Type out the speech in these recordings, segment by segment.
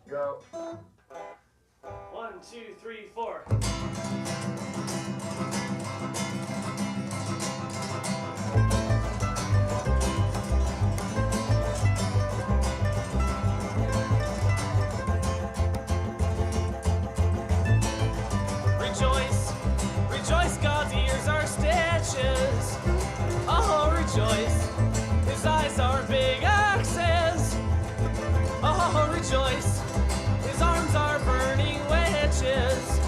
Go. 1, 2, 3, 4. Rejoice, rejoice, God's ears are stitches. Oh, rejoice, his eyes are big axes. Oh, rejoice, his arms are burning witches.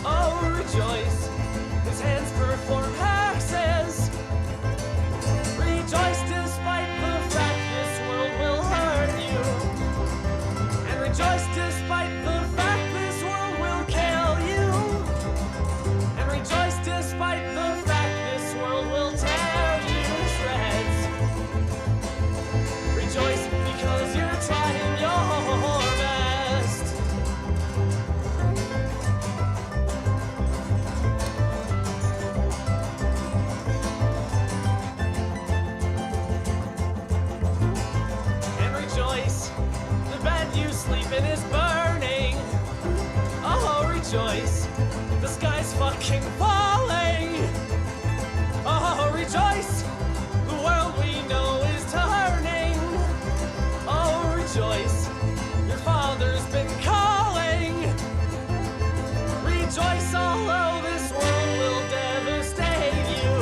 Oh, rejoice, his hands perform hexes. Rejoice despite the fact this world will hurt you. And rejoice despite the fact this world will kill you. And rejoice despite the fact this world will tear you to shreds. Rejoice because you're trying your best. And rejoice, the bed you sleep in is burning. Oh, rejoice, the sky's fucking falling. Oh, rejoice, the world we know is turning. Oh, rejoice, your father's been calling. Rejoice, although this world will devastate you.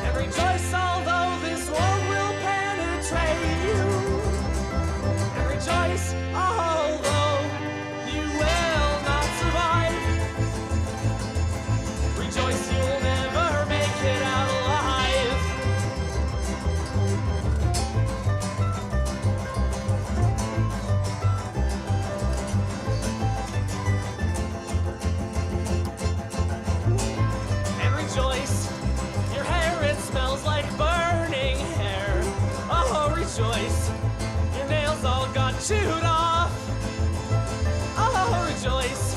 And rejoice, although this world will penetrate you. And rejoice, although you will not survive. Rejoice, you'll never make it out alive. And rejoice, your hair, it smells like burning hair. Oh, rejoice, your nails all got chewed off. Oh, rejoice,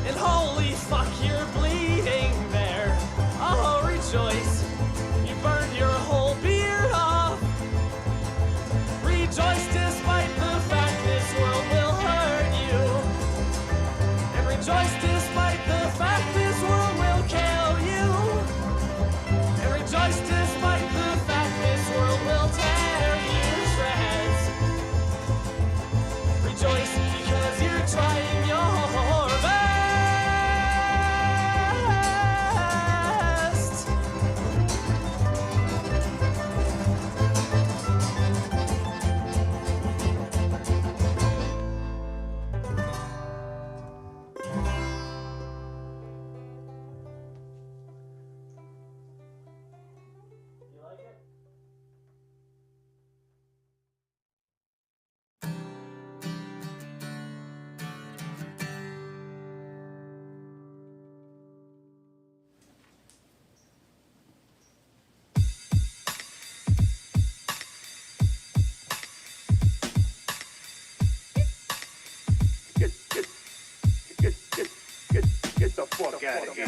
and holy fuck, you're bleeding there. Oh, rejoice, you burned your whole beard off. Rejoice despite the fact this world will hurt you. And rejoice despite the fact this world will kill you. And rejoice despite the fact this world will tear you to shreds. Rejoice because you're trying your best. You like it? Get the fuck out of here.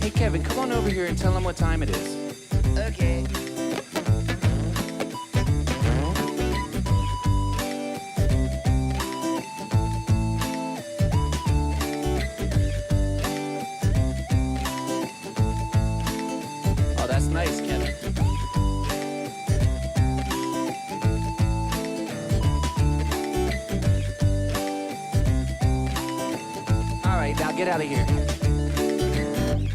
Hey, Kevin, come on over here and tell him what time it is. Okay. Oh, that's nice, Kevin. All right, now get out of here.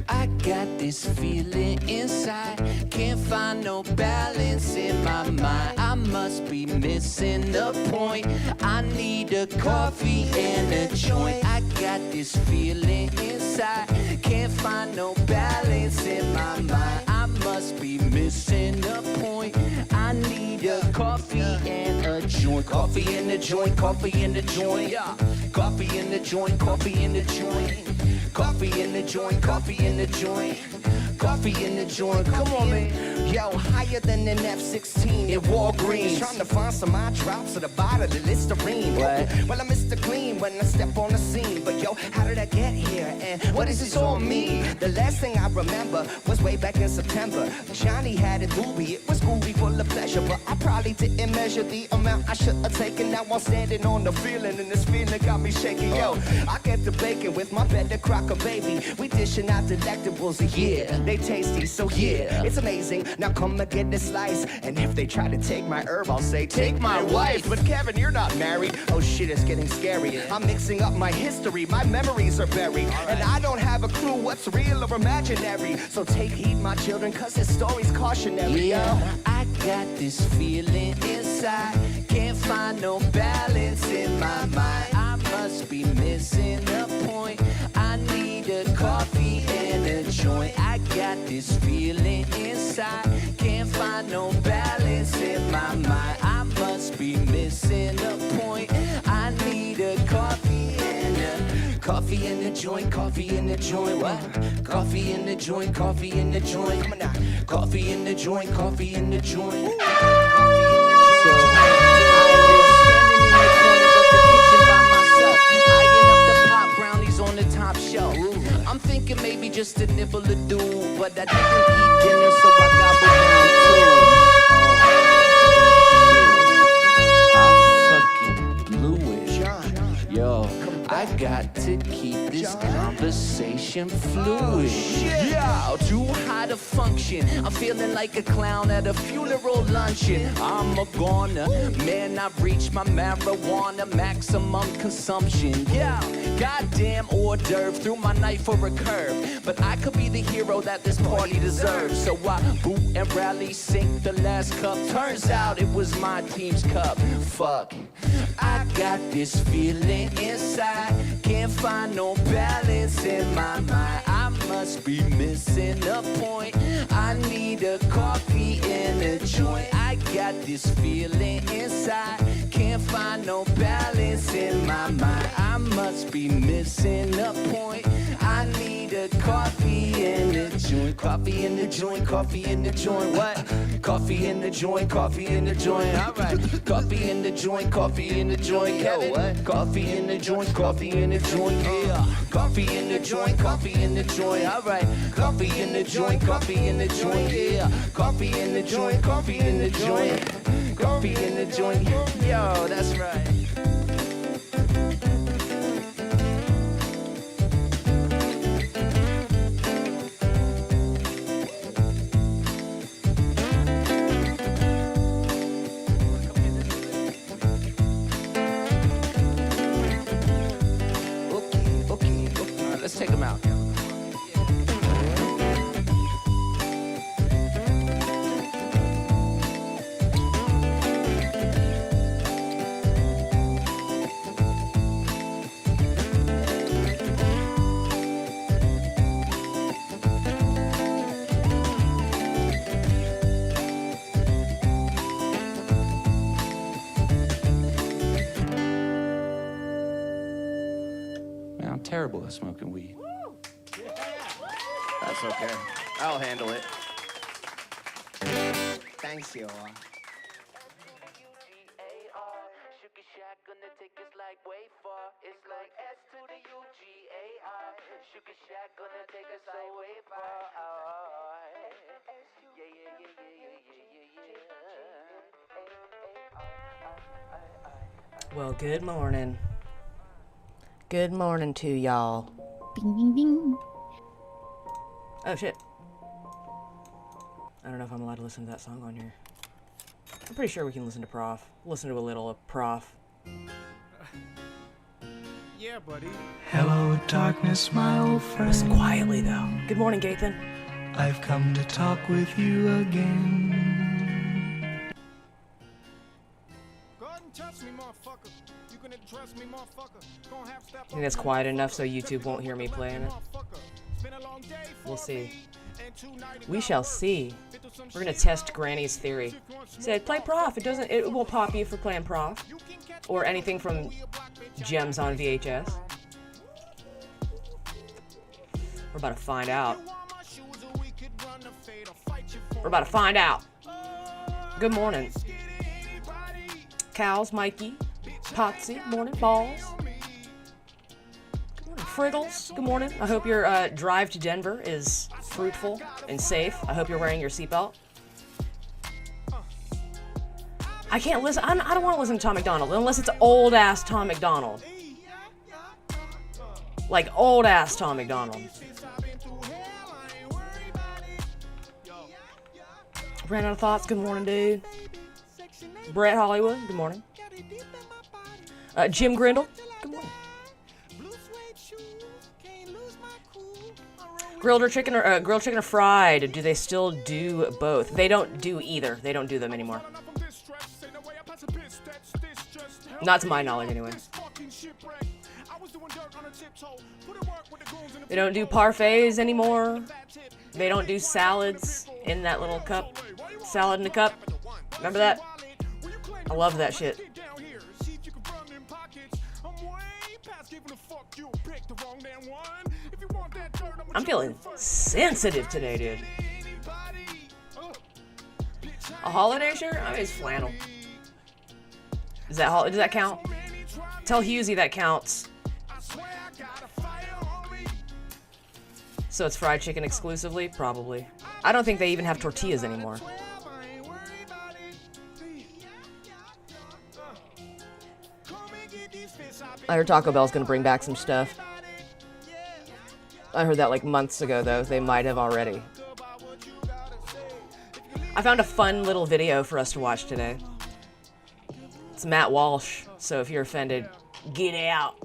I got this feeling inside, can't find no balance in my mind. I must be missing the point. I need a coffee and a joint. I got this feeling inside, can't find no balance in my mind. I must be missing the point. I need a coffee and a joint. joint, coffee in the joint, coffee in the joint, yeah. Coffee in the joint, coffee in the joint. Coffee in the joint, coffee in the joint. Coffee in the joint, come on, man. Yo, higher than an F-16 in Walgreens. Trying to find some eye drops at the bottom of the Listerine. What? Well, I'm Mr. Clean when I step on the scene. But yo, how did I get here? And what does this all mean? The last thing I remember was way back in September. Johnny had it groovy, it was groovy full of pleasure. But I probably didn't measure the amount I should have taken. Now I'm standing on the feeling, and this feeling got me shaking. Yo, I get the bacon with my better crocker, baby. We dishing out delectables, yeah. They tasty, so yeah, it's amazing. Now come and get this slice. And if they try to take my herb, I'll say, take my wife. But Kevin, you're not married. Oh shit, it's getting scary. I'm mixing up my history, my memories are buried. And I don't have a clue what's real or imaginary. So take heed, my children, cause this story's cautionary. Yeah, I got this feeling inside. Can't find no balance in my mind. I must be missing the point. I need a coffee and a joint. I got this feeling inside. Can't find no balance in my mind. I must be missing the point. I need a coffee and a coffee in the joint, coffee in the joint. What? Coffee in the joint, coffee in the joint. Come on now. Coffee in the joint, coffee in the joint. So on the top shelf. I'm thinking maybe just a nibble or do, but I didn't eat dinner, so I gobbled down too. I'm fucking bluish. Yo, I got to keep this conversation fluid. Yeah, too high to function. I'm feeling like a clown at a funeral luncheon. I'm a goner, man, I've reached my marijuana maximum consumption. Yeah, goddamn hors d'oeuvre, threw my knife for a curve. But I could be the hero that this party deserves. So I boot and rally, sink the last cup. Turns out it was my team's cup. Fuck, I got this feeling inside. Can't find no balance in my mind. I must be missing a point. I need a coffee and a joint. I got this feeling inside. Can't find no balance in my mind. I must be missing a point. I need a coffee and a joint. Coffee in the joint, coffee in the joint. What? Coffee in the joint, coffee in the joint. All right. Coffee in the joint, coffee in the joint. Kevin, what? Coffee in the joint, coffee in the joint. Yeah. Coffee in the joint, coffee in the joint. All right. Coffee in the joint, coffee in the joint. Yeah. Coffee in the joint, coffee in the joint. Coffee in the joint. Yo, that's right. Let's take them out. Man, I'm terrible at smoking weed. That's okay. I'll handle it. Thanks, y'all. Well, good morning. Good morning to y'all. Bing, bing, bing. Oh, shit. I don't know if I'm allowed to listen to that song on here. I'm pretty sure we can listen to Prof. Listen to a little of Prof. Yeah, buddy. Hello, darkness, my old friend. Listen quietly, though. Good morning, Gathan. I've come to talk with you again. Go ahead and touch me, motherfucker. You can trust me, motherfucker. Gonna have to step I think that's quiet enough so YouTube won't hear me playing it. It's been a long day. We'll see. We shall see. We're gonna test Granny's theory. Said, play Prof. It won't pop you for playing Prof. Or anything from Gems on VHS. We're about to find out. We're about to find out. Good morning. Cows, Mikey, Potsy, morning, Balls. Good morning, Friggles. Good morning. I hope your drive to Denver is fruitful and safe. I hope you're wearing your seatbelt. I can't listen. I don't want to listen to Tom McDonald unless it's old ass Tom McDonald. Like old ass Tom McDonald. Ran out of thoughts. Good morning, dude. Brett Hollywood. Good morning. Jim Grindle. Good morning. Grilled chicken or fried? Do they still do both? They don't do either. They don't do them anymore. Not to my knowledge, anyway. They don't do parfaits anymore. They don't do salads in that little cup. Salad in a cup. Remember that? I love that shit. I'm feeling sensitive today, dude. A holiday shirt? I mean, it's flannel. Does that count? Tell Husey that counts. So it's fried chicken exclusively? Probably. I don't think they even have tortillas anymore. I heard Taco Bell's gonna bring back some stuff. I heard that like months ago, though. They might have already. I found a fun little video for us to watch today. It's Matt Walsh, so if you're offended, get out.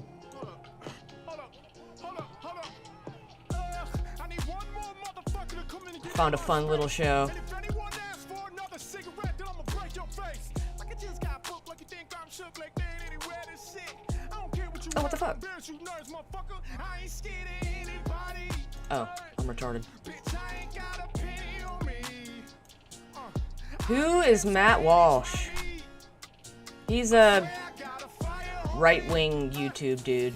Found a fun little show. Oh, what the fuck? Oh, I'm retarded. Who is Matt Walsh? He's a right-wing YouTube dude.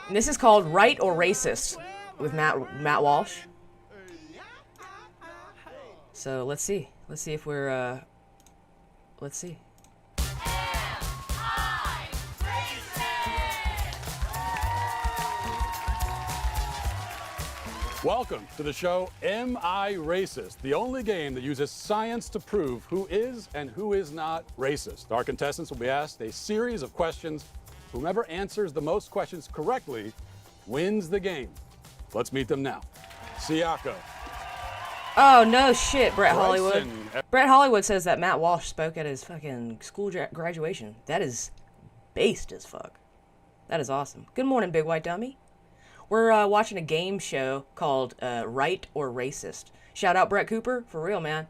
And this is called Right or Racist with Matt Walsh. So let's see. Let's see if we're let's see. Welcome to the show, Am I Racist? The only game that uses science to prove who is and who is not racist. Our contestants will be asked a series of questions. Whomever answers the most questions correctly wins the game. Let's meet them now. Siako. Oh, no shit, Brett Hollywood. Bryson. Brett Hollywood says that Matt Walsh spoke at his fucking school graduation. That is based as fuck. That is awesome. Good morning, Big White Dummy. We're watching a game show called Right or Racist. Shout out Brett Cooper, for real, man.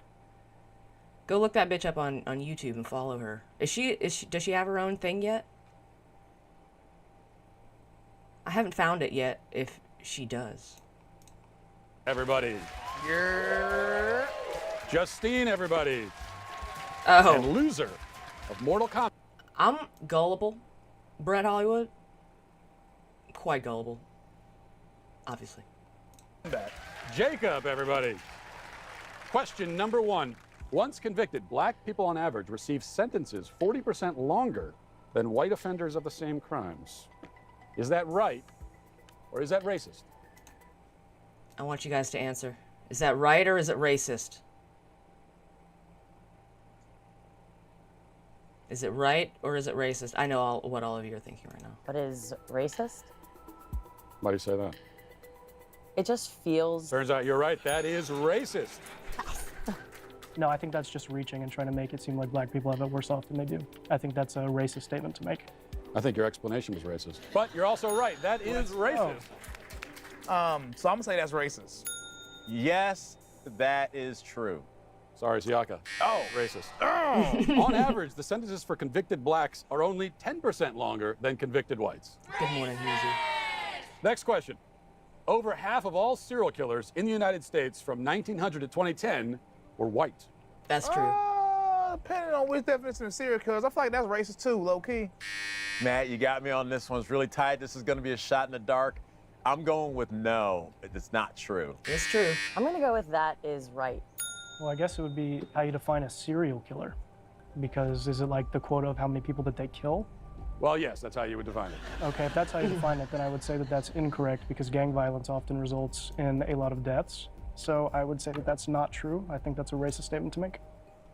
Go look that bitch up on YouTube and follow her. Does she have her own thing yet? I haven't found it yet, if she does. Everybody. Yeah. Justine, everybody. Oh. And loser of Mortal Kombat. I'm gullible. Brett Hollywood. Quite gullible. Obviously. Jacob, everybody. Question number 1. Once convicted, black people on average receive sentences 40% longer than white offenders of the same crimes. Is that right, or is that racist? I want you guys to answer. Is that right or is it racist? Is it right or is it racist? I know what all of you are thinking right now. What is racist? Why do you say that? It just feels... Turns out you're right. That is racist. No, I think that's just reaching and trying to make it seem like black people have it worse off than they do. I think that's a racist statement to make. I think your explanation was racist. But you're also right. That is racist. So I'm gonna say that's racist. Yes, that is true. Sorry, Siaka. Oh. Racist. Oh. On average, the sentences for convicted blacks are only 10% longer than convicted whites. Good morning, Husey. Next question. over half of all serial killers in the United States from 1900 to 2010 were white. That's true. Depending on which definition of serial killers, I feel like that's racist too, low key. Matt, you got me on this one. It's really tight. This is going to be a shot in the dark. I'm going with no. It's not true. It's true. I'm gonna go with that is right. Well, I guess it would be how you define a serial killer. Because is it like the quota of how many people that they kill? Well, yes, that's how you would define it. Okay, if that's how you define it, then I would say that that's incorrect because gang violence often results in a lot of deaths. So I would say that that's not true. I think that's a racist statement to make.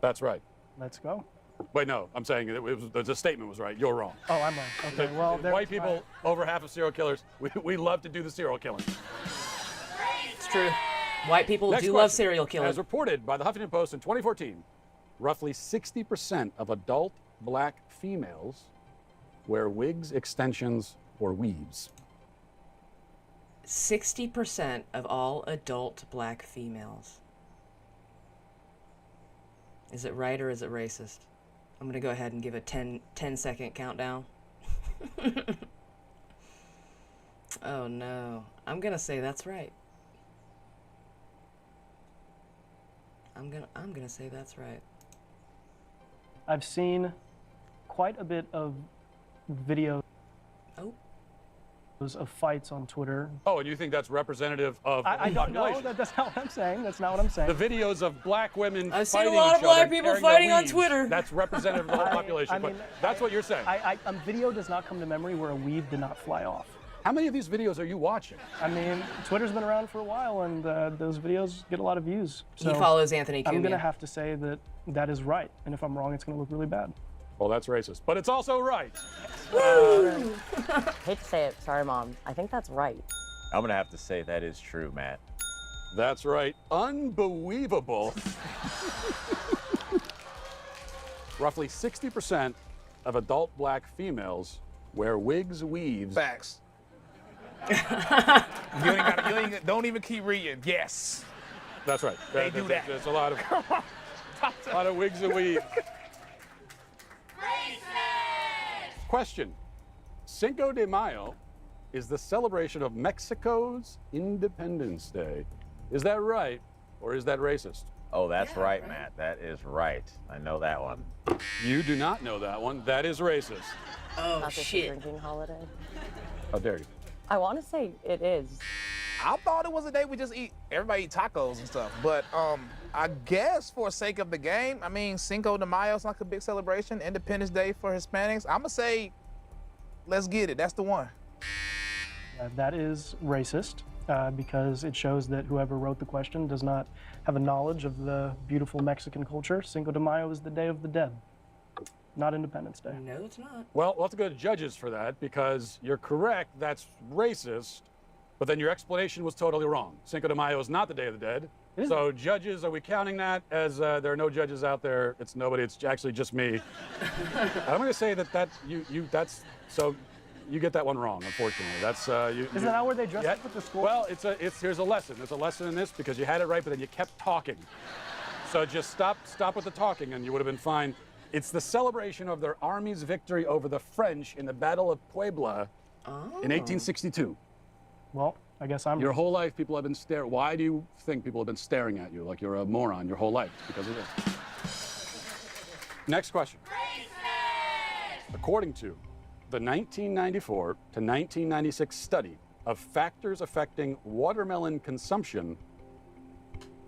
That's right. Let's go. Wait, no, I'm saying the statement was right. You're wrong. Oh, I'm wrong. Okay, well, White people, over half of serial killers, we love to do the serial killing. It's true. White people Next do question. love serial killing. As reported by the Huffington Post in 2014, roughly 60% of adult black females wear wigs, extensions, or weaves. 60% of all adult black females. Is it right or is it racist? I'm going to go ahead and give a 10-second countdown. Oh no. I'm going to say that's right. I'm going to say that's right. I've seen quite a bit of videos of fights on Twitter. Oh, and you think that's representative of the I don't population? know. That's not what I'm saying. That's not what I'm saying. The videos of black women I've seen fighting a lot of each other, black people tearing their fighting on weaves. Twitter. That's representative of the whole population. I mean, but that's what you're saying. Video does not come to memory where a weave did not fly off. How many of these videos are you watching? I mean, Twitter's been around for a while, and those videos get a lot of views. So He follows Anthony Cumia. I'm going to have to say that that is right, and if I'm wrong, it's going to look really bad. Well, that's racist, but it's also right. Hate to say it, sorry, Mom. I think that's right. I'm going to have to say that is true, Matt. That's right. Unbelievable. Roughly 60% of adult black females wear wigs, weaves. Facts. Don't even keep reading. Yes. That's right. They do that. There's a lot of wigs and weaves. Question. Cinco de Mayo is the celebration of Mexico's Independence Day. Is that right, or is that racist? Oh, that's right, Matt. That is right. I know that one. You do not know that one. That is racist. Oh, Not just a shit. drinking holiday. How dare you? I want to say it is. I thought it was a day we just everybody eat tacos and stuff. But I guess for sake of the game, I mean, Cinco de Mayo is like a big celebration. Independence Day for Hispanics. I'm gonna say, let's get it. That's the one. That is racist because it shows that whoever wrote the question does not have a knowledge of the beautiful Mexican culture. Cinco de Mayo is the Day of the Dead, not Independence Day. No, it's not. Well, we'll have to go to judges for that because you're correct. That's racist. But then your explanation was totally wrong. Cinco de Mayo is not the Day of the Dead. So judges, are we counting that as there are no judges out there? It's nobody. It's actually just me. I'm going to say that you get that one wrong, unfortunately. That's Isn't that where they dress up at the school? Well, here's a lesson. There's a lesson in this because you had it right, but then you kept talking. So just stop with the talking, and you would have been fine. It's the celebration of their army's victory over the French in the Battle of Puebla in 1862. Well, I guess I'm. Your whole life, people have been staring. Why do you think people have been staring at you like you're a moron your whole life? Because of this. Next question. According to the 1994 to 1996 study of factors affecting watermelon consumption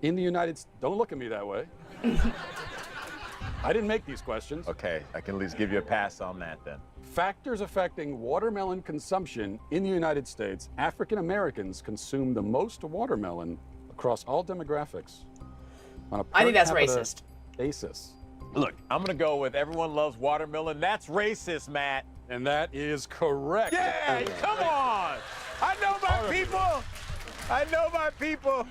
in the United States. Don't look at me that way. I didn't make these questions. Okay, I can at least give you a pass on that then. Factors affecting watermelon consumption in the United States. African Americans consume the most watermelon across all demographics on a I think that's per capita racist. basis. Look, I'm gonna go with everyone loves watermelon. That's racist, Matt. And that is correct. Yeah, come on. I know my people. I know my people.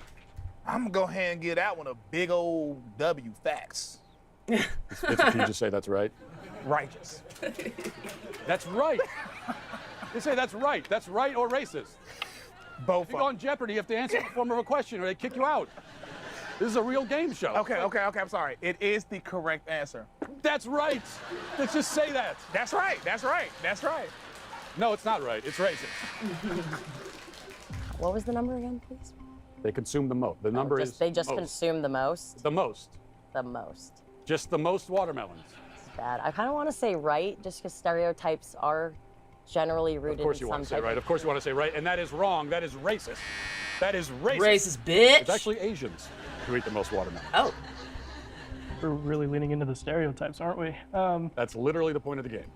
I'm gonna go ahead and give that one a big old W. Facts. Can you just say that's right? Righteous. That's right. You say that's right. That's right or racist. Both. If you go on Jeopardy, you have to answer the form of a question or they kick you out. This is a real game show. Okay, I'm sorry. It is the correct answer. That's right. Let's just say that. That's right. That's right. No, it's not right. It's racist. What was the number again, please? They consume the most. The number is They just most. consume the most? The most. The most. Just the most watermelons. It's bad. I kind of want to say right, just because stereotypes are generally rooted in some Of course you want to say right. Of course you want to say right. And that is wrong. That is racist. That is racist. Racist, bitch. It's actually Asians who eat the most watermelon. Oh. We're really leaning into the stereotypes, aren't we? That's literally the point of the game.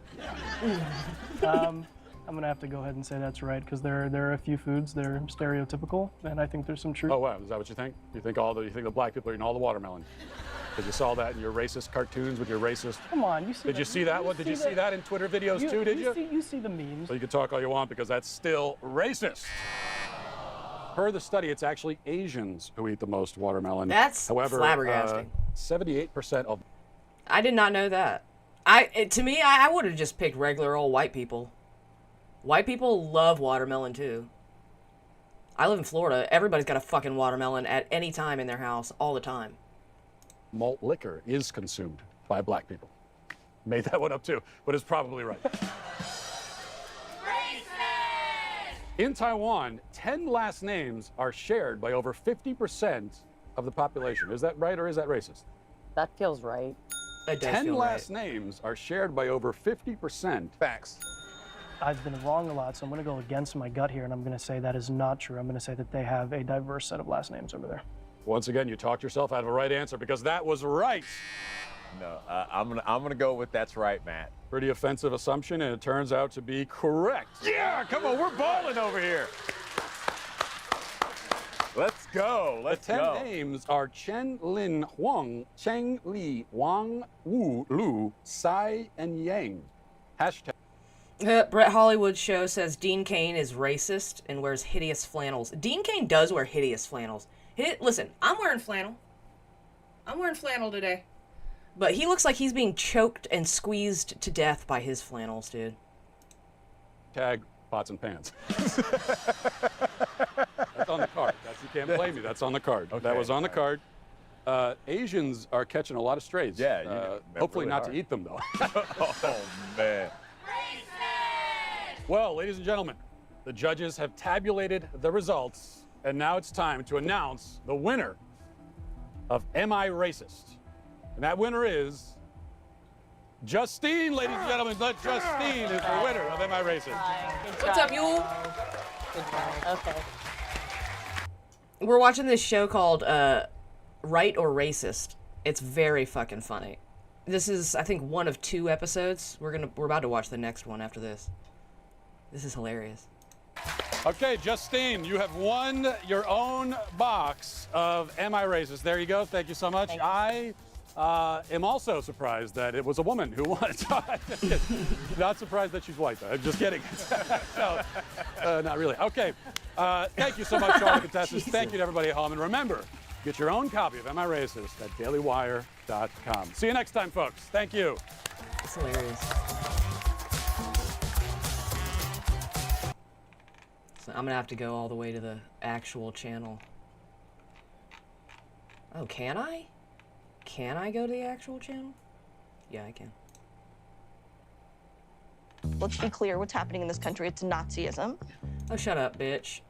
I'm gonna have to go ahead and say that's right because there are a few foods that are stereotypical, and I think there's some truth. Oh wow, is that what you think? You think the black people are eating all the watermelon? Because you saw that in your racist cartoons with your racist. Come on, you see. Did you see that one? Did you see that in Twitter videos too? Did you? You see the memes. So you can talk all you want because that's still racist. Per the study, it's actually Asians who eat the most watermelon. That's flabbergasting. 78% of. I did not know that. To me, I would have just picked regular old white people. White people love watermelon too. I live in Florida. Everybody's got a fucking watermelon at any time in their house, all the time. Malt liquor is consumed by black people. Made that one up too, but it's probably right. In Taiwan, 10 last names are shared by over 50% of the population. Is that right or is that racist? That feels right. 10 last names are shared by over 50%. Facts. I've been wrong a lot, so I'm going to go against my gut here, and I'm going to say that is not true. I'm going to say that they have a diverse set of last names over there. Once again, you talked yourself out of a right answer because that was right. No, I'm gonna go with that's right, Matt. Pretty offensive assumption, and it turns out to be correct. Yeah, come on, we're balling over here. Let's go. Let's the 10 go. names are Chen Lin Huang, Cheng Li, Wang Wu Lu, Sai, and Yang. Hashtag. Brett Hollywood Show says Dean Cain is racist and wears hideous flannels. Dean Cain does wear hideous flannels. Listen, I'm wearing flannel. I'm wearing flannel today. But he looks like he's being choked and squeezed to death by his flannels, dude. Tag pots and pans. That's on the card. You can't blame me. That's on the card. Okay, that was on the card. Asians are catching a lot of strays. Yeah. Hopefully really not hard. to eat them, though. Oh, man. Well, ladies and gentlemen, the judges have tabulated the results, and now it's time to announce the winner of Am I Racist? And that winner is Justine, ladies and gentlemen. Justine is the winner of Am I Racist? What's up, you? Good job. Okay. We're watching this show called Right or Racist. It's very fucking funny. This is, I think, one of 2 episodes. We're about to watch the next one after this. This is hilarious. Okay, Justine, you have won your own box of Am I Racist? There you go. Thank you so much. I am also surprised that it was a woman who won it. Not surprised that she's white, though. I'm just kidding. No, not really. Okay. Thank you so much to all the contestants. Thank you to everybody at home. And remember, get your own copy of Am I Racist at dailywire.com. See you next time, folks. Thank you. It's hilarious. So I'm gonna have to go all the way to the actual channel. Oh, can I? Can I go to the actual channel? Yeah, I can. Let's be clear, what's happening in this country, it's Nazism. Oh, shut up, bitch.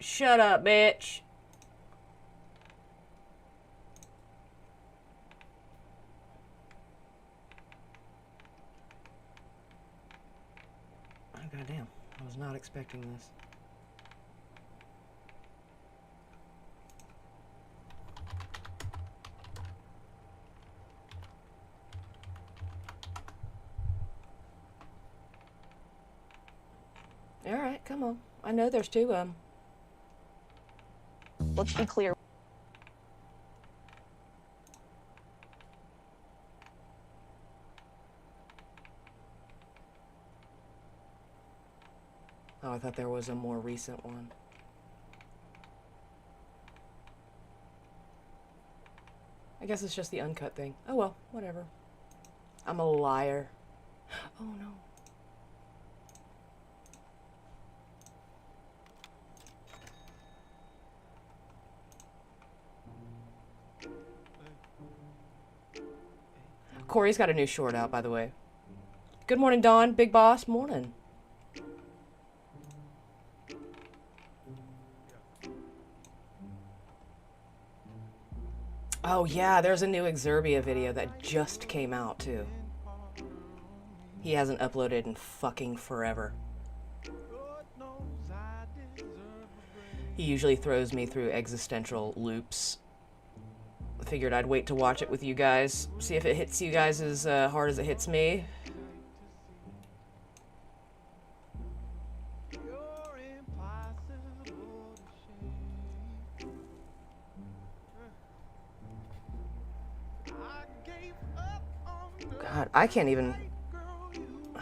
Shut up, bitch. Oh, goddamn. I was not expecting this. All right, come on. I know there's 2 of them. Let's be clear. Oh, I thought there was a more recent one. I guess it's just the uncut thing. Oh well, whatever. I'm a liar. Oh no. Corey's got a new short out, by the way. Good morning, Dawn. Big Boss. Morning. Oh yeah, there's a new Exerbia video that just came out too. He hasn't uploaded in fucking forever. He usually throws me through existential loops. I figured I'd wait to watch it with you guys, see if it hits you guys as hard as it hits me. God, I don't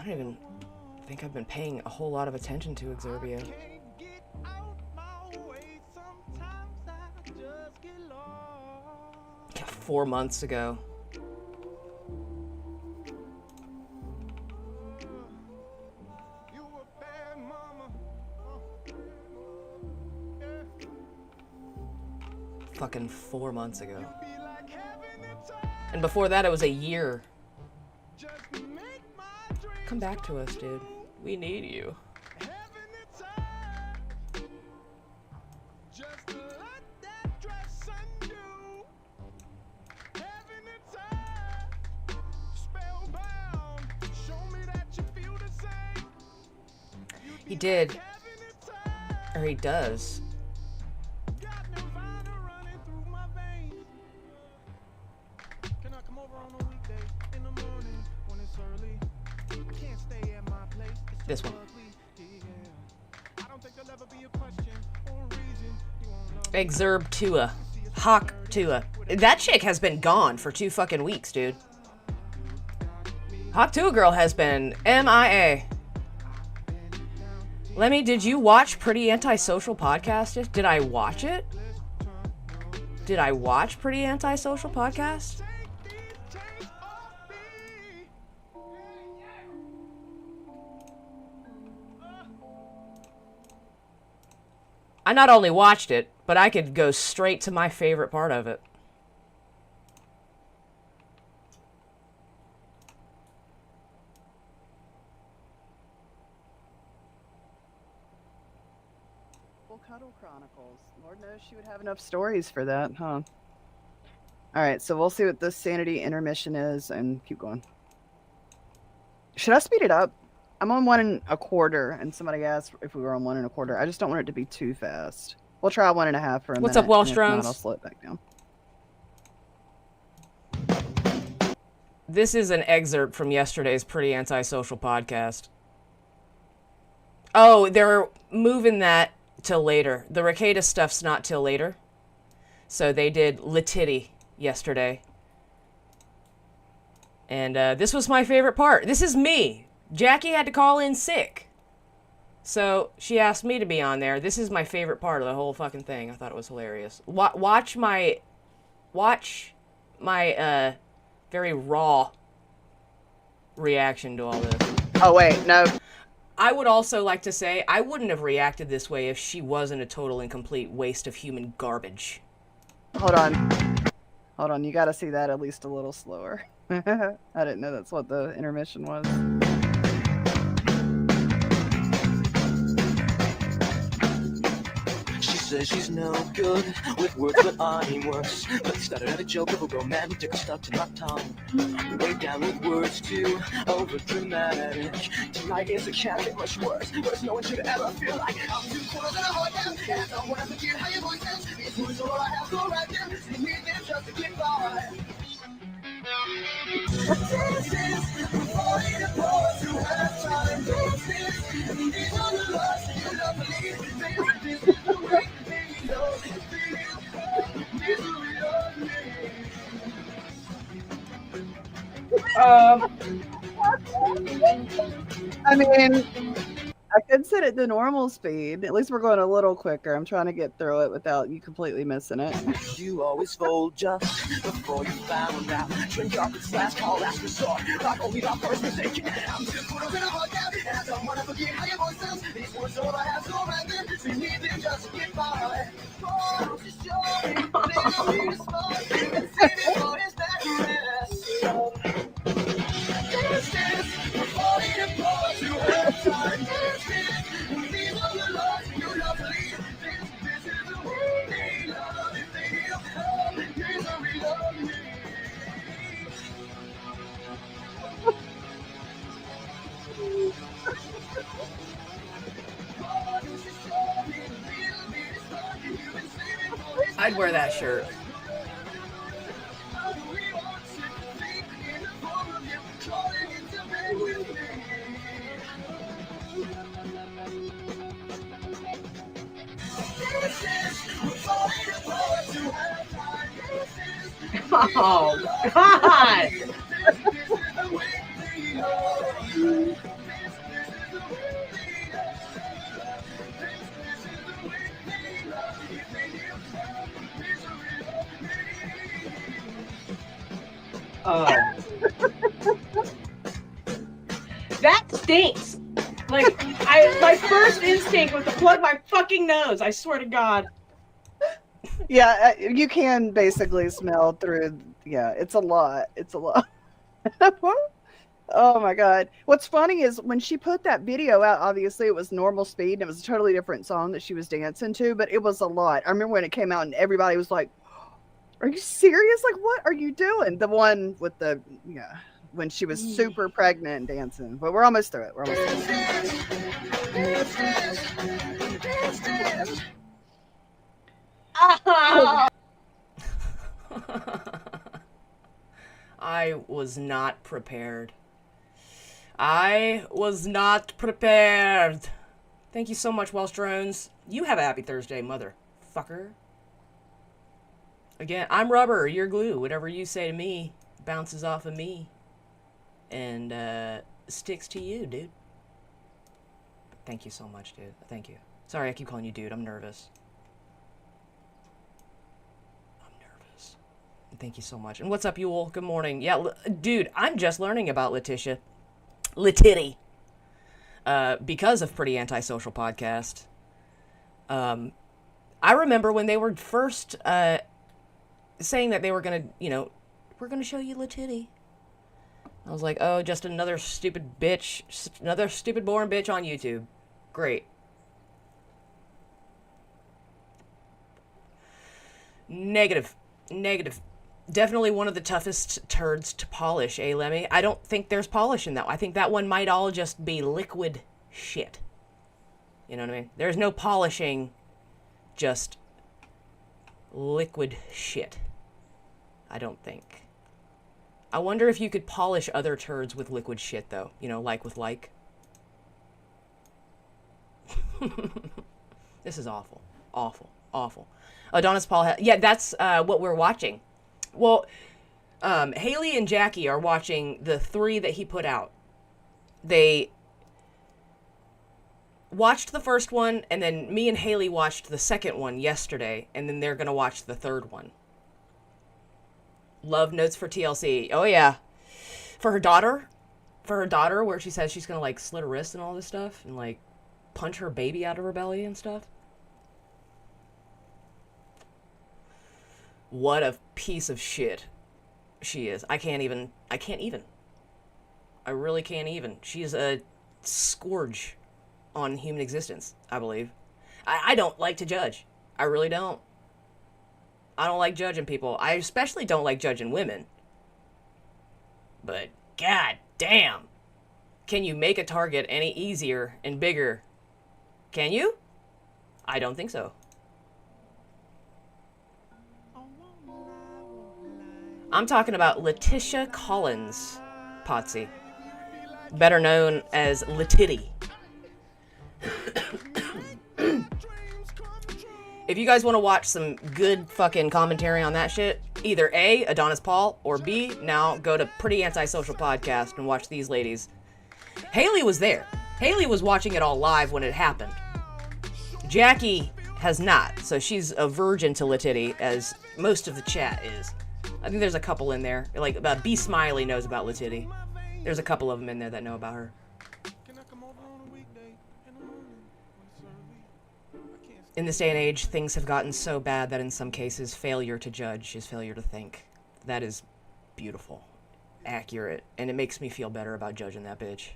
even think I've been paying a whole lot of attention to Exerbia. 4 months ago. Fucking 4 months ago. And before that, it was a year. Come back to us, dude. We need you. He did. Or he does. This one. Exurb Tua. Hawk Tua. That chick has been gone for 2 fucking weeks, dude. Hawk Tua girl has been MIA. Lemmy, did you watch Pretty Antisocial Podcast? Did I watch it? Did I watch Pretty Antisocial Podcast? I not only watched it, but I could go straight to my favorite part of it. Cuddle Chronicles. Lord knows she would have enough stories for that, huh? All right, so we'll see what this sanity intermission is and keep going. Should I speed it up? I'm on 1 1/4, and somebody asked if we were on 1 1/4. I just don't want it to be too fast. We'll try 1 1/2 for a minute. What's up, Welsh Drones? I'll slow it back down. This is an excerpt from yesterday's Pretty Antisocial Podcast. Oh, they're moving that till later. The Ricada stuff's not till later. So they did Letitty yesterday. And this was my favorite part. This is me. Jackie had to call in sick. So she asked me to be on there. This is my favorite part of the whole fucking thing. I thought it was hilarious. Watch my very raw reaction to all this. Oh, wait, no. I would also like to say I wouldn't have reacted this way if she wasn't a total and complete waste of human garbage. Hold on, you gotta see that at least a little slower. I didn't know that's what the intermission was. She says she's no good with words, but I'm worse. But started out a joke of a romantic stuck to my tongue. Way down with words too over dramatic. Tonight is a can't get much worse. Worse no one should ever feel like I'm too cool than a hard down. And I don't want to forget how your voice sounds. These words are all I have, so right there. See me there just to get by. This is falling apart to have time. This is these are the lost you don't believe. This is the way they know. Misery of me. I mean, I could set it to normal speed. At least we're going a little quicker. I'm trying to get through it without you completely missing it. You always fold just before you found out. Drink up its last call, last resort. Not only the first mistake. I'm too cool in a hard down. And I don't want to forget how your voice sounds. These words are all I have, so right there. So you need them just to get by. Oh, just show me. Let me respond. And save it for his back rest. This is falling apart to have time. This is these are the lost you don't believe. This is the way they love if they heal. Misery of I'd wear that shirt. Oh, God. That stinks. Like, my first instinct was to plug my fucking nose. I swear to God. Yeah, you can basically smell through. Yeah, it's a lot. It's a lot. Oh my God. What's funny is when she put that video out, obviously it was normal speed and it was a totally different song that she was dancing to, but it was a lot. I remember when it came out and everybody was like, are you serious? Like, what are you doing? The one with the, yeah, when she was super pregnant and dancing. But we're almost through it. We're almost through it. I was not prepared. I was not prepared. Thank you so much, Welsh Drones. You have a happy Thursday, motherfucker. Again, I'm rubber, you're glue. Whatever you say to me bounces off of me and sticks to you, dude. Thank you so much, dude. Thank you. Sorry, I keep calling you dude. I'm nervous. Thank you so much. And what's up, you all? Good morning. Yeah, dude, I'm just learning about Letitia. Letitty. Because of Pretty Antisocial Podcast. I remember when they were first saying that they were going to, you know, we're going to show you Letitty. I was like, oh, just another stupid bitch. Another stupid boring bitch on YouTube. Great. Negative. Negative. Definitely one of the toughest turds to polish, eh, Lemmy? I don't think there's polish in that one. I think that one might all just be liquid shit. You know what I mean? There's no polishing, just liquid shit. I don't think. I wonder if you could polish other turds with liquid shit, though. You know, like with like. This is awful. Awful. Awful. Adonis Paul... yeah, that's what we're watching. Well, Haley and Jackie are watching the 3 that he put out. They watched the first one, and then me and Haley watched the second one yesterday, and then they're going to watch the third one. Love notes for TLC. Oh, yeah. For her daughter, where she says she's going to, like, slit her wrist and all this stuff, and, like, punch her baby out of her belly and stuff. What a piece of shit she is. I can't even. I really can't even. She's a scourge on human existence, I believe. I don't like to judge. I really don't. I don't like judging people. I especially don't like judging women. But, god damn. Can you make a target any easier and bigger? Can you? I don't think so. I'm talking about Letitia Collins, Potsy. Better known as Letitty. If you guys want to watch some good fucking commentary on that shit, either A, Adonis Paul, or B, now go to Pretty Antisocial Podcast and watch these ladies. Haley was there. Haley was watching it all live when it happened. Jackie has not, so she's a virgin to Letitty, as most of the chat is. I think there's a couple in there. Like, B. Smiley knows about Letitty. There's a couple of them in there that know about her. In this day and age, things have gotten so bad that in some cases, failure to judge is failure to think. That is beautiful. Accurate. And it makes me feel better about judging that bitch.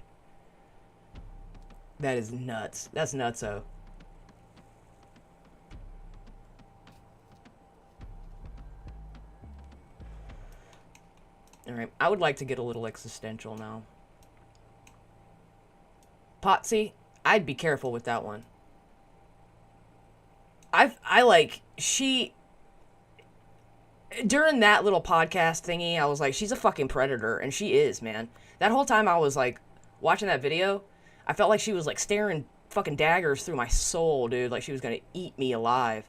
That is nuts. That's nutso. Alright, I would like to get a little existential now. Potsy, I'd be careful with that one. during that little podcast thingy, I was like, she's a fucking predator, and she is, man. That whole time I was like watching that video, I felt like she was like staring fucking daggers through my soul, dude. Like she was gonna eat me alive.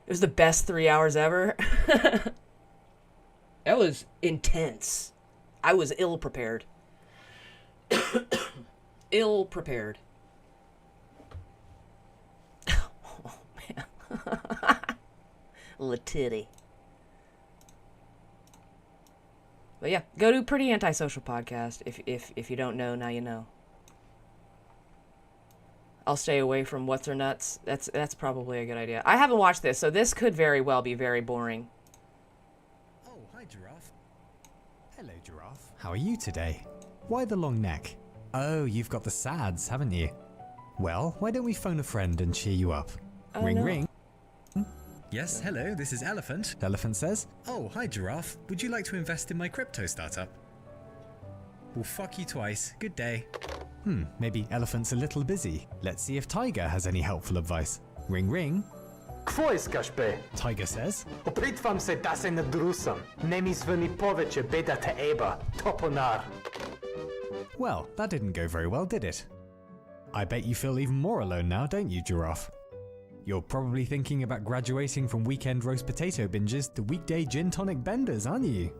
It was the best 3 hours ever. That was intense. I was ill prepared. Ill prepared. Oh man. La titty. But yeah, go to Pretty Antisocial Podcast. If you don't know, now you know. I'll stay away from What's or Nuts. That's probably a good idea. I haven't watched this, so this could very well be very boring. Oh, hi, Giraffe. Hello, Giraffe. How are you today? Why the long neck? Oh, you've got the SADS, haven't you? Well, why don't we phone a friend and cheer you up? Oh, ring, no. ring. Yes, hello, this is Elephant. Elephant says, oh, hi, Giraffe. Would you like to invest in my crypto startup? Well, fuck you twice. Good day. Maybe Elephant's a little busy. Let's see if Tiger has any helpful advice. Ring, ring. Kvoiskaš Tiger says, Opritvam se da se nadrusam. Ne mi zvoni poveće beda te eba. Toponar. well, that didn't go very well, did it? I bet you feel even more alone now, don't you, Giraffe? You're probably thinking about graduating from weekend roast potato binges to weekday gin tonic benders, aren't you?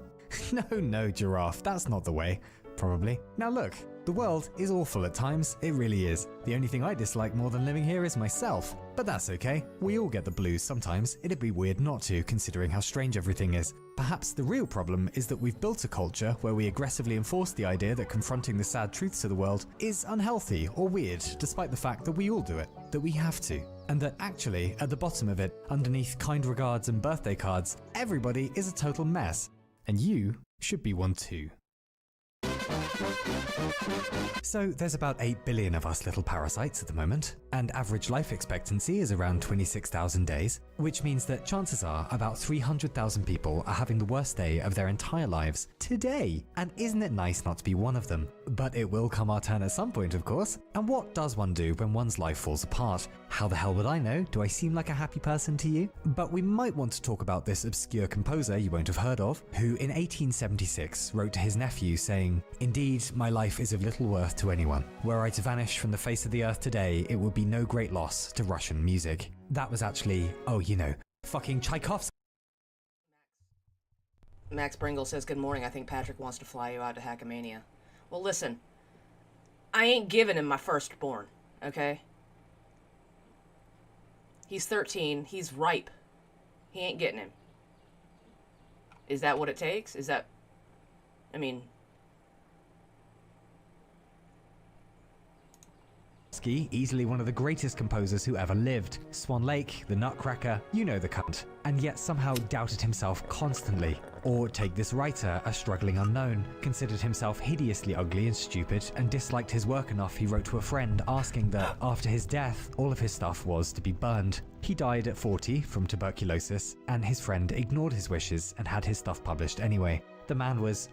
No, Giraffe, that's not the way. Probably. Now look, the world is awful at times, it really is. The only thing I dislike more than living here is myself. But that's okay, we all get the blues sometimes. It'd be weird not to, considering how strange everything is. Perhaps the real problem is that we've built a culture where we aggressively enforce the idea that confronting the sad truths of the world is unhealthy or weird, despite the fact that we all do it, that we have to. And that actually, at the bottom of it, underneath kind regards and birthday cards, everybody is a total mess. And you should be one too. So there's about 8 billion of us little parasites at the moment, and average life expectancy is around 26,000 days, which means that chances are about 300,000 people are having the worst day of their entire lives today. And isn't it nice not to be one of them? But it will come our turn at some point, of course. And what does one do when one's life falls apart? How the hell would I know? Do I seem like a happy person to you? But we might want to talk about this obscure composer you won't have heard of, who in 1876 wrote to his nephew saying, "Indeed, my life is of little worth to anyone. Were I to vanish from the face of the earth today, it would be no great loss to Russian music." That was actually, fucking Tchaikovsky. Max Bringle says, "Good morning. I think Patrick wants to fly you out to Hackamania." Well, listen. I ain't giving him my firstborn, okay? He's 13. He's ripe. He ain't getting him. Is that what it takes? Easily one of the greatest composers who ever lived. Swan Lake, the Nutcracker, you know the cunt. And yet somehow doubted himself constantly. Or take this writer, a struggling unknown, considered himself hideously ugly and stupid, and disliked his work enough he wrote to a friend asking that, after his death, all of his stuff was to be burned. He died at 40 from tuberculosis, and his friend ignored his wishes and had his stuff published anyway. The man was,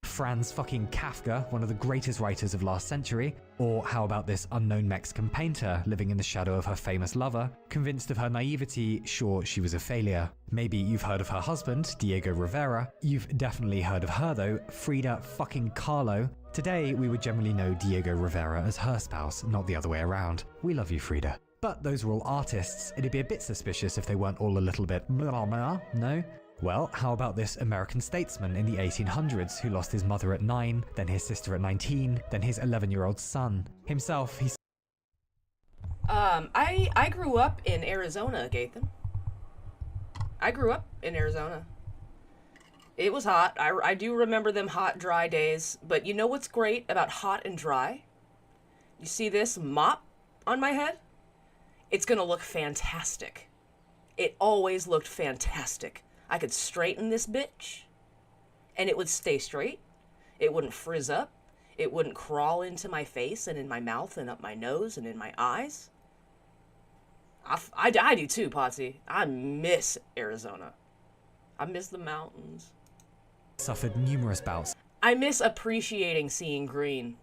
Franz fucking Kafka, one of the greatest writers of last century. Or how about this unknown Mexican painter living in the shadow of her famous lover, convinced of her naivety, sure, she was a failure. Maybe you've heard of her husband, Diego Rivera. You've definitely heard of her though, Frida fucking Kahlo. Today, we would generally know Diego Rivera as her spouse, not the other way around. We love you, Frida. But those were all artists. It'd be a bit suspicious if they weren't all a little bit blah blah, no? Well, how about this American statesman in the 1800s who lost his mother at 9, then his sister at 19, then his 11-year-old son. Himself, he's... I grew up in Arizona, Gathan. I grew up in Arizona. It was hot. I do remember them hot, dry days. But you know what's great about hot and dry? You see this mop on my head? It's gonna look fantastic. It always looked fantastic. I could straighten this bitch, and it would stay straight. It wouldn't frizz up. It wouldn't crawl into my face and in my mouth and up my nose and in my eyes. I do too, Potsy. I miss Arizona. I miss the mountains. Suffered numerous bouts. I miss appreciating seeing green.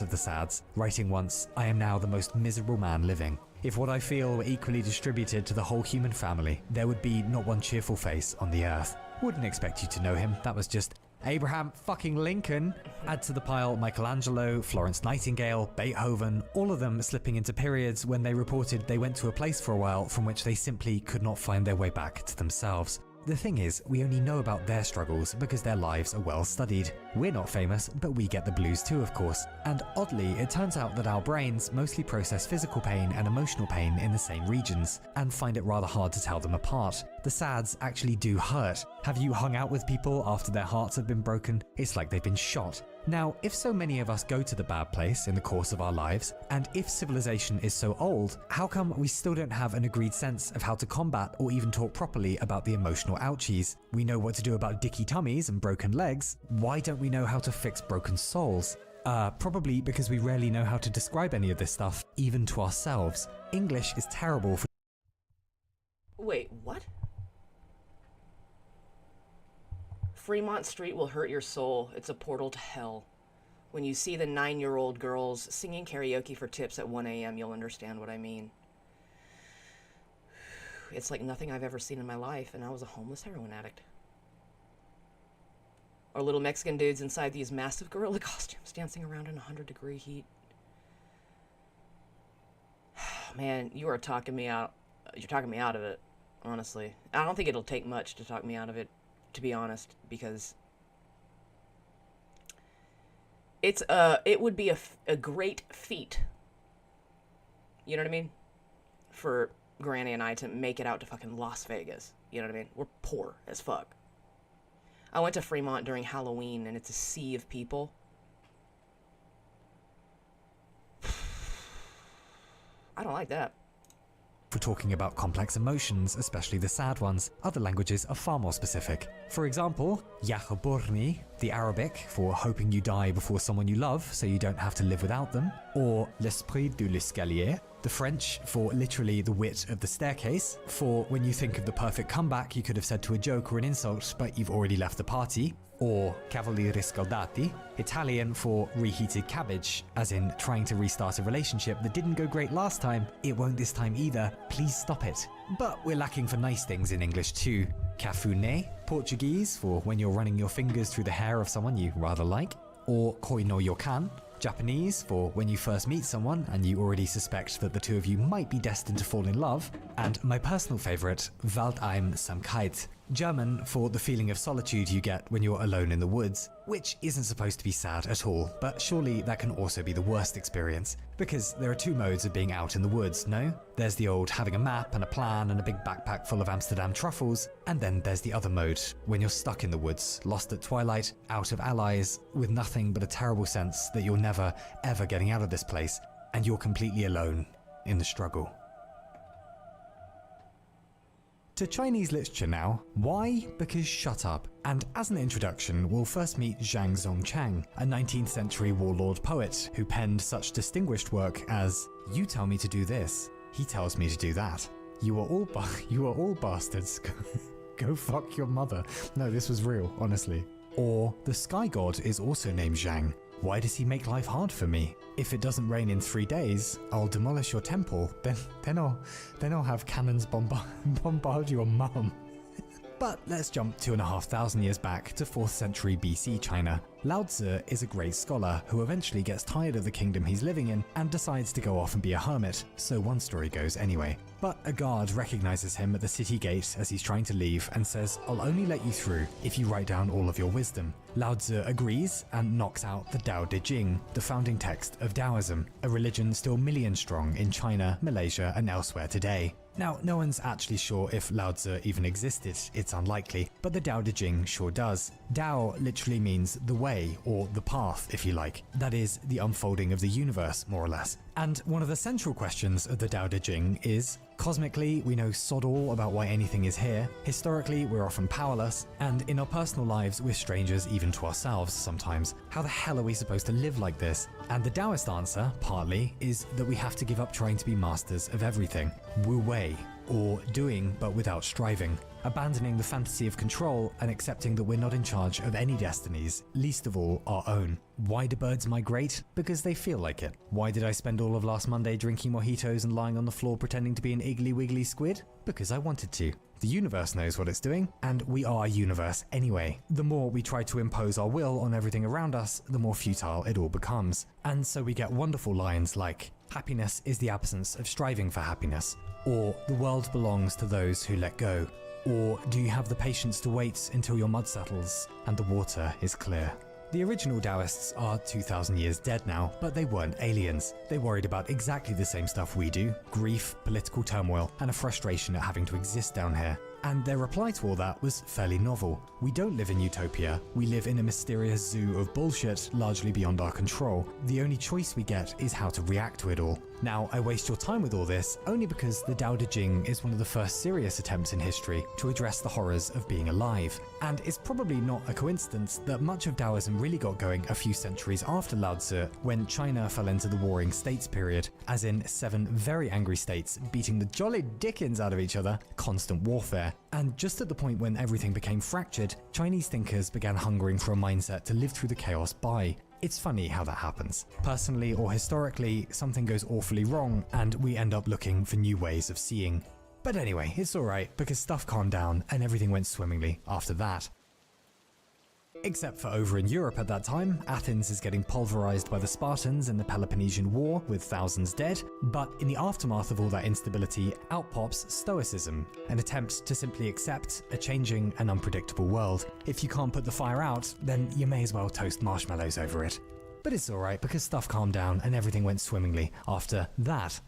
Of the SADS, writing once, "I am now the most miserable man living." If what I feel were equally distributed to the whole human family, there would be not one cheerful face on the earth. Wouldn't expect you to know him, that was just Abraham fucking Lincoln. Add to the pile Michelangelo, Florence Nightingale, Beethoven, all of them slipping into periods when they reported they went to a place for a while from which they simply could not find their way back to themselves. The thing is, we only know about their struggles because their lives are well studied. We're not famous, but we get the blues too, of course. And oddly, it turns out that our brains mostly process physical pain and emotional pain in the same regions, and find it rather hard to tell them apart. The sads actually do hurt. Have you hung out with people after their hearts have been broken? It's like they've been shot. Now, if so many of us go to the bad place in the course of our lives, and if civilization is so old, how come we still don't have an agreed sense of how to combat or even talk properly about the emotional ouchies? We know what to do about dicky tummies and broken legs. Why don't we know how to fix broken souls? Probably because we rarely know how to describe any of this stuff, even to ourselves. English is terrible for— Wait, what? Fremont Street will hurt your soul. It's a portal to hell. When you see the 9-year-old girls singing karaoke for tips at 1 a.m., you'll understand what I mean. It's like nothing I've ever seen in my life, and I was a homeless heroin addict. Or little Mexican dudes inside these massive gorilla costumes dancing around in 100-degree heat. Man, you are talking me out. You're talking me out of it, honestly. I don't think it'll take much to talk me out of it, to be honest, because it would be a great feat, you know what I mean, for Granny and I to make it out to fucking Las Vegas, you know what I mean? We're poor as fuck. I went to Fremont during Halloween, and it's a sea of people. I don't like that. For talking about complex emotions, especially the sad ones, other languages are far more specific. For example, Yachaburni, the Arabic for hoping you die before someone you love so you don't have to live without them, or l'esprit de l'escalier, the French for literally the wit of the staircase, for when you think of the perfect comeback you could have said to a joke or an insult but you've already left the party, or cavalieri scaldati, Italian for reheated cabbage, as in trying to restart a relationship that didn't go great last time, it won't this time either, please stop it. But we're lacking for nice things in English too. Cafune, Portuguese for when you're running your fingers through the hair of someone you rather like, or koi no yokan, Japanese for when you first meet someone and you already suspect that the two of you might be destined to fall in love, and my personal favourite, Waldeinsamkeit, German for the feeling of solitude you get when you're alone in the woods, which isn't supposed to be sad at all, but surely that can also be the worst experience, because there are two modes of being out in the woods, no? There's the old having a map and a plan and a big backpack full of Amsterdam truffles, and then there's the other mode, when you're stuck in the woods, lost at twilight, out of allies, with nothing but a terrible sense that you're never, ever getting out of this place, and you're completely alone in the struggle. To Chinese literature now. Why? Because shut up. And as an introduction, we'll first meet Zhang Zongchang, a 19th century warlord poet who penned such distinguished work as "You tell me to do this, he tells me to do that. You are all bastards. Go fuck your mother." No, this was real, honestly. Or the sky god is also named Zhang. Why does he make life hard for me? If it doesn't rain in 3 days, I'll demolish your temple. Then I'll have cannons bombard your mum. But let's jump 2,500 years back to 4th century BC China. Lao Tzu is a great scholar who eventually gets tired of the kingdom he's living in and decides to go off and be a hermit, so one story goes anyway. But a guard recognizes him at the city gate as he's trying to leave and says, "I'll only let you through if you write down all of your wisdom." Lao Tzu agrees and knocks out the Tao Te Ching, the founding text of Taoism, a religion still millions strong in China, Malaysia and elsewhere today. Now, no one's actually sure if Lao Tzu even existed, it's unlikely, but the Tao Te Ching sure does. Tao literally means the way, or the path, if you like. That is, the unfolding of the universe, more or less. And one of the central questions of the Tao Te Ching is, cosmically, we know sod all about why anything is here, historically, we're often powerless, and in our personal lives, we're strangers even to ourselves sometimes. How the hell are we supposed to live like this? And the Taoist answer, partly, is that we have to give up trying to be masters of everything. Wu Wei. or doing but without striving, abandoning the fantasy of control and accepting that we're not in charge of any destinies, least of all our own. Why do birds migrate? Because they feel like it. Why did I spend all of last Monday drinking mojitos and lying on the floor pretending to be an iggly wiggly squid? Because I wanted to. The universe knows what it's doing, and we are universe anyway. The more we try to impose our will on everything around us, the more futile it all becomes. And so we get wonderful lines like, happiness is the absence of striving for happiness, or the world belongs to those who let go, or do you have the patience to wait until your mud settles and the water is clear? The original Taoists are 2,000 years dead now, but they weren't aliens. They worried about exactly the same stuff we do: grief, political turmoil, and a frustration at having to exist down here. And their reply to all that was fairly novel. We don't live in utopia, we live in a mysterious zoo of bullshit largely beyond our control. The only choice we get is how to react to it all. Now, I waste your time with all this only because the Tao Te Ching is one of the first serious attempts in history to address the horrors of being alive. And it's probably not a coincidence that much of Taoism really got going a few centuries after Lao Tzu, when China fell into the Warring States period, as in 7 very angry states beating the jolly dickens out of each other, constant warfare. And just at the point when everything became fractured, Chinese thinkers began hungering for a mindset to live through the chaos by. It's funny how that happens. Personally or historically, something goes awfully wrong and we end up looking for new ways of seeing. But anyway, it's alright because stuff calmed down and everything went swimmingly after that. Except for over in Europe at that time, Athens is getting pulverized by the Spartans in the Peloponnesian War with thousands dead, but in the aftermath of all that instability, out pops Stoicism, an attempt to simply accept a changing and unpredictable world. If you can't put the fire out, then you may as well toast marshmallows over it. But it's alright because stuff calmed down and everything went swimmingly after that.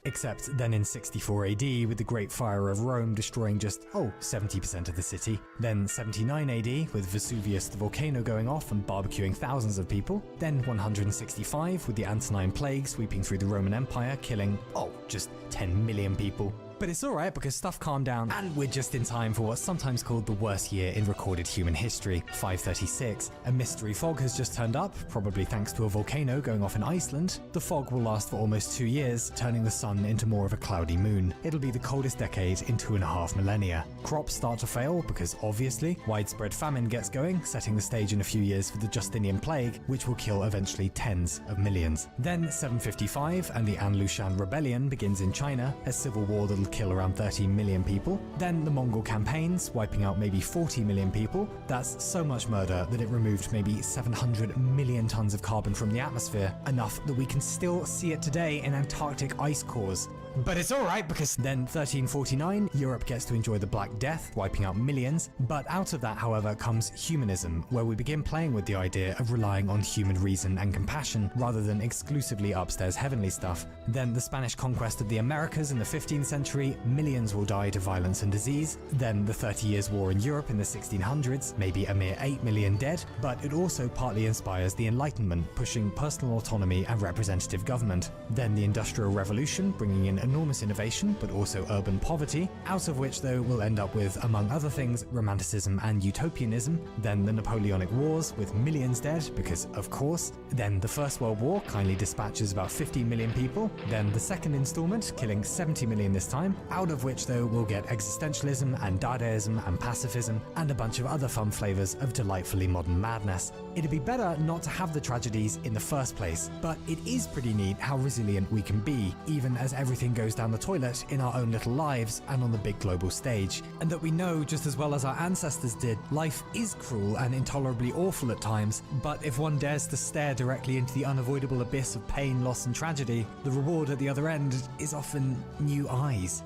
Except then in 64 AD, with the Great Fire of Rome destroying just, 70% of the city. Then 79 AD, with Vesuvius the volcano going off and barbecuing thousands of people. Then 165, with the Antonine Plague sweeping through the Roman Empire, killing, just 10 million people. But it's alright because stuff calmed down and we're just in time for what's sometimes called the worst year in recorded human history, 536. A mystery fog has just turned up, probably thanks to a volcano going off in Iceland. The fog will last for almost 2 years, turning the sun into more of a cloudy moon. It'll be the coldest decade in 2.5 millennia. Crops start to fail because obviously widespread famine gets going, setting the stage in a few years for the Justinian plague, which will kill eventually tens of millions. Then 755 and the An Lushan rebellion begins in China, a civil war that'll kill around 13 million people. Then the Mongol campaigns, wiping out maybe 40 million people. That's so much murder that it removed maybe 700 million tons of carbon from the atmosphere, enough that we can still see it today in Antarctic ice cores. But it's alright because then 1349, Europe gets to enjoy the Black Death, wiping out millions. But out of that, however, comes humanism, where we begin playing with the idea of relying on human reason and compassion rather than exclusively upstairs heavenly stuff. Then the Spanish conquest of the Americas in the 15th century, millions will die to violence and disease. Then the 30 Years' War in Europe in the 1600s, maybe a mere 8 million dead, but it also partly inspires the Enlightenment, pushing personal autonomy and representative government. Then the Industrial Revolution, bringing in enormous innovation, but also urban poverty, out of which though we'll end up with, among other things, Romanticism and Utopianism. Then the Napoleonic Wars, with millions dead, because of course. Then the First World War kindly dispatches about 50 million people. Then the second installment, killing 70 million this time, out of which though we'll get existentialism and Dadaism and pacifism, and a bunch of other fun flavors of delightfully modern madness. It'd be better not to have the tragedies in the first place, but it is pretty neat how resilient we can be, even as everything goes down the toilet in our own little lives and on the big global stage. And that we know, just as well as our ancestors did, life is cruel and intolerably awful at times, but if one dares to stare directly into the unavoidable abyss of pain, loss and tragedy, the reward at the other end is often new eyes.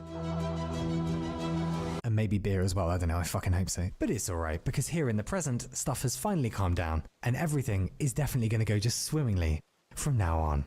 And maybe beer as well, I don't know, I fucking hope so. But it's alright, because here in the present, stuff has finally calmed down, and everything is definitely going to go just swimmingly from now on.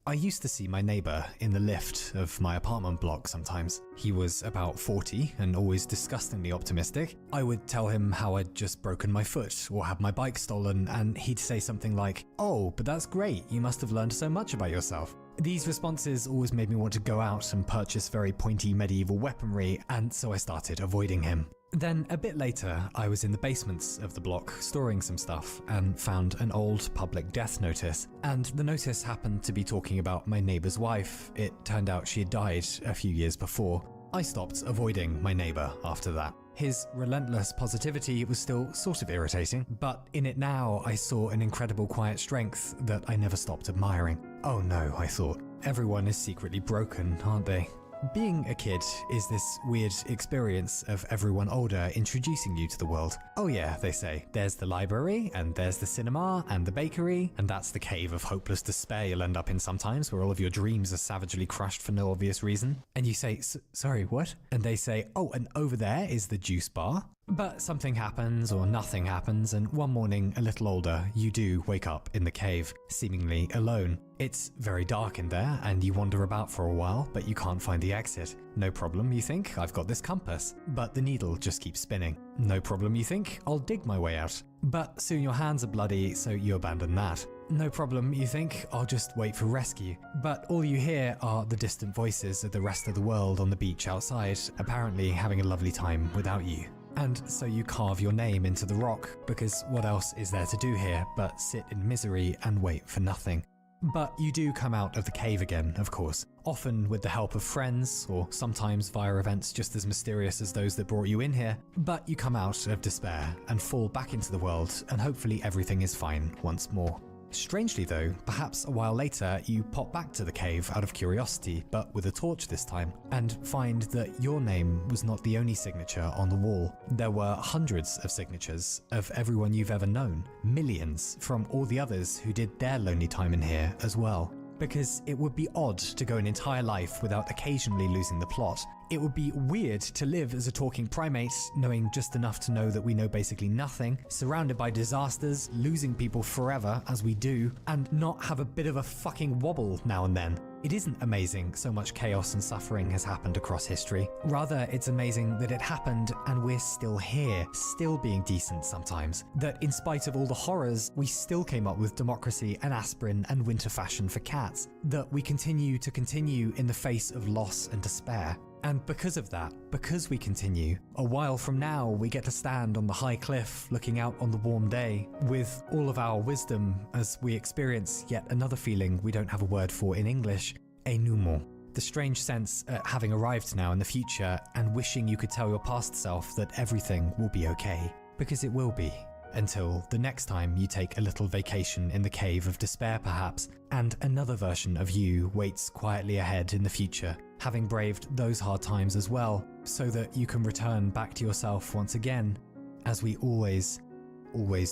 I used to see my neighbour in the lift of my apartment block sometimes. He was about 40 and always disgustingly optimistic. I would tell him how I'd just broken my foot or had my bike stolen, and he'd say something like, "Oh, but that's great, you must have learned so much about yourself." These responses always made me want to go out and purchase very pointy medieval weaponry, and so I started avoiding him. Then a bit later, I was in the basements of the block storing some stuff and found an old public death notice. And the notice happened to be talking about my neighbor's wife. It turned out she had died a few years before. I stopped avoiding my neighbor after that. His relentless positivity was still sort of irritating, but in it now I saw an incredible quiet strength that I never stopped admiring. Oh no, I thought. Everyone is secretly broken, aren't they? Being a kid is this weird experience of everyone older introducing you to the world. Oh yeah, they say, there's the library, and there's the cinema, and the bakery, and that's the cave of hopeless despair you'll end up in sometimes, where all of your dreams are savagely crushed for no obvious reason. And you say, sorry, what? And they say, oh, and over there is the juice bar. But something happens or nothing happens, and one morning, a little older, you do wake up in the cave, seemingly alone. It's very dark in there, and you wander about for a while, but you can't find the exit. No problem, you think, I've got this compass. But the needle just keeps spinning. No problem, you think, I'll dig my way out. But soon your hands are bloody, so you abandon that. No problem, you think, I'll just wait for rescue. But all you hear are the distant voices of the rest of the world on the beach outside, apparently having a lovely time without you. And so you carve your name into the rock, because what else is there to do here but sit in misery and wait for nothing? But you do come out of the cave again, of course, often with the help of friends, or sometimes via events just as mysterious as those that brought you in here. But you come out of despair and fall back into the world, and hopefully everything is fine once more. Strangely though, perhaps a while later, you pop back to the cave out of curiosity, but with a torch this time, and find that your name was not the only signature on the wall. There were hundreds of signatures of everyone you've ever known, millions from all the others who did their lonely time in here as well. Because it would be odd to go an entire life without occasionally losing the plot. It would be weird to live as a talking primate, knowing just enough to know that we know basically nothing, surrounded by disasters, losing people forever as we do, and not have a bit of a fucking wobble now and then. It isn't amazing so much chaos and suffering has happened across history. Rather, it's amazing that it happened and we're still here, still being decent sometimes. That in spite of all the horrors, we still came up with democracy and aspirin and winter fashion for cats. That we continue to continue in the face of loss and despair. And because of that, because we continue, a while from now we get to stand on the high cliff looking out on the warm day with all of our wisdom as we experience yet another feeling we don't have a word for in English, énouement. The strange sense at having arrived now in the future and wishing you could tell your past self that everything will be okay. Because it will be. Until the next time you take a little vacation in the cave of despair perhaps, and another version of you waits quietly ahead in the future, having braved those hard times as well, so that you can return back to yourself once again, as we always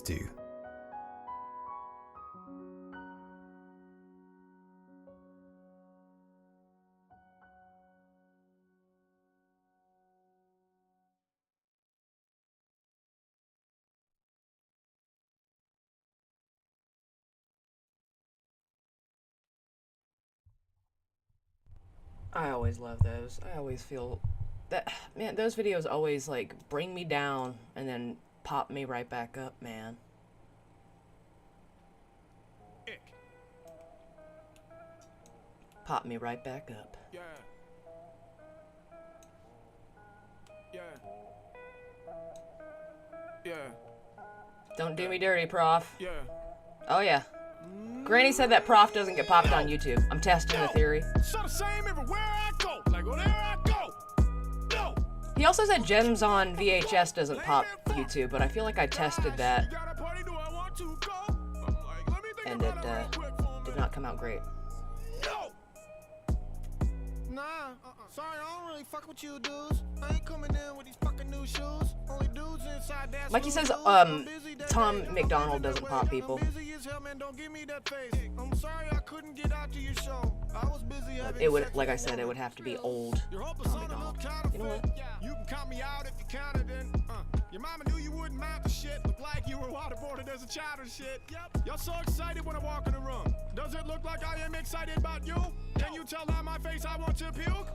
do. I always love those. I always feel that, man, those videos always like bring me down and then pop me right back up, man. Pop me right back up. Yeah. Yeah. Yeah. Don't do me dirty, Prof. Yeah. Oh yeah. Granny said that Prof doesn't get popped on YouTube. I'm testing the theory. So the same everywhere I go. Like wherever I go. No. He also said Gems on VHS doesn't pop YouTube, but I feel like I tested that. And it did not come out great. Nah, sorry, I don't really fuck with you dudes. I ain't coming in with these fucking new shoes. Only dudes inside that. Mikey says, Tom McDonald doesn't pop people. I'm sorry I couldn't get out to your show. I was busy. It would, like I said, it would have to be old Tom McDonald. You know what? You can count me out if you counted in. Your mama knew you wouldn't mount the shit. Look like you were waterboarded as a child and shit. Yep. Y'all so excited when I walk in the room. Does it look like I am excited about you? Can you tell on my face I want to puke?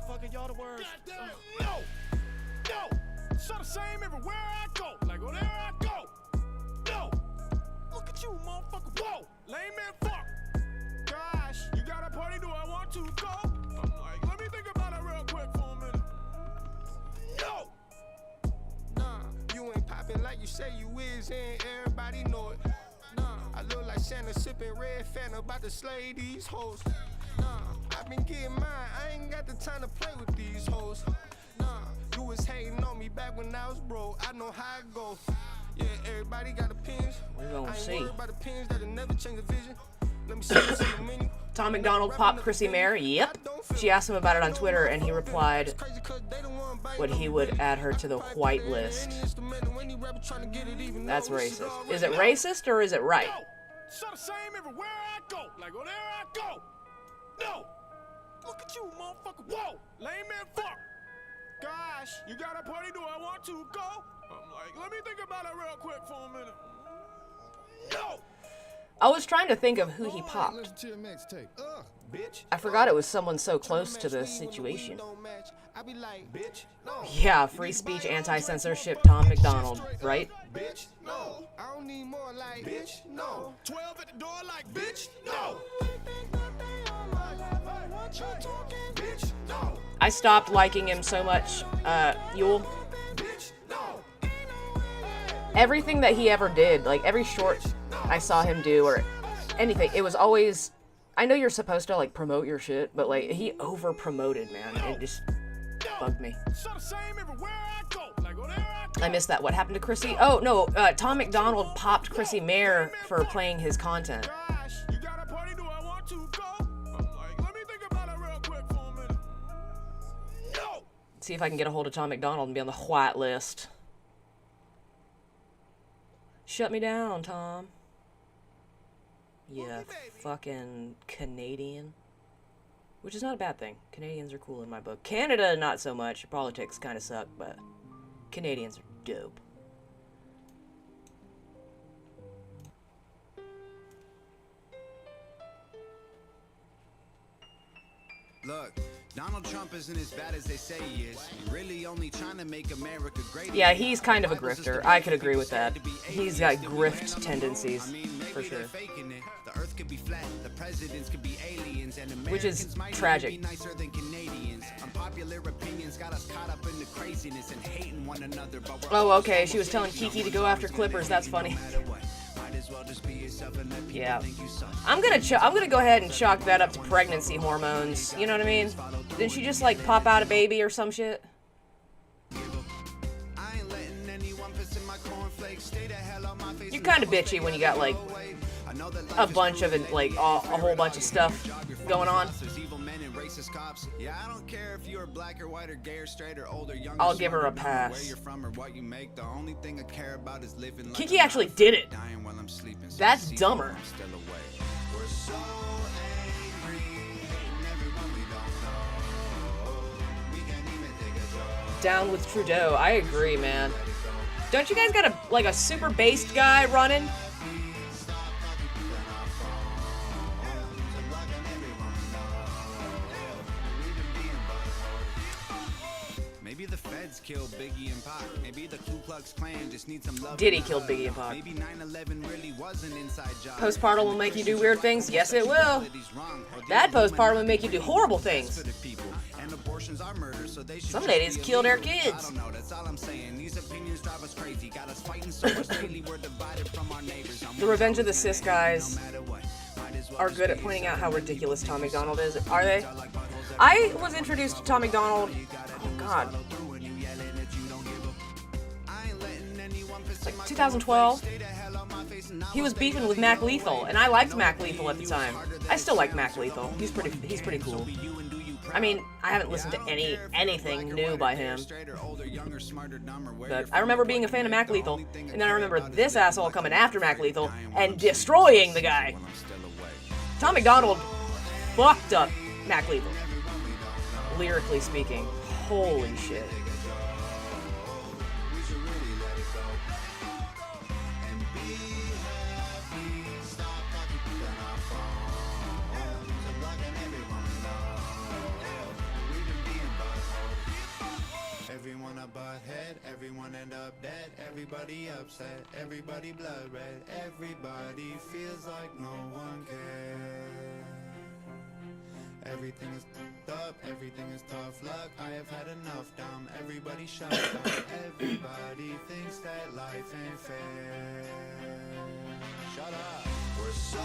Fucking y'all the worst. No! No! So the same everywhere I go. Like wherever I go. No! Look at you, motherfucker. Whoa! Lame man fuck. Gosh, you got a party, do I want to go? I'm like, let me think about it real quick for a minute. No! niggas in, everybody know it. I look like Santa sipping red Fanta, about to slay these hoes. I been getting mine, I ain't got the time to play with these hoes. You was hating on me back when I was broke, I know how it go. Yeah, everybody got opinions. We're gonna I ain't see. worried about opinions that'll never change the vision. Let me see what's in the menu. Tom McDonald popped Chrissy Mayer. Yep. She asked him about it on Twitter, and he replied what he would add her to the white list. That's racist. Is it racist or is it right? So the same everywhere I go. Like, oh, there I go. No. Look at you, motherfucker. Whoa. Lame man, fuck. Gosh, you got a party? Do I want to go? I'm like, let me think about it real quick for a minute. No. I was trying to think of who he popped. I forgot it was someone so close to the situation. Yeah, free speech, anti-censorship, Tom McDonald, right? Bitch, no. I don't need more like, bitch, no. 12 at the door like, bitch, no. Bitch, no. I stopped liking him so much, Yule. Everything that he ever did, like every short I saw him do or anything, it was always, I know you're supposed to like promote your shit, but like he over promoted, man. It just bugged me. I missed that. What happened to Chrissy? Oh no, Tom McDonald popped Chrissy Mayer for playing his content. See if I can get a hold of Tom McDonald and be on the white list. Shut me down, Tom. Yeah, fucking Canadian. Which is not a bad thing. Canadians are cool in my book. Canada, not so much. Politics kind of suck, but Canadians are dope. Look, Donald Trump isn't as bad as they say he is. He's really only trying to make America great. Yeah, he's kind of a grifter. I could agree with that. He's got grift tendencies, for sure. The earth could be flat, the presidents could be aliens, and which is Americans might tragic. be nicer than Canadians. Unpopular opinions got us caught up in the craziness and hating one another. But oh, okay. She was telling Kiki to go after Clippers. That's funny. Yeah, I'm gonna go ahead and chalk that up to pregnancy hormones. You know what I mean? Didn't she just like pop out a baby or some shit? You're kind of bitchy when you got like a bunch of it, like a whole bunch of stuff going on. Yeah, I don't care if you're black or white or gay or straight or old or young. I'll give her a pass. Where you're from or what you make, the only thing I care about is living like Kiki actually did it. while I'm sleeping. So that's dumber. I'm still awake. We're so angry, hating everyone we don't know. We can't even take a joke. Down with Trudeau. I agree, man. Don't you guys got a super based guy running? Maybe the feds killed Biggie and Pac. Maybe the Ku Klux Klan just needs some love. Diddy killed Biggie and Pac. Maybe 9/11 really was an inside job. Postpartum will make you do weird things. Yes, it will. That postpartum will make you do horrible things. Some ladies kill their kids. The Revenge of the Cis guys are good at pointing out how ridiculous Tom McDonald is. Are they? I was introduced to Tom McDonald, oh god, like 2012. He was beefing with Mac Lethal, and I liked Mac Lethal at the time. I still like Mac Lethal. He's pretty cool. I mean, I haven't listened to anything new by him, but I remember being a fan of Mac Lethal, and then I remember this asshole coming after Mac Lethal and destroying the guy. Tom McDonald fucked up Mac Lethal, lyrically speaking. Holy shit. Everyone a butthead, everyone end up dead, everybody upset, everybody blood red, everybody feels like no one cares. Everything is up, everything is tough luck. I have had enough, dumb. Everybody shut up. Everybody thinks that life ain't fair. Shut up. We're so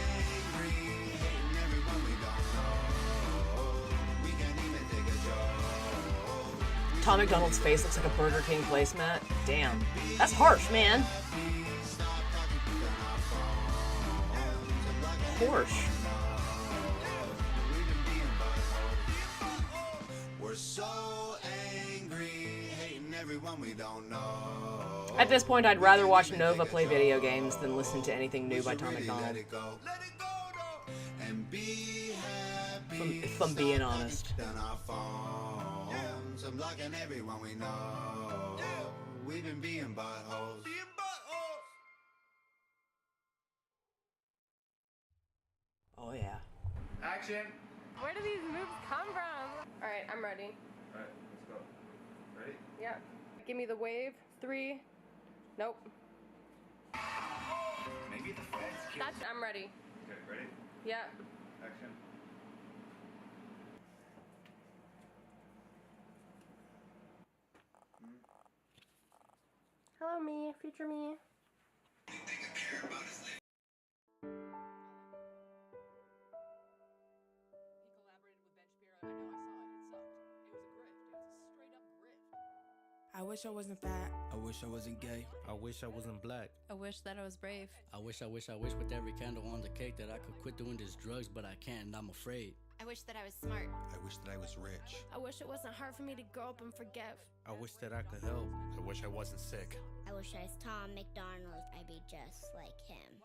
angry, hating everyone we don't know. We can't even take a joke. Tom McDonald's face looks like a Burger King placemat. Damn. That's harsh, man. Harsh. We're so angry, hating everyone we don't know. At this point, I'd rather watch Nova play video games than listen to anything new by Tom McDonald. If I'm being honest. I'm blocking everyone we know. We've been being buttholes. Oh yeah. Action. Where do these moves come from? All right, I'm ready. All right, let's go. Ready? Yeah. Give me the wave. 3. Nope. Maybe the feds kill. I'm ready. Okay, ready? Yeah. Action. Hello, me. Future me. I wish I wasn't fat. I wish I wasn't gay. I wish I wasn't black. I wish that I was brave. I wish with every candle on the cake that I could quit doing these drugs, but I can't and I'm afraid. I wish that I was smart. I wish that I was rich. I wish it wasn't hard for me to grow up and forgive. I wish that I could help. I wish I wasn't sick. I wish I was Tom McDonald. I'd be just like him.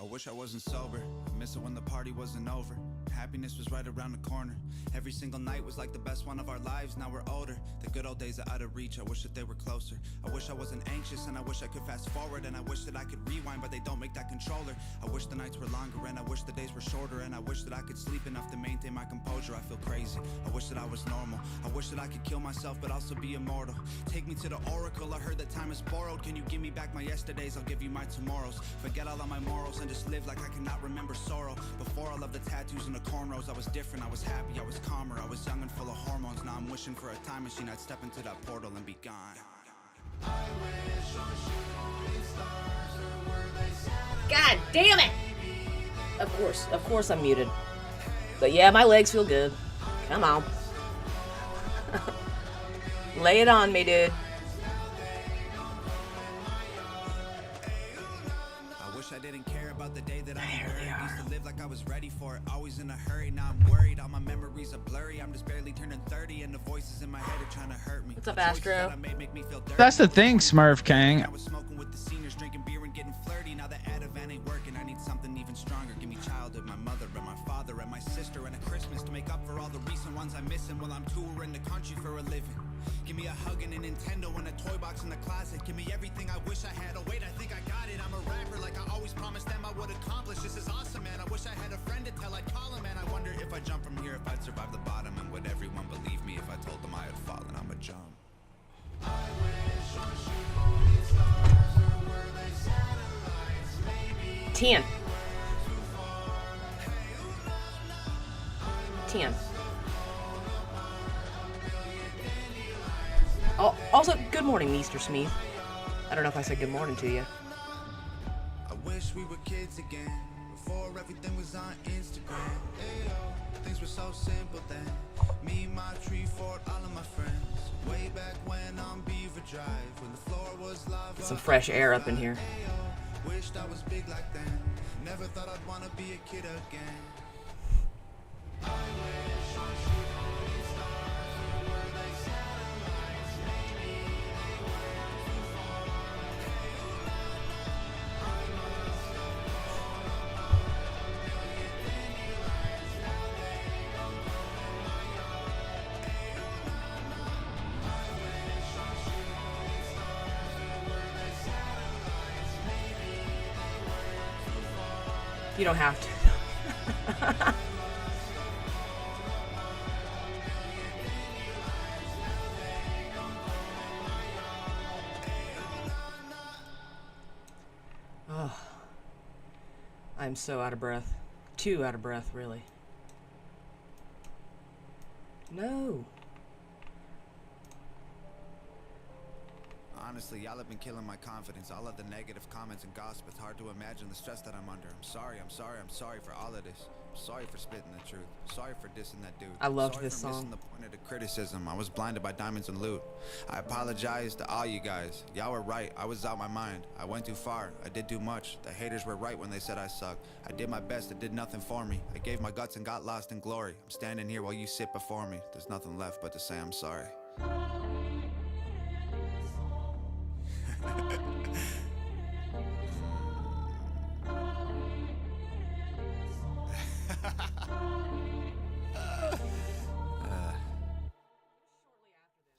I wish I wasn't sober. I miss it when the party wasn't over. Happiness was right around the corner. Every single night was like the best one of our lives. Now we're older. The good old days are out of reach. I wish that they were closer. I wish I wasn't anxious and I wish I could fast forward. And I wish that I could rewind, but they don't make that controller. I wish the nights were longer and I wish the days were shorter. And I wish that I could sleep enough to maintain my composure. I feel crazy. I wish that I was normal. I wish that I could kill myself but also be immortal. Take me to the oracle. I heard that time is borrowed. Can you give me back my yesterdays? I'll give you my tomorrows. Forget all of my morals and just live like I cannot remember sorrow. Before all of the tattoos and the cornrows, I was different, I was happy, I was calmer, I was young and full of hormones. Now I'm wishing for a time machine, I'd step into that portal and be gone. I wish on shooting stars, or were they satellites? God damn it! Of course I'm muted. But yeah, my legs feel good. Come on. Lay it on me, dude. I didn't care about the day that I buried. Used to live like I was ready for it, always in a hurry. Now I'm worried, all my memories are blurry. I'm just barely turning 30 and the voices in my head are trying to hurt me. What's up, Astro? That's the thing, Smurf King. I was smoking with the seniors, drinking beer and getting flirty. Now the Ativan ain't working, I need something even stronger. Give me childhood, my mother and my father and my sister and a Christmas to make up for all the recent ones I'm missing while I'm touring the country for a living. Give me a hug and a Nintendo and a toy box in the closet. Give me everything I wish I had. Oh wait, I think I got it. I'm a rapper like I always promised them I would accomplish. This is awesome, man. I wish I had a friend to tell. I'd call him, man. I wonder if I jump from here, if I'd survive the bottom. And would everyone believe me if I told them I had fallen? I'ma jump. I wish on shooting stars, or were they satellites? Maybe 10. 10. Oh, also, good morning, Mr. Smith. I don't know if I said good morning to you. I wish we were kids again, before everything was on Instagram. Ayo, things were so simple then. Me, my tree fort, all of my friends. Way back when on Beaver Drive, when the floor was lava. Get some fresh air up in here. Ayo, wished I was big like then. Never thought I'd wanna be a kid again. I wish on shooting stars, or were they satellites? Maybe they were too far. Hey, ooh, la, la. I must have blown apart a million dandelions. Now they don't grow in my yard. Hey, ooh, la, la. I wish on shooting stars, or were they satellites? Maybe they were too far. You don't have to. Oh, I'm so out of breath. Too out of breath, really. No. Honestly, y'all have been killing my confidence. All of the negative comments and gossip. It's hard to imagine the stress that I'm under. I'm sorry for all of this. I'm sorry for spitting the truth. Sorry for dissing that dude. I love sorry this for song. missing the point of the criticism. I was blinded by diamonds and loot. I apologize to all you guys. Y'all were right. I was out my mind. I went too far. I did too much. The haters were right when they said I suck. I did my best. It did nothing for me. I gave my guts and got lost in glory. I'm standing here while you sit before me. There's nothing left but to say I'm sorry.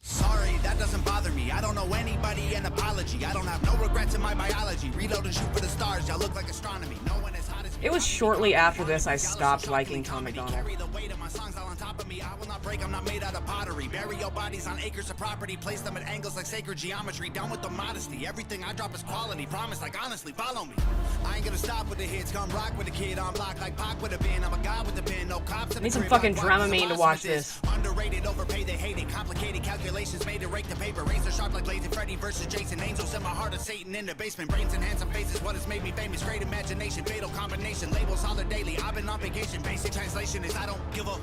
Sorry, that doesn't bother me. I don't owe anybody an apology. I don't have no regrets in my biology. Reload and shoot for the stars. Y'all look like astronomy. No one is hot as It was shortly after this I stopped liking Tom McDonald. carry the weight of my songs all on top of me. I will not break, I'm not made out of pottery. Bury your bodies on acres of property. Place them at angles like sacred geometry. Down with the modesty. Everything I drop is quality. Promise, like honestly, follow me. I ain't gonna stop with the hits. Come rock with the kid on block like Pac with a bin. I'm a god with the pen. No cops in the Need some crib. fucking Like Walker's Dramamine to a watch boss with this. Underrated, overpaid, they hate it. Complicated calculations made to rake the paper. Razor sharp like Lazy Freddy versus Jason. Angels in my heart of Satan in the basement. Brains and handsome faces. What has made me famous? Great imagination. Fatal combination. Labels holler daily. I've been on vacation. Basic translation is I don't give a.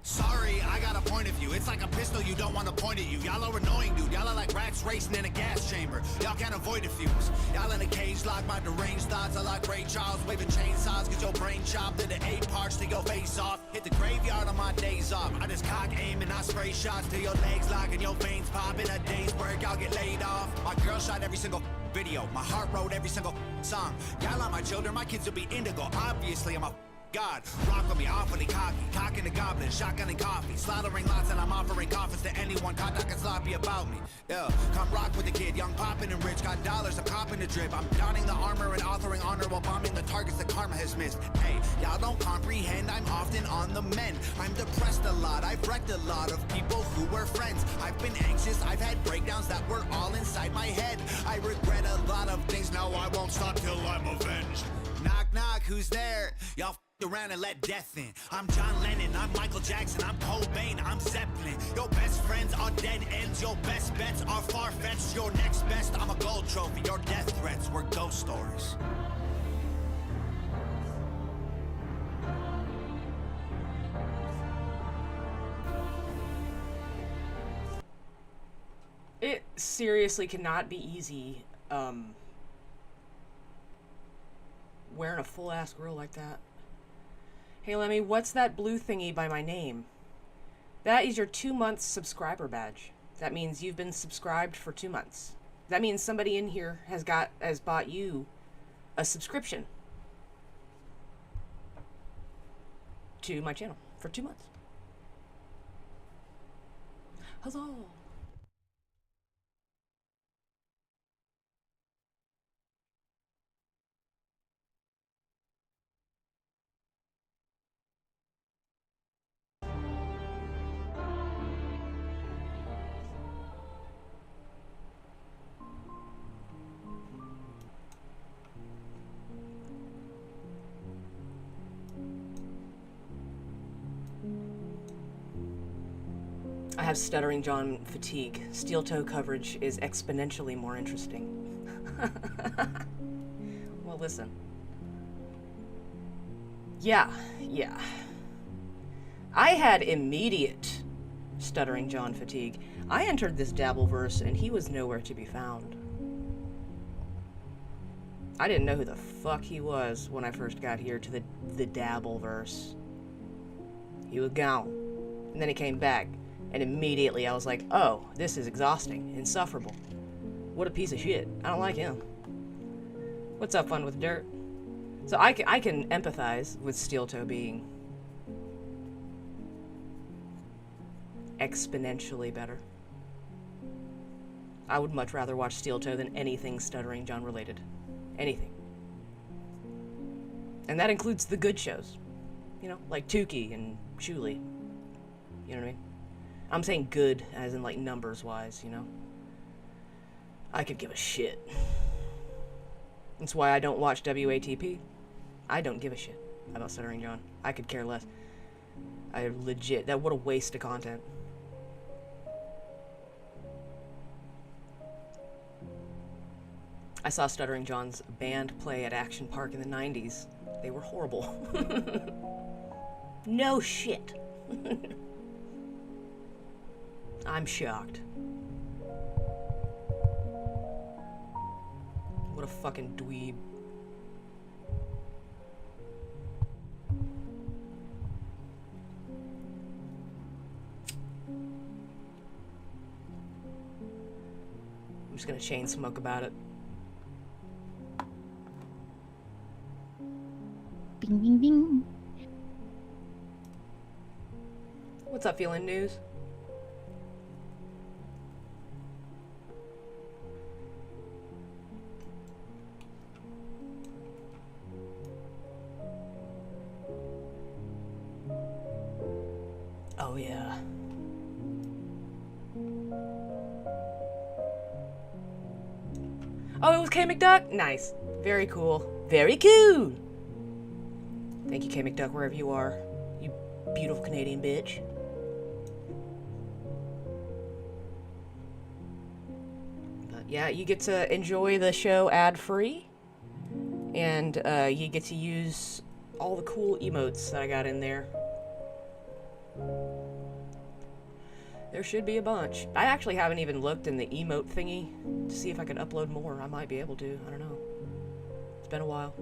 Sorry, I got a point of view. It's like a pistol you don't want to point at you. Y'all are annoying, dude. Y'all are like rats racing in a gas chamber. Y'all can't avoid the fumes. Y'all in a cage lock, my deranged thoughts. I like Ray Charles waving chainsaws. Cause your brain chopped into 8 parts to your face off. Hit the graveyard on my days off. I just cock aim and I spray shots till your legs lock and your veins pop. In a day's work, y'all get laid off. My girl shot every single video. My heart wrote every single song. Y'all are my children, my kids will be indigo. Obviously, I'm a God, rock with me, awfully cocky, cocking the goblin, shotgun and coffee, slaughtering lots and I'm offering coffins to anyone caught talking sloppy about me. Yeah, come rock with the kid, young poppin' and rich, got dollars, I'm copping the drip, I'm donning the armor and authoring honor while bombing the targets that karma has missed. Hey, y'all don't comprehend, I'm often on the mend. I'm depressed a lot, I've wrecked a lot of people who were friends. I've been anxious, I've had breakdowns that were all inside my head. I regret a lot of things, now I won't stop till I'm avenged. Knock, knock, who's there? Y'all around and let death in. I'm John Lennon, I'm Michael Jackson, I'm Cobain, I'm Zeppelin. Your best friends are dead ends, your best bets are far-fetched. Your next best, I'm a gold trophy. Your death threats were ghost stories. It seriously cannot be easy, wearing a full-ass grill like that. Hey Lemmy, what's that blue thingy by my name? That is your 2-month subscriber badge. That means you've been subscribed for 2 months. That means somebody in here has bought you a subscription to my channel for 2 months. Huzzah! I have Stuttering John fatigue. Steel toe coverage is exponentially more interesting. Well, listen. Yeah. I had immediate Stuttering John fatigue. I entered this Dabbleverse and he was nowhere to be found. I didn't know who the fuck he was when I first got here to the Dabbleverse. He was gone. And then he came back. And immediately I was like, oh, this is exhausting, insufferable. What a piece of shit. I don't like him. What's up, Fun with Dirt? So I can empathize with Steel Toe being exponentially better. I would much rather watch Steel Toe than anything Stuttering John related. Anything. And that includes the good shows. You know, like Tukey and Shuli. You know what I mean? I'm saying good, as in, like, numbers-wise, you know? I could give a shit. That's why I don't watch WATP. I don't give a shit about Stuttering John. I could care less. What a waste of content. I saw Stuttering John's band play at Action Park in the 90s. They were horrible. No shit. I'm shocked. What a fucking dweeb. I'm just gonna chain smoke about it. Bing, bing, bing. What's up, Feeling News? Oh, yeah. Oh, it was K McDuck? Nice. Very cool. Very cool. Thank you, K McDuck, wherever you are. You beautiful Canadian bitch. But yeah, you get to enjoy the show ad-free. And you get to use all the cool emotes that I got in there. There should be a bunch. I actually haven't even looked in the emote thingy to see if I can upload more. I might be able to. I don't know. It's been a while.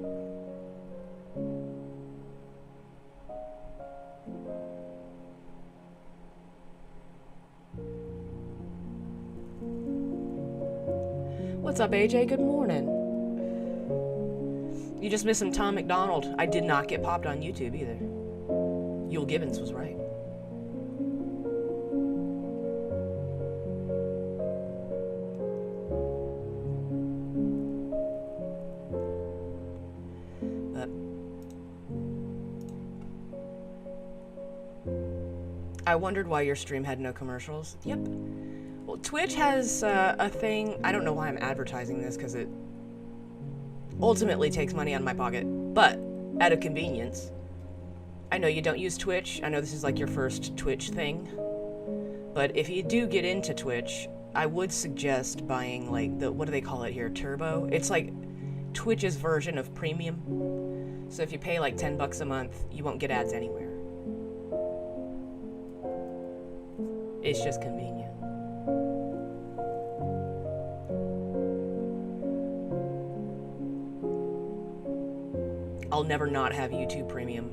What's up, AJ? Good morning. You just missed some Tom McDonald. I did not get popped on YouTube either. Yul Gibbons was right. I wondered why your stream had no commercials. Yep. Well, Twitch has a thing. I don't know why I'm advertising this, because it ultimately takes money out of my pocket, but out of convenience. I know you don't use Twitch. I know this is like your first Twitch thing. But if you do get into Twitch, I would suggest buying like the, what do they call it here? Turbo? It's like Twitch's version of premium. So if you pay like $10 a month, you won't get ads anywhere. It's just convenient. I'll never not have YouTube Premium.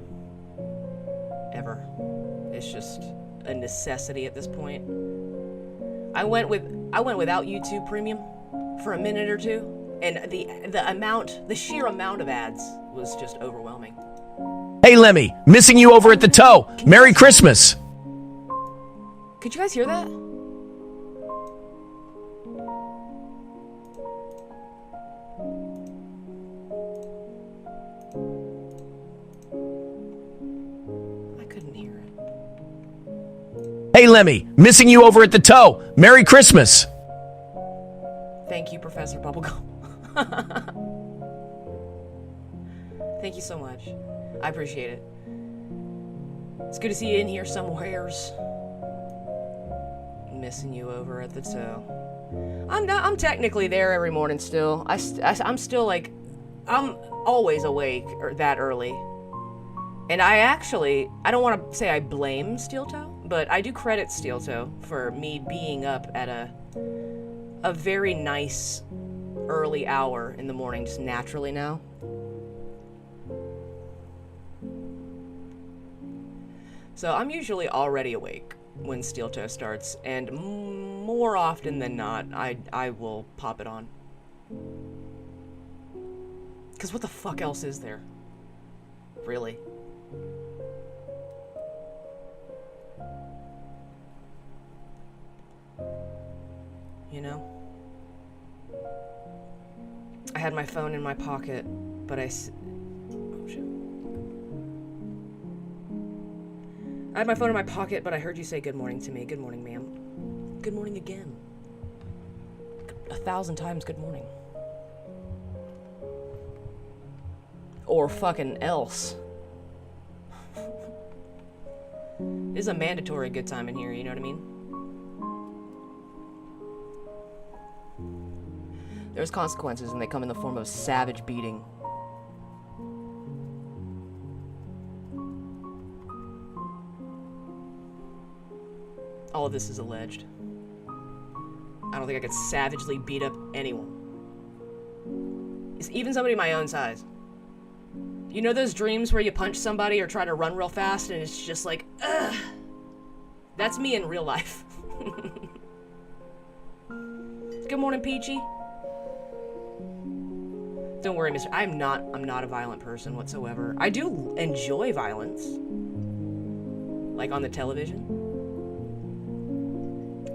Ever. It's just a necessity at this point. I went without YouTube Premium for a minute or two, and the sheer amount of ads was just overwhelming. Hey Lemmy, missing you over at the toe. Merry Christmas. Could you guys hear that? I couldn't hear it. Hey Lemmy, missing you over at the toe. Merry Christmas. Thank you, Professor Bubblegum. Thank you so much. I appreciate it. It's good to see you in here somewheres. Missing you over at the toe. I'm technically there every morning still. I'm still like, I'm always awake that early. And I don't want to say I blame Steel Toe, but I do credit Steel Toe for me being up at a very nice early hour in the morning, just naturally now. So I'm usually already awake when Steel Toe starts, and more often than not, I will pop it on. Because what the fuck else is there? Really? You know? I had my phone in my pocket, but oh shit. I had my phone in my pocket, but I heard you say good morning to me. Good morning, ma'am. Good morning again. 1,000 times good morning. Or fucking else. This is a mandatory good time in here, you know what I mean? There's consequences, and they come in the form of savage beating. All of this is alleged. I don't think I could savagely beat up anyone. It's even somebody my own size. You know those dreams where you punch somebody or try to run real fast and it's just like, ugh. That's me in real life. Good morning, Peachy. Don't worry, mister. I'm not a violent person whatsoever. I do enjoy violence. Like on the television.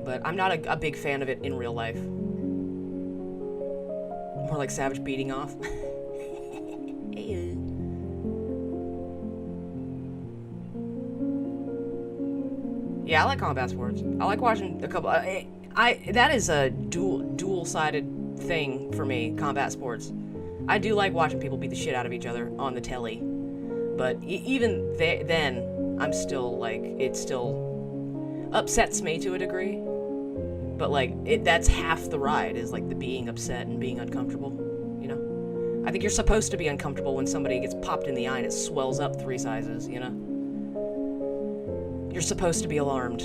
But I'm not a big fan of it in real life. More like savage beating off. Yeah, I like combat sports. I like watching a couple. That is a dual-sided thing for me. Combat sports. I do like watching people beat the shit out of each other on the telly, but even then, I'm still like, it still upsets me to a degree. But like, that's half the ride, is like the being upset and being uncomfortable. You know, I think you're supposed to be uncomfortable when somebody gets popped in the eye and it swells up 3 sizes. You know. You're supposed to be alarmed.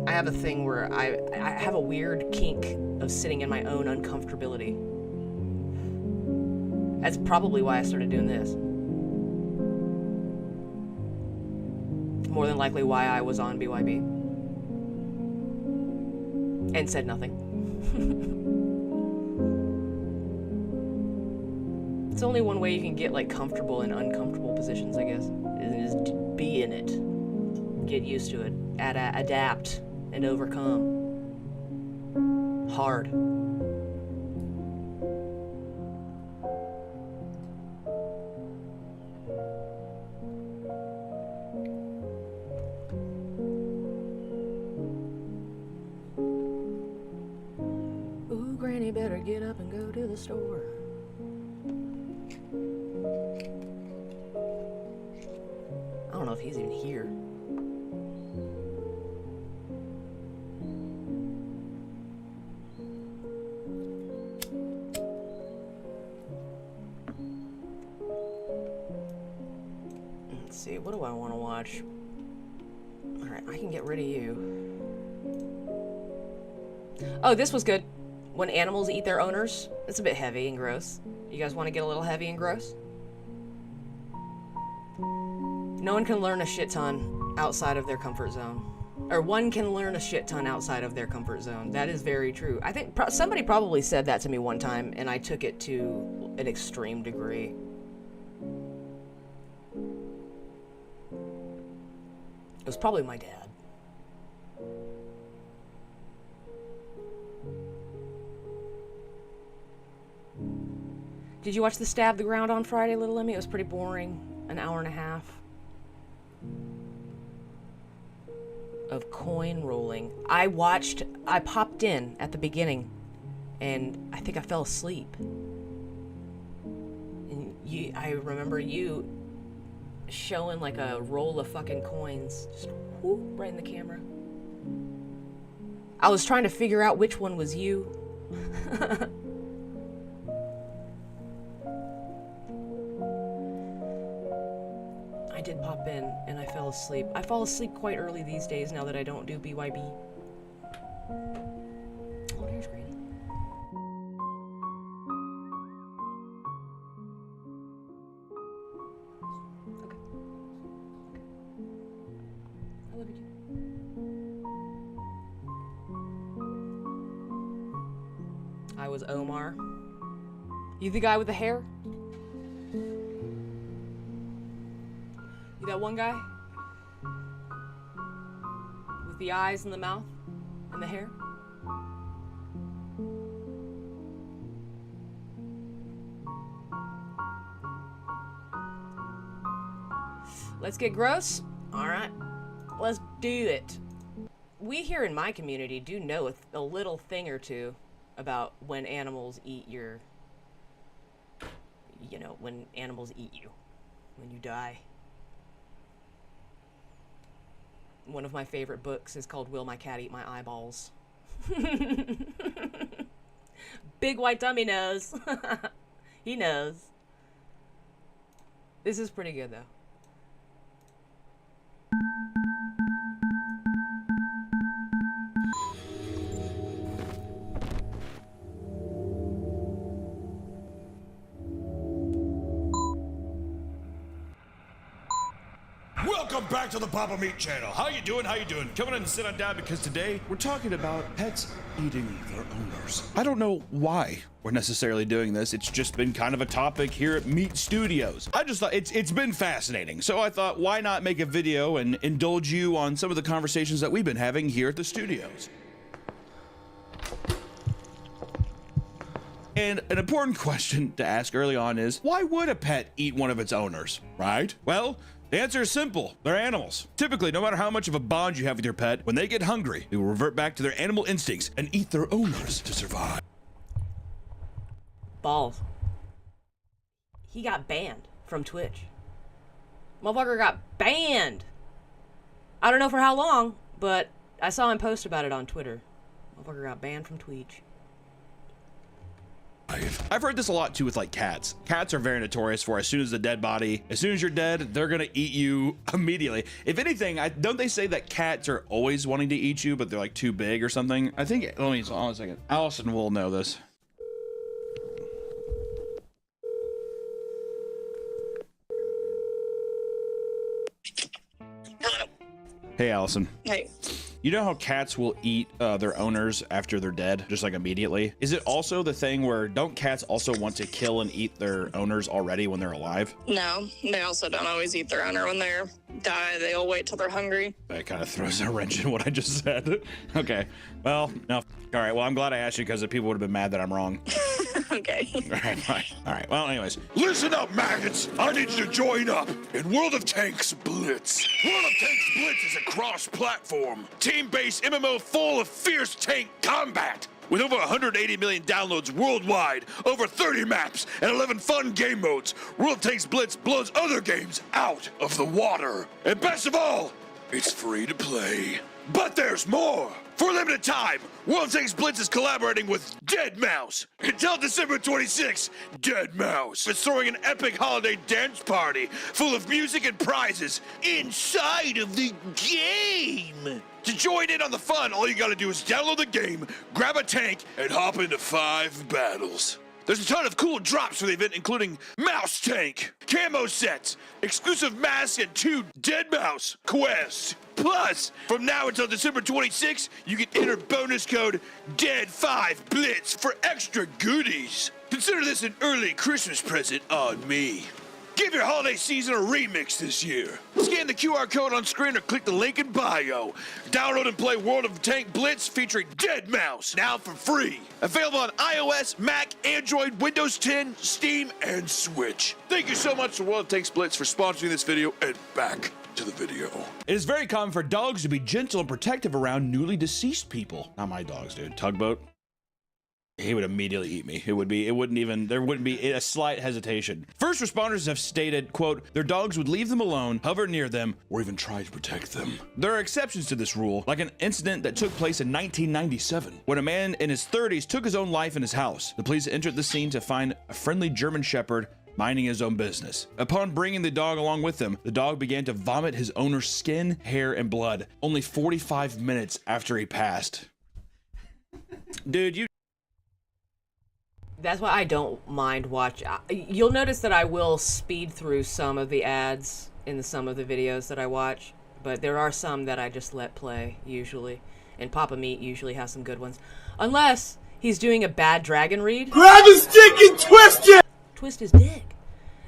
I have a thing where I have a weird kink of sitting in my own uncomfortability. That's probably why I started doing this. More than likely why I was on BYB. And said nothing. It's only one way you can get like comfortable in uncomfortable positions, I guess, is to be in it, get used to it, adapt, and overcome. Hard. Ooh, Granny better get up and go to the store. I don't know if he's even here. Let's see, what do I want to watch? Alright, I can get rid of you. Oh, this was good. When animals eat their owners. It's a bit heavy and gross. You guys want to get a little heavy and gross? No one can learn a shit ton outside of their comfort zone. Or one can learn a shit ton outside of their comfort zone. That is very true. I think somebody probably said that to me one time, and I took it to an extreme degree. It was probably my dad. Did you watch the Stab the Ground on Friday, Little Emmy? It was pretty boring. An hour and a half of coin rolling. I popped in at the beginning, and I think I fell asleep. And I remember you showing like a roll of fucking coins, just whoop, right in the camera. I was trying to figure out which one was you. I did pop in and I fell asleep. I fall asleep quite early these days now that I don't do BYB. Oh, there's Granny. Okay. I love you too. I was Omar. You the guy with the hair? You that one guy? With the eyes and the mouth and the hair? Let's get gross? Alright. Let's do it. We here in my community do know a little thing or two about when animals eat your you know, when animals eat you, when you die. One of my favorite books is called Will My Cat Eat My Eyeballs? Big White Dummy knows. He knows. This is pretty good, though. Welcome back to the Papa Meat channel. How you doing? How you doing? Come on in and sit on down because today we're talking about pets eating their owners. I don't know why we're necessarily doing this. It's just been kind of a topic here at Meat Studios. I just thought it's been fascinating. So I thought, why not make a video and indulge you on some of the conversations that we've been having here at the studios. And an important question to ask early on is, why would a pet eat one of its owners, right? Well, the answer is simple. They're animals. Typically, no matter how much of a bond you have with your pet, when they get hungry, they will revert back to their animal instincts and eat their owners to survive. Balls. He got banned from Twitch. Motherfucker got banned. I don't know for how long, but I saw him post about it on Twitter. Motherfucker got banned from Twitch. I've heard this a lot too with like cats. Cats are very notorious for as soon as you're dead, they're gonna eat you immediately. If anything, don't they say that cats are always wanting to eat you, but they're like too big or something? I think, let me, hold on a second. Allison will know this. Hey, Allison. Hey. You know how cats will eat their owners after they're dead, just like immediately? Is it also the thing where don't cats also want to kill and eat their owners already when they're alive? No, they also don't always eat their owner when they're die. They'll wait till they're hungry. That kind of throws a wrench in what I just said. Okay, well, no. All right, well, I'm glad I asked you because the people would have been mad that I'm wrong. Okay. All right, bye. All right, well, anyways. Listen up, maggots! I need you to join up in World of Tanks Blitz. World of Tanks Blitz is a cross-platform, team-based MMO full of fierce tank combat. With over 180 million downloads worldwide, over 30 maps, and 11 fun game modes, World Tanks Blitz blows other games out of the water. And best of all, it's free to play. But there's more! For a limited time, World Tanks Blitz is collaborating with deadmau5. Until December 26th, deadmau5 is throwing an epic holiday dance party full of music and prizes inside of the game. To join in on the fun, all you gotta do is download the game, grab a tank, and hop into 5 battles. There's a ton of cool drops for the event, including Mouse Tank, camo sets, exclusive masks, and 2 deadmau5 quests. Plus, from now until December 26th, you can enter bonus code DEAD5BLITZ for extra goodies. Consider this an early Christmas present on me. Give your holiday season a remix this year. Scan the QR code on screen or click the link in bio. Download and play World of Tank Blitz featuring deadmau5 now for free. Available on iOS, Mac, Android, Windows 10, Steam, and Switch. Thank you so much to World of Tanks Blitz for sponsoring this video, and back to the video. It is very common for dogs to be gentle and protective around newly deceased people. Not my dogs, dude. Tugboat. He would immediately eat me. There wouldn't be a slight hesitation. First responders have stated, quote, their dogs would leave them alone, hover near them, or even try to protect them. There are exceptions to this rule, like an incident that took place in 1997, when a man in his 30s took his own life in his house. The police entered the scene to find a friendly German Shepherd minding his own business. Upon bringing the dog along with him, the dog began to vomit his owner's skin, hair, and blood, only 45 minutes after he passed. Dude, That's why I don't mind watch. You'll notice that I will speed through some of the ads in some of the videos that I watch, but there are some that I just let play, usually. And Papa Meat usually has some good ones. Unless he's doing a bad dragon read. Grab his dick and twist it! Twist his dick.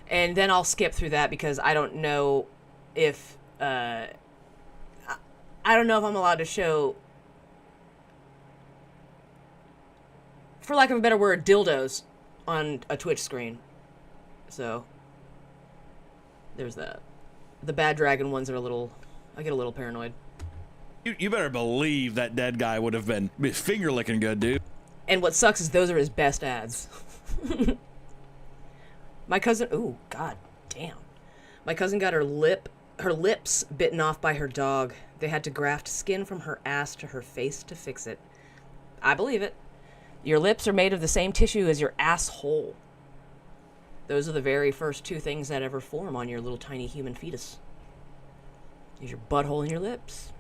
And then I'll skip through that because I don't know if, I don't know if I'm allowed to show, for lack of a better word, dildos on a Twitch screen. So, there's that. The bad dragon ones are I get a little paranoid. You better believe that dead guy would have been finger licking good, dude. And what sucks is those are his best ads. My cousin, ooh, god damn. My cousin got her lips bitten off by her dog. They had to graft skin from her ass to her face to fix it. I believe it. Your lips are made of the same tissue as your asshole. Those are the very first two things that ever form on your little tiny human fetus. Is your butthole and your lips.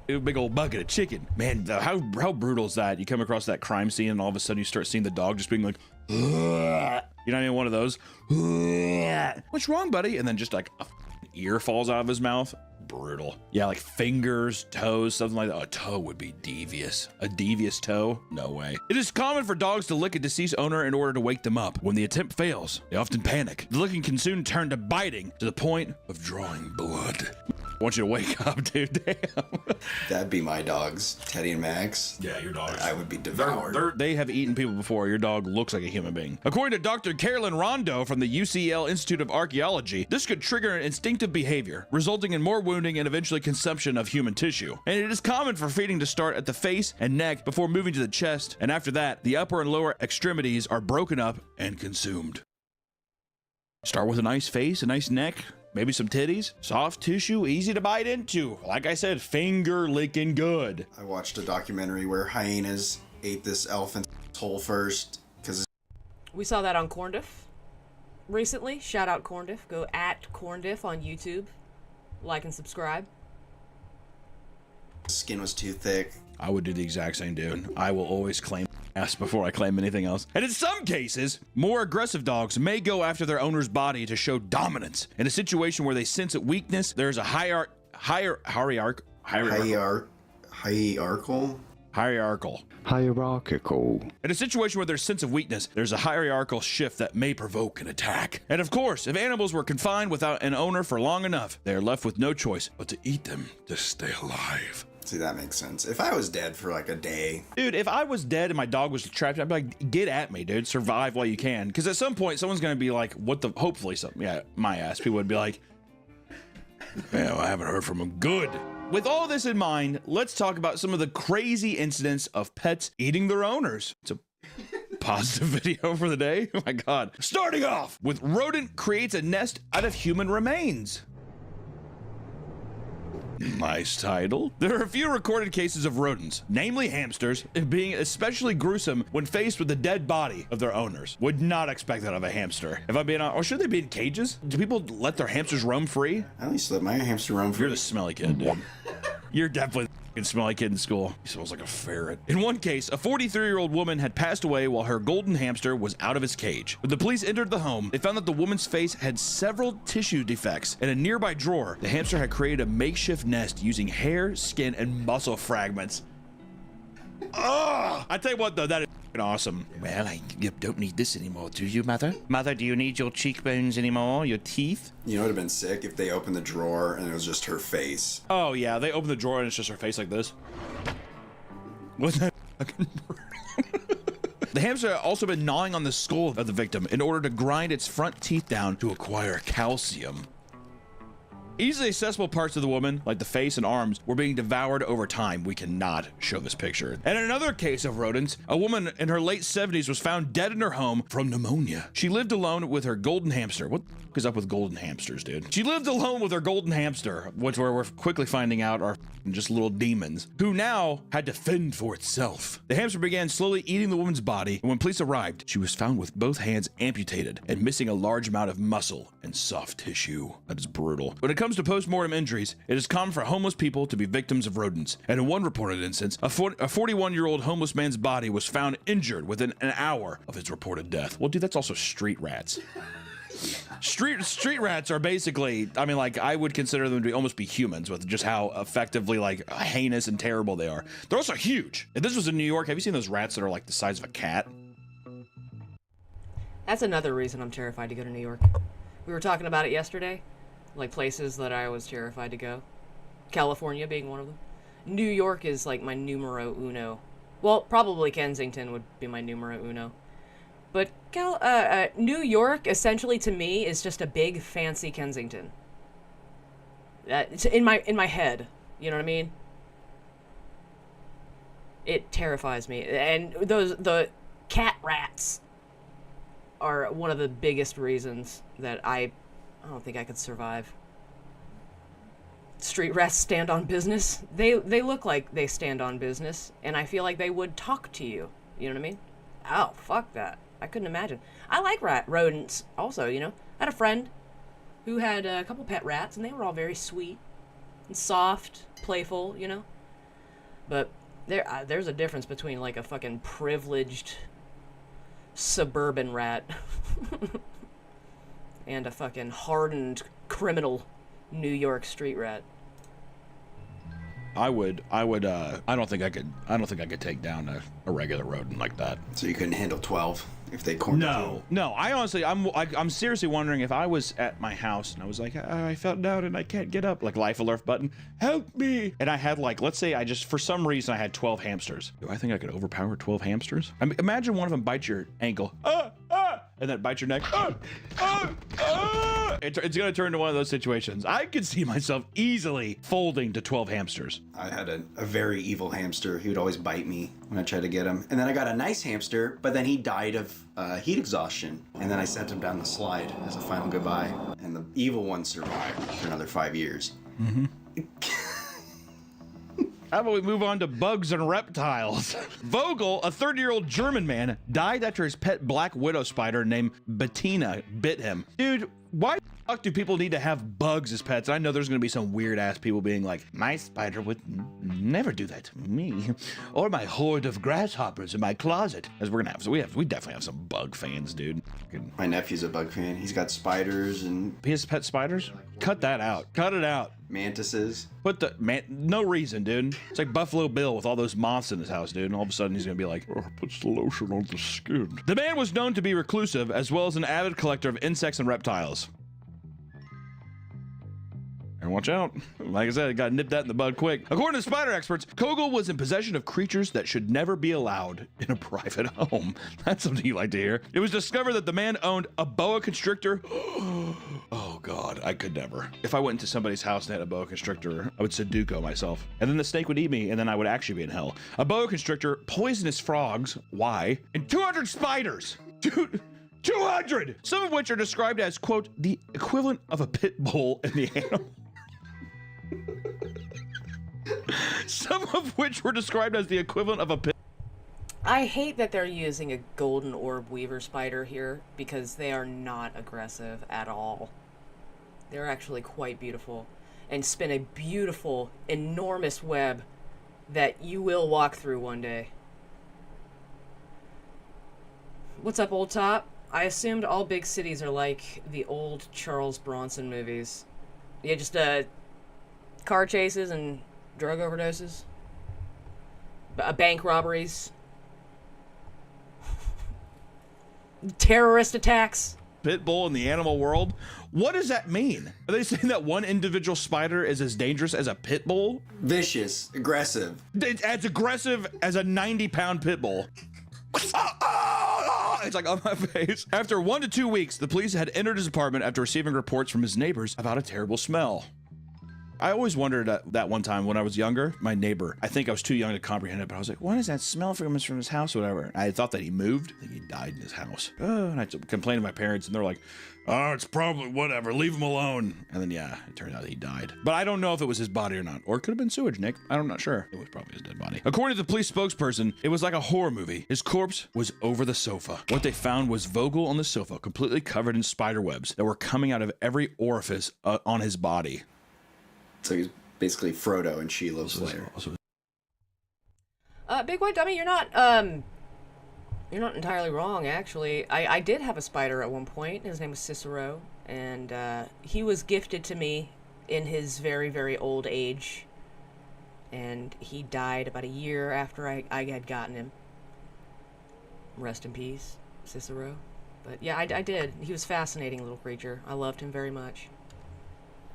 A big old bucket of chicken. Man, how brutal is that? You come across that crime scene and all of a sudden you start seeing the dog just being like, ugh. You're not even one of those. Ugh. What's wrong, buddy? And then just like a ear falls out of his mouth. Brutal. Yeah, like fingers, toes, something like that. A toe would be devious. A devious toe? No way. It is common for dogs to lick a deceased owner in order to wake them up. When the attempt fails, they often panic. The licking can soon turn to biting to the point of drawing blood. I want you to wake up, dude. Damn. That'd be my dogs, Teddy and Max. Yeah, your dogs. I would be devoured. They have eaten people before. Your dog looks like a human being. According to Dr. Carolyn Rondo from the UCL Institute of Archaeology, this could trigger an instinctive behavior, resulting in more wounding and eventually consumption of human tissue. And it is common for feeding to start at the face and neck before moving to the chest, and after that, the upper and lower extremities are broken up and consumed. Start with a nice face, a nice neck, maybe some titties, soft tissue, easy to bite into. Like I said, finger licking good. I watched a documentary where hyenas ate this elephant's hole first because We saw that on Corndiff recently. Shout out Corndiff. Go at Corndiff on YouTube. Like and subscribe. his skin was too thick. I would do the exact same, dude. I will always claim ass before I claim anything else. And in some cases, more aggressive dogs may go after their owner's body to show dominance. In a situation where they sense a weakness, there's a hierarchical. In a situation where there's sense of weakness, there's a hierarchical shift that may provoke an attack. And of course, if animals were confined without an owner for long enough, they are left with no choice but to eat them to stay alive. See, that makes sense. If I was dead for like a day. Dude, if I was dead and my dog was trapped, I'd be like, get at me, dude. Survive while you can. Because at some point, someone's going to be like, what the... Hopefully, something. Yeah, my ass. People would be like, man, I haven't heard from him. Good. With all this in mind, let's talk about some of the crazy incidents of pets eating their owners. It's a positive video for the day. Oh my God. Starting off with rodent creates a nest out of human remains. Nice title. There are a few recorded cases of rodents, namely hamsters, being especially gruesome when faced with the dead body of their owners. Would not expect that of a hamster. If I'm being honest, or should they be in cages? Do people let their hamsters roam free? I at least let my hamster roam free. You're the smelly kid, dude. You're definitely the fucking smelly kid in school. He smells like a ferret. In one case, a 43-year-old woman had passed away while her golden hamster was out of its cage. When the police entered the home, they found that the woman's face had several tissue defects. In a nearby drawer, the hamster had created a makeshift nest using hair, skin, and muscle fragments. Oh, I tell you what, though, that is awesome. Well, you don't need this anymore, do you, Mother? Mother, do you need your cheekbones anymore? Your teeth? You know what would have been sick if they opened the drawer and it was just her face. Oh, yeah, they open the drawer and it's just her face like this. Wasn't that fucking The hamster had also been gnawing on the skull of the victim in order to grind its front teeth down to acquire calcium. Easily accessible parts of the woman, like the face and arms, were being devoured over time. We cannot show this picture. And in another case of rodents, a woman in her late 70s was found dead in her home from pneumonia. She lived alone with her golden hamster. What the f is up with golden hamsters, dude? She lived alone with her golden hamster, which we're quickly finding out are just little demons, who now had to fend for itself. The hamster began slowly eating the woman's body, and when police arrived, she was found with both hands amputated and missing a large amount of muscle and soft tissue. That is brutal. When it comes to post-mortem injuries, it is common for homeless people to be victims of rodents. And in one reported instance, a 41-year-old homeless man's body was found injured within an hour of his reported death. Well, dude, that's also street rats. Street rats are basically, I mean, like, I would consider them to almost be humans with just how effectively, like, heinous and terrible they are. They're also huge. If this was in New York, have you seen those rats that are like the size of a cat? That's another reason I'm terrified to go to New York. We were talking about it yesterday. Like places that I was terrified to go. California being one of them. New York is like my numero uno. Well, probably Kensington would be my numero uno. But New York, essentially to me, is just a big fancy Kensington. It's in my head. You know what I mean? It terrifies me. And the cat rats. are one of the biggest reasons that I don't think I could survive. Street rats stand on business. They look like they stand on business, and I feel like they would talk to you. You know what I mean? Oh, fuck that. I couldn't imagine. I like rodents also, you know. I had a friend who had a couple pet rats, and they were all very sweet and soft, playful, you know. But there's a difference between like a fucking privileged suburban rat and a fucking hardened criminal New York street rat. I don't think I could take down a regular rodent like that. So you couldn't handle 12 if they cornered you? No. I honestly, I'm seriously wondering if I was at my house and I was like, I fell down and I can't get up, like life alert button, help me. And I had like, let's say for some reason I had 12 hamsters. Do I think I could overpower 12 hamsters? I mean, imagine one of them bites your ankle, and then bite your neck, It's gonna turn into one of those situations. I could see myself easily folding to 12 hamsters. I had a very evil hamster. He would always bite me when I tried to get him. And then I got a nice hamster, but then he died of heat exhaustion. And then I sent him down the slide as a final goodbye. And the evil one survived for another 5 years. Mm-hmm. How about we move on to bugs and reptiles? Vogel, a 30-year-old German man, died after his pet black widow spider named Bettina bit him. Dude, why the fuck do people need to have bugs as pets? I know there's gonna be some weird-ass people being like, my spider would never do that to me. Or my horde of grasshoppers in my closet. As we're gonna have, we definitely have some bug fans, dude. My nephew's a bug fan. He's got spiders and... He has pet spiders? Cut that out. Cut it out. Mantises. No reason, dude. It's like Buffalo Bill with all those moths in his house, dude. And all of a sudden he's gonna be like, puts the lotion on the skin. The man was known to be reclusive as well as an avid collector of insects and reptiles. And watch out. Like I said, got nipped that in the bud quick. According to spider experts, Kogel was in possession of creatures that should never be allowed in a private home. That's something you like to hear. It was discovered that the man owned a boa constrictor. Oh God, I could never. If I went into somebody's house and had a boa constrictor, I would Sudoku myself. And then the snake would eat me, and then I would actually be in hell. A boa constrictor, poisonous frogs, why? And 200 spiders. Dude. 200! Some of which are described as, quote, the equivalent of a pit bull in the animal. Some of which were described as the equivalent of a pit. I hate that they're using a golden orb weaver spider here because they are not aggressive at all. They're actually quite beautiful and spin a beautiful, enormous web that you will walk through one day. What's up, old top? I assumed all big cities are like the old Charles Bronson movies. Yeah, just car chases and drug overdoses, bank robberies, terrorist attacks. Pit bull in the animal world? What does that mean? Are they saying that one individual spider is as dangerous as a pit bull? Vicious, aggressive. It's as aggressive as a 90-pound pit bull. It's like on my face. After 1 to 2 weeks, the police had entered his apartment after receiving reports from his neighbors about a terrible smell. I always wondered that one time when I was younger, my neighbor, I think I was too young to comprehend it, but I was like, what is that smell from his house or whatever? I thought that he moved. I think he died in his house. And I complained to my parents, and they're like, oh, it's probably whatever, leave him alone. And then, yeah, it turned out he died. But I don't know if it was his body or not. Or it could have been sewage, Nick. I'm not sure. It was probably his dead body. According to the police spokesperson, it was like a horror movie. His corpse was over the sofa. What they found was Vogel on the sofa, completely covered in spider webs that were coming out of every orifice on his body. So he's basically Frodo and Sheila's lair. Big White Dummy, you're not entirely wrong, actually. I did have a spider at one point. His name was Cicero, and he was gifted to me in his very, very old age, and he died about a year after I had gotten him. Rest in peace, Cicero. But yeah, I did. He was a fascinating little creature. I loved him very much.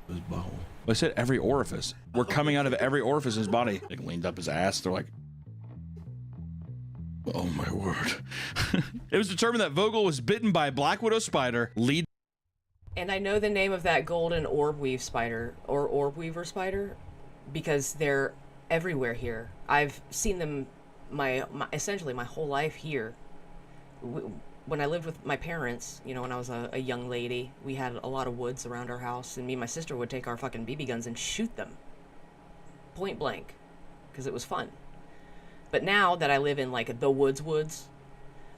His butthole. I said every orifice. We're coming out of every orifice in his body. They leaned up his ass. They're like, oh my word. It was determined that Vogel was bitten by a black widow spider. And I know the name of that golden orb weave spider, or orb weaver spider, because they're everywhere here. I've seen them essentially my whole life here. when I lived with my parents, you know, when I was a young lady, we had a lot of woods around our house, and me and my sister would take our fucking BB guns and shoot them. Point blank. Because it was fun. But now that I live in, like, the woods,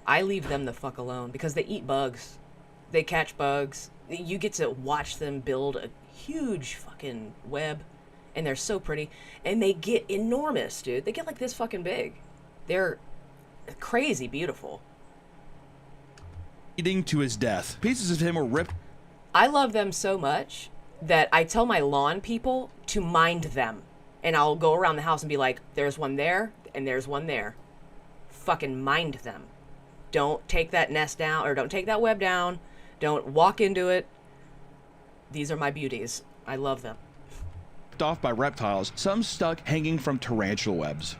I leave them the fuck alone, because they eat bugs. They catch bugs. You get to watch them build a huge fucking web, and they're so pretty. And they get enormous, dude. They get like this fucking big. They're crazy beautiful. Eating to his death. Pieces of him were ripped. I love them so much that I tell my lawn people to mind them. And I'll go around the house and be like, there's one there, and there's one there. Fucking mind them. Don't take that nest down, or don't take that web down. Don't walk into it. These are my beauties. I love them. Off by reptiles, some stuck hanging from tarantula webs.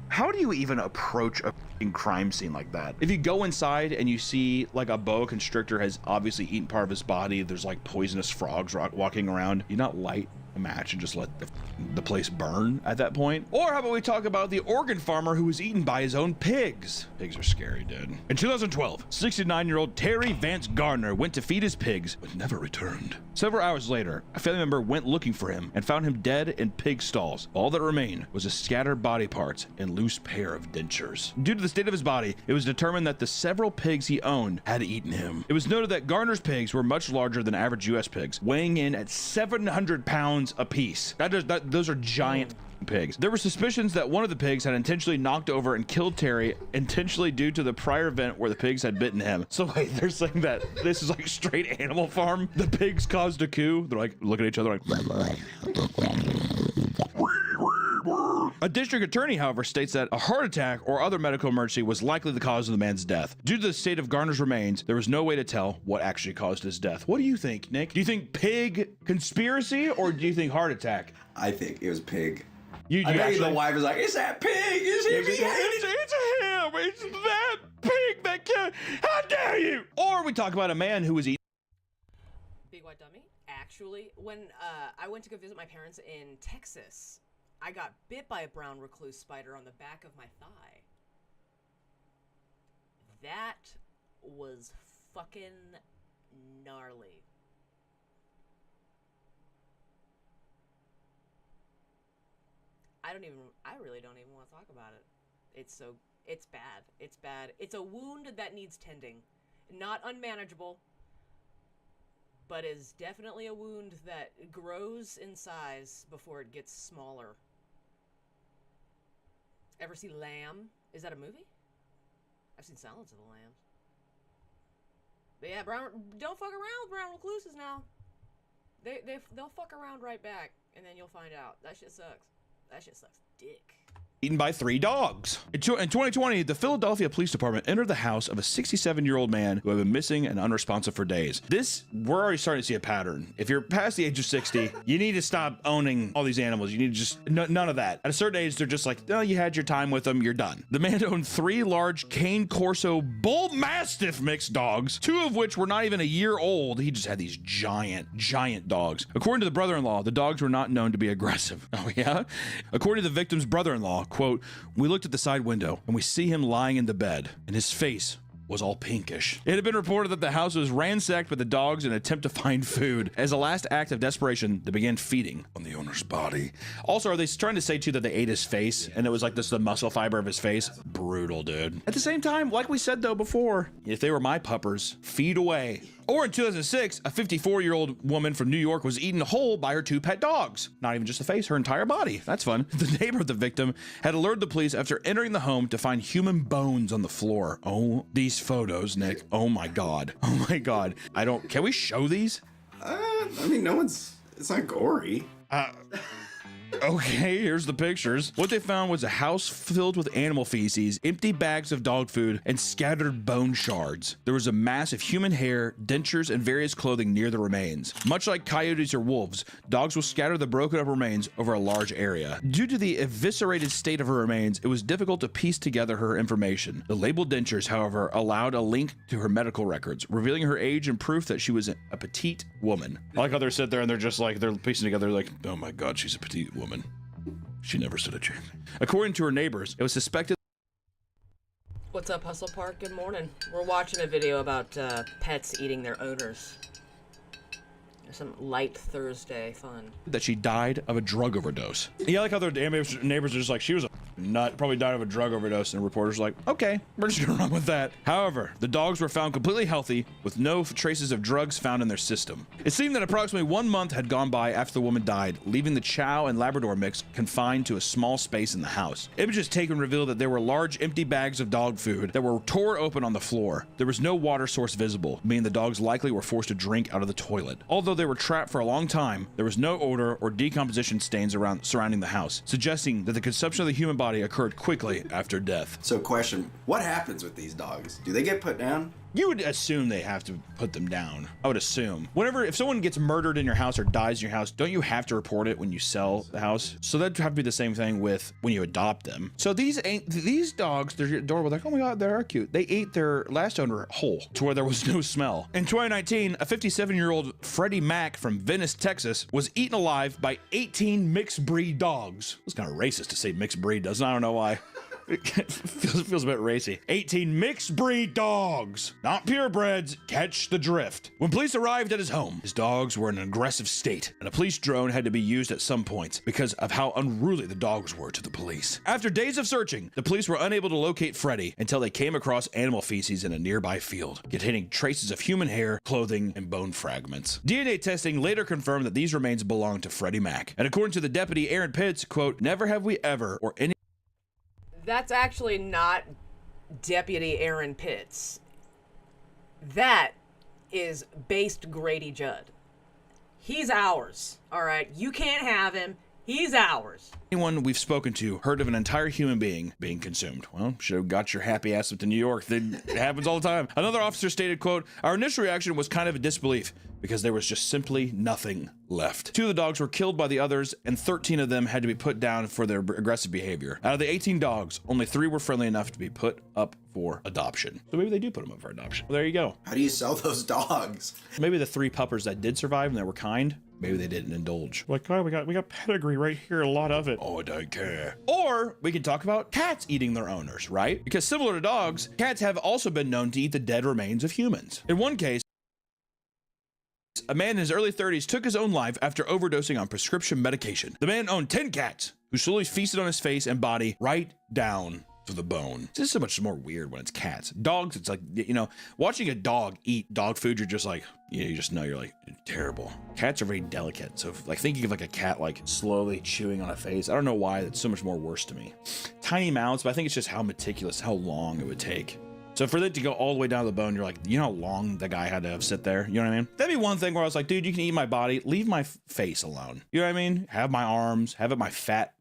How do you even approach a f***ing crime scene like that? If you go inside and you see like a boa constrictor has obviously eaten part of his body, there's like poisonous frogs walking around, you not light a match and just let the place burn at that point? Or how about we talk about the Oregon farmer who was eaten by his own pigs? Pigs are scary, dude. In 2012, 69-year-old Terry Vance Gardner went to feed his pigs, but never returned. Several hours later, a family member went looking for him and found him dead in pig stalls. All that remained was his scattered body parts and loose pair of dentures. Due to the state of his body, it was determined that the several pigs he owned had eaten him. It was noted that Gardner's pigs were much larger than average U.S. pigs, weighing in at 700 pounds a piece. Those are giant pigs. There were suspicions that one of the pigs had intentionally knocked over and killed Terry, intentionally due to the prior event where the pigs had bitten him. So wait, they're saying that this is like straight Animal Farm? The pigs caused a coup? They're like, look at each other like... A district attorney, however, states that a heart attack or other medical emergency was likely the cause of the man's death. Due to the state of Gardner's remains, there was no way to tell what actually caused his death. What do you think, Nick? Do you think pig conspiracy or do you think heart attack? I think it was pig. I bet the wife was like, "Is that pig? Is it It's him! It's that pig that killed! How dare you!" Or we talk about a man who was eating. Big white dummy. Actually, when I went to go visit my parents in Texas, I got bit by a brown recluse spider on the back of my thigh. That was fucking gnarly. I really don't even want to talk about it. It's bad. It's bad. It's a wound that needs tending. Not unmanageable, but is definitely a wound that grows in size before it gets smaller. Ever see Lamb? Is that a movie? I've seen Silence of the Lambs. But yeah, don't fuck around with brown recluses now. They'll fuck around right back, and then you'll find out. That shit sucks. That shit sucks dick. Eaten by 3 dogs. In 2020, the Philadelphia Police Department entered the house of a 67-year-old man who had been missing and unresponsive for days. We're already starting to see a pattern. If you're past the age of 60, you need to stop owning all these animals. You need to just, none of that. At a certain age, they're just like, oh, you had your time with them, you're done. The man owned 3 large Cane Corso Bull Mastiff mixed dogs, 2 of which were not even a year old. He just had these giant dogs. According to the brother-in-law, the dogs were not known to be aggressive. Oh yeah? According to the victim's brother-in-law, quote, "We looked at the side window and we see him lying in the bed and his face was all pinkish. It had been reported that the house was ransacked by the dogs in an attempt to find food. As a last act of desperation, they began feeding on the owner's body." Also, are they trying to say too that they ate his face and it was like the muscle fiber of his face? Brutal, dude. At the same time, like we said though before, if they were my puppers, feed away. Or in 2006, a 54-year-old woman from New York was eaten whole by her 2 pet dogs. Not even just the face, her entire body. That's fun. The neighbor of the victim had alerted the police after entering the home to find human bones on the floor. Oh, these photos, Nick. Oh my God. Oh my God. Can we show these? I mean, it's not gory. Okay, here's the pictures. What they found was a house filled with animal feces, empty bags of dog food, and scattered bone shards. There was a mass of human hair, dentures, and various clothing near the remains. Much like coyotes or wolves, dogs will scatter the broken up remains over a large area. Due to the eviscerated state of her remains, it was difficult to piece together her information. The labeled dentures, however, allowed a link to her medical records, revealing her age and proof that she was a petite woman. I like how they sit there and they're just like, they're piecing together like, oh my God, she's a petite woman. She never stood a chance. According to her neighbors, it was suspected. What's up, Hustle Park? Good morning. We're watching a video about pets eating their owners. Some light Thursday fun. That she died of a drug overdose. Yeah, like how their neighbors are just like, she was a nut, probably died of a drug overdose, and reporters are like, okay, we're just gonna run with that. However, the dogs were found completely healthy with no traces of drugs found in their system. It seemed that approximately 1 month had gone by after the woman died, leaving the Chow and Labrador mix confined to a small space in the house. Images taken revealed that there were large empty bags of dog food that were torn open on the floor. There was no water source visible, meaning the dogs likely were forced to drink out of the toilet. Although they were trapped for a long time, there was no odor or decomposition stains surrounding the house, suggesting that the consumption of the human body occurred quickly after death. So question, what happens with these dogs? Do they get put down? You would assume they have to put them down. I would assume. If someone gets murdered in your house or dies in your house, don't you have to report it when you sell the house? So that'd have to be the same thing with when you adopt them. So these dogs, they're adorable. Like, oh my God, they are cute. They ate their last owner whole to where there was no smell. In 2019, a 57-year-old Freddie Mac from Venice, Texas, was eaten alive by 18 mixed breed dogs. It's kind of racist to say mixed breed, doesn't it? I don't know why. It feels a bit racy. 18 mixed breed dogs, not purebreds, catch the drift. When police arrived at his home, his dogs were in an aggressive state, and a police drone had to be used at some points because of how unruly the dogs were to the police. After days of searching, the police were unable to locate Freddie until they came across animal feces in a nearby field, containing traces of human hair, clothing, and bone fragments. DNA testing later confirmed that these remains belonged to Freddie Mac. And according to the deputy Aaron Pitts, quote, "Never have we ever, or any..." That's actually not Deputy Aaron Pitts. That is based Grady Judd. He's ours, all right? You can't have him. He's ours. Anyone we've spoken to heard of an entire human being being consumed? Well, should have got your happy ass up to New York. It happens all the time. Another officer stated, quote, "Our initial reaction was kind of a disbelief because there was just simply nothing left. 2 of the dogs were killed by the others, and 13 of them had to be put down for their aggressive behavior. Out of the 18 dogs, only 3 were friendly enough to be put up for adoption." So maybe they do put them up for adoption. Well, there you go. How do you sell those dogs? Maybe the 3 puppers that did survive and that were kind, maybe they didn't indulge. Like, oh, we got pedigree right here, a lot of it. Oh, I don't care. Or we could talk about cats eating their owners, right? Because similar to dogs, cats have also been known to eat the dead remains of humans. In one case, a man in his early 30s took his own life after overdosing on prescription medication. The man owned 10 cats who slowly feasted on his face and body right down to the bone. This is so much more weird when it's cats. Dogs, it's like, you know, watching a dog eat dog food, you're just like, you just know you're like, terrible. Cats are very delicate. So like thinking of like a cat like slowly chewing on a face, I don't know why that's so much more worse to me. Tiny mouths, but I think it's just how meticulous, how long it would take. So for it to go all the way down to the bone, you're like, you know how long the guy had to have sit there? You know what I mean? That'd be one thing where I was like, dude, you can eat my body, leave my face alone. You know what I mean? Have my arms, have it my fat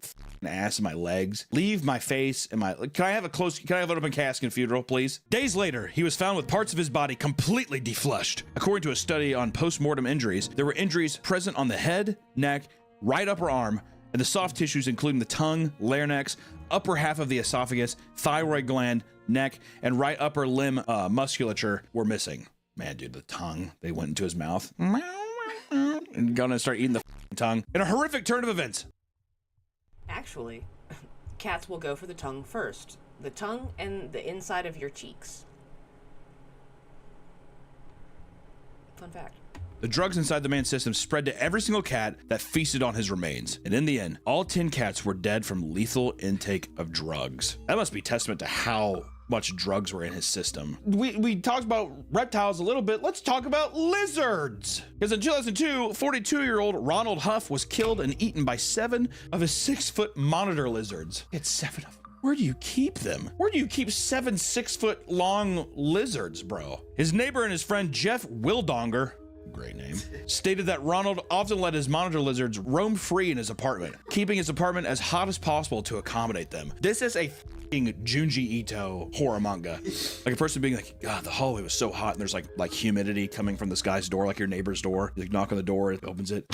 ass and my legs, leave my face and my, can I have an open casket funeral, please? Days later, he was found with parts of his body completely defleshed. According to a study on post-mortem injuries, there were injuries present on the head, neck, right upper arm, and the soft tissues, including the tongue, larynx, upper half of the esophagus, thyroid gland, neck, and right upper limb musculature were missing. Man, dude, the tongue, they went into his mouth and gonna start eating the tongue. In a horrific turn of events. Actually, cats will go for the tongue first. The tongue and the inside of your cheeks. Fun fact. The drugs inside the man's system spread to every single cat that feasted on his remains. And in the end, all 10 cats were dead from lethal intake of drugs. That must be testament to how much drugs were in his system. We talked about reptiles a little bit. Let's talk about lizards. Because in 2002, 42-year-old Ronald Huff was killed and eaten by 7 of his 6-foot monitor lizards. It's 7 of them. Where do you keep them? Where do you keep 7 6-foot long lizards, bro? His neighbor and his friend Jeff Wildonger, great name, stated that Ronald often let his monitor lizards roam free in his apartment, keeping his apartment as hot as possible to accommodate them. This is a f***ing Junji Ito horror manga. Like a person being like, God, the hallway was so hot, and there's like humidity coming from this guy's door, like your neighbor's door. You like knock on the door, it opens it.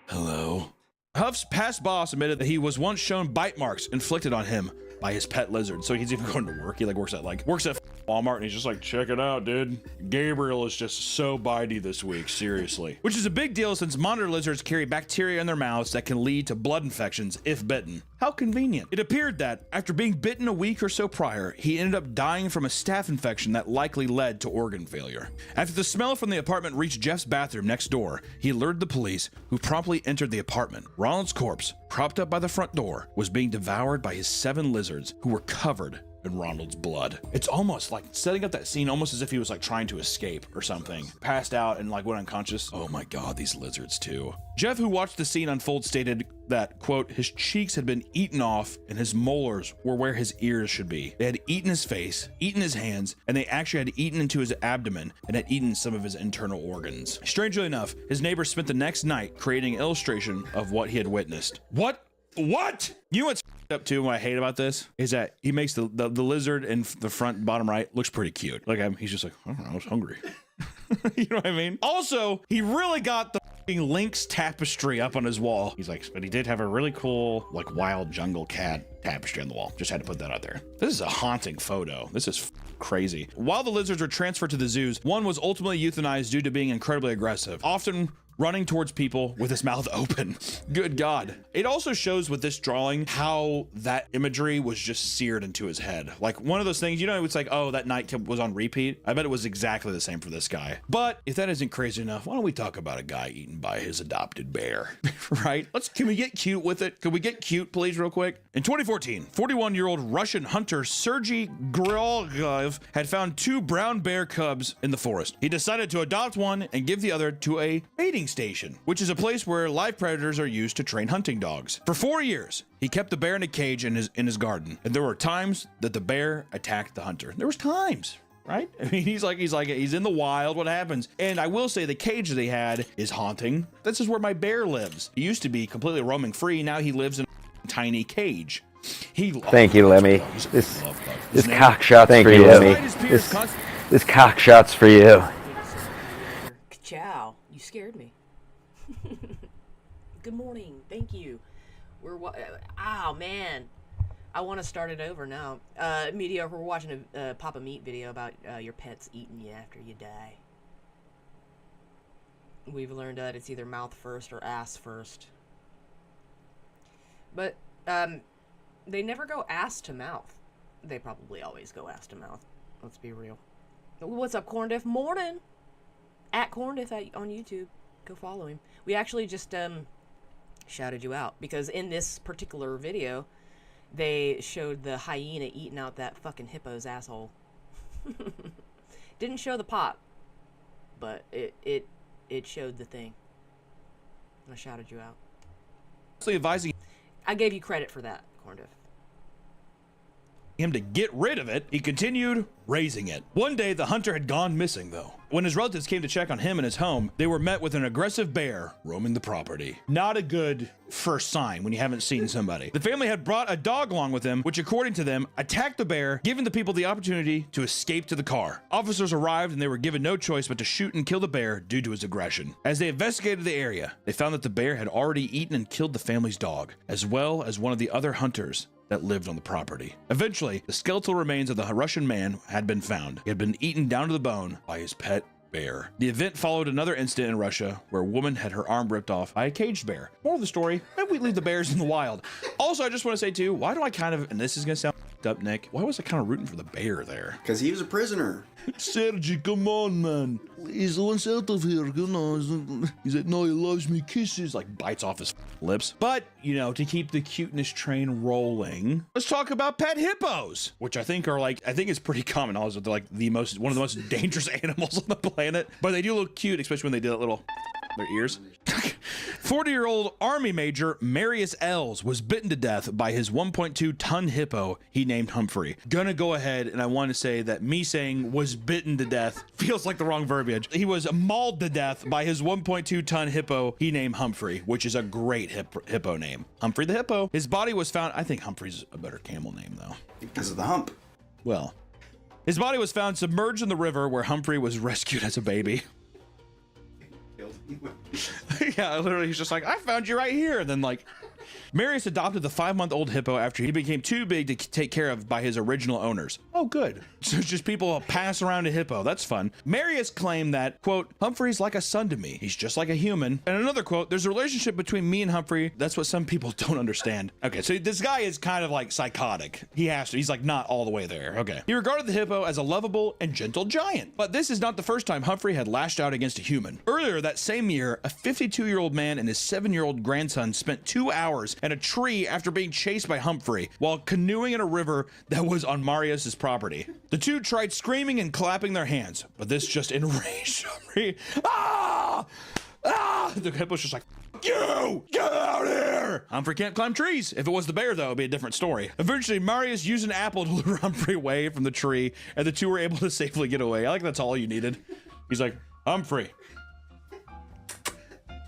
Hello. Huff's past boss admitted that he was once shown bite marks inflicted on him by his pet lizard. So he's even going to work. He like works at Walmart, and he's just like, check it out, dude. Gabriel is just so bitey this week, seriously. Which is a big deal since monitor lizards carry bacteria in their mouths that can lead to blood infections if bitten. How convenient. It appeared that, after being bitten a week or so prior, he ended up dying from a staph infection that likely led to organ failure. After the smell from the apartment reached Jeff's bathroom next door, he alerted the police, who promptly entered the apartment. Ronald's corpse, propped up by the front door, was being devoured by his 7 lizards, who were covered in Ronald's blood. It's almost like setting up that scene almost as if he was like trying to escape or something. Passed out and like went unconscious. Oh my God, these lizards too. Jeff, who watched the scene unfold, stated that, quote, his cheeks had been eaten off and his molars were where his ears should be. They had eaten his face, eaten his hands, and they actually had eaten into his abdomen and had eaten some of his internal organs. Strangely enough, his neighbor spent the next night creating an illustration of what he had witnessed. What? You know what's up too, what I hate about this is that he makes the lizard in the front bottom right looks pretty cute. Like he's just like, I don't know, I was hungry. You know what I mean? Also, he really got the Lynx tapestry up on his wall. He's like, but he did have a really cool like wild jungle cat tapestry on the wall. Just had to put that out there. This is a haunting photo. This is crazy. While the lizards were transferred to the zoos, one was ultimately euthanized due to being incredibly aggressive, often running towards people with his mouth open. Good God. It also shows with this drawing how that imagery was just seared into his head. Like one of those things, you know, it's like, oh, that night was on repeat. I bet it was exactly the same for this guy. But if that isn't crazy enough, why don't we talk about a guy eaten by his adopted bear, right? Can we get cute with it? Can we get cute, please, real quick? In 2014, 41-year-old Russian hunter Sergei Grolgov had found 2 brown bear cubs in the forest. He decided to adopt one and give the other to a mating station, which is a place where live predators are used to train hunting dogs. For 4 years, he kept the bear in a cage in his garden, and there were times that the bear attacked the hunter. There was times, right? I mean, he's in the wild. What happens? And I will say the cage that he had is haunting. This is where my bear lives. He used to be completely roaming free. Now he lives in a tiny cage. Thank you, Lemmy. This cock shot's for you, Lemmy. This cock shot's for you. Ciao. You scared me. Good morning. Thank you. Oh man, I want to start it over now. Mediocre. We're watching a Papa Meat video about your pets eating you after you die. We've learned that it's either mouth first or ass first. But they never go ass to mouth. They probably always go ass to mouth. Let's be real. What's up, Corndiff? Morning. At Corndiff on YouTube. Go follow him. We actually just shouted you out because in this particular video they showed the hyena eating out that fucking hippo's asshole. Didn't show the pop, but it showed the thing. I shouted you out. Advising I gave you credit for that, Corndiff. Him to get rid of it, he continued raising it. One day, the hunter had gone missing, though. When his relatives came to check on him and his home, they were met with an aggressive bear roaming the property. Not a good first sign when you haven't seen somebody. The family had brought a dog along with them, which according to them, attacked the bear, giving the people the opportunity to escape to the car. Officers arrived and they were given no choice but to shoot and kill the bear due to his aggression. As they investigated the area, they found that the bear had already eaten and killed the family's dog, as well as one of the other hunters that lived on the property. Eventually, the skeletal remains of the Russian man had been found. He had been eaten down to the bone by his pet bear. The event followed another incident in Russia where a woman had her arm ripped off by a caged bear. More of the story, maybe we leave the bears in the wild. Also, I just want to say too, why do I kind of, and this is gonna sound up, Nick, why was I kind of rooting for the bear there? Because he was a prisoner. Sergi, come on, man. He's the one out of here, you know. He's like, no, he loves me, kisses. Like, bites off his lips. But, you know, to keep the cuteness train rolling, let's talk about pet hippos, which I think are like, I think it's pretty common knowledge that they're like one of the most dangerous animals on the planet. But they do look cute, especially when they do that little, their ears. 40-year-old Army Major Marius Els was bitten to death by his 1.2-ton hippo he named Humphrey. Gonna go ahead and I want to say that me saying was bitten to death feels like the wrong verbiage. He was mauled to death by his 1.2-ton hippo he named Humphrey, which is a great hippo name. Humphrey the hippo. His body was found, I think Humphrey's a better camel name though. Because of the hump. Well, his body was found submerged in the river where Humphrey was rescued as a baby. Yeah, literally, he's just like, I found you right here. And then like, Marius adopted the 5-month-old hippo after he became too big to take care of by his original owners. Oh, good. So it's just people pass around a hippo. That's fun. Marius claimed that, quote, Humphrey's like a son to me. He's just like a human. And another quote, there's a relationship between me and Humphrey. That's what some people don't understand. Okay, so this guy is kind of like psychotic. He has to. He's like not all the way there. Okay. He regarded the hippo as a lovable and gentle giant. But this is not the first time Humphrey had lashed out against a human. Earlier that same year, a 52-year-old man and his 7-year-old grandson spent 2 hours in a tree after being chased by Humphrey while canoeing in a river that was on Marius's property. The two tried screaming and clapping their hands, but this just enraged Humphrey. Ah! Ah! The hippo's just like, you! Get out of here! Humphrey can't climb trees. If it was the bear, though, it'd be a different story. Eventually, Marius used an apple to lure Humphrey away from the tree, and the two were able to safely get away. I like that's all you needed. He's like, Humphrey.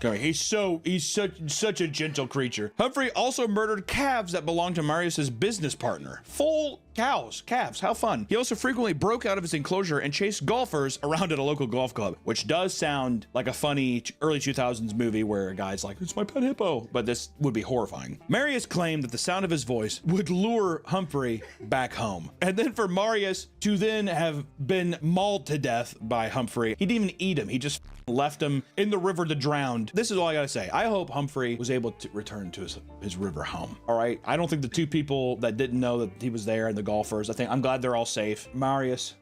Okay, he's such a gentle creature. Humphrey also murdered calves that belonged to Marius's business partner. Full calves, how fun. He also frequently broke out of his enclosure and chased golfers around at a local golf club, which does sound like a funny early 2000s movie where a guy's like, it's my pet hippo, but this would be horrifying. Marius claimed that the sound of his voice would lure Humphrey back home. And then for Marius to then have been mauled to death by Humphrey, he didn't even eat him. He just left him in the river to drown. This is all I gotta say. I hope Humphrey was able to return to his river home. All right. I don't think the two people that didn't know that he was there and the golfers, I'm glad they're all safe. Marius,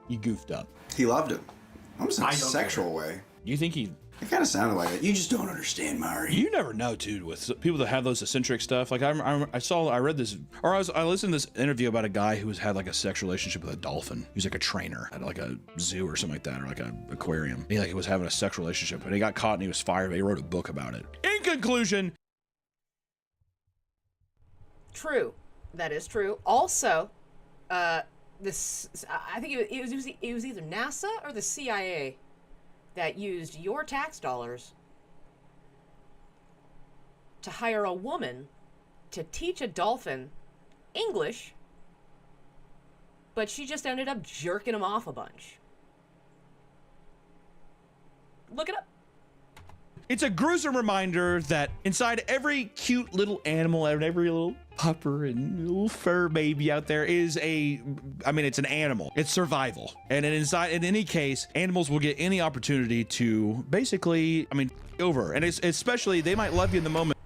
you goofed up. He loved him. Almost in a sexual way. You think he... It kind of sounded like it. You just don't understand, Mari. You never know, dude, with people that have those eccentric stuff. Like I read this, or I listened to this interview about a guy who had like a sexual relationship with a dolphin. He was like a trainer at like a zoo or something like that, or like an aquarium. He was having a sexual relationship, and he got caught and he was fired. But he wrote a book about it. In conclusion, true. That is true. Also, this I think it was either NASA or the CIA that used your tax dollars to hire a woman to teach a dolphin English, but she just ended up jerking him off a bunch. Look it up. it's a gruesome reminder that inside every cute little animal and every little pupper and little fur baby out there is it's an animal. It's survival. And in any case, animals will get any opportunity to basically, over. And it's especially, they might love you in the moment.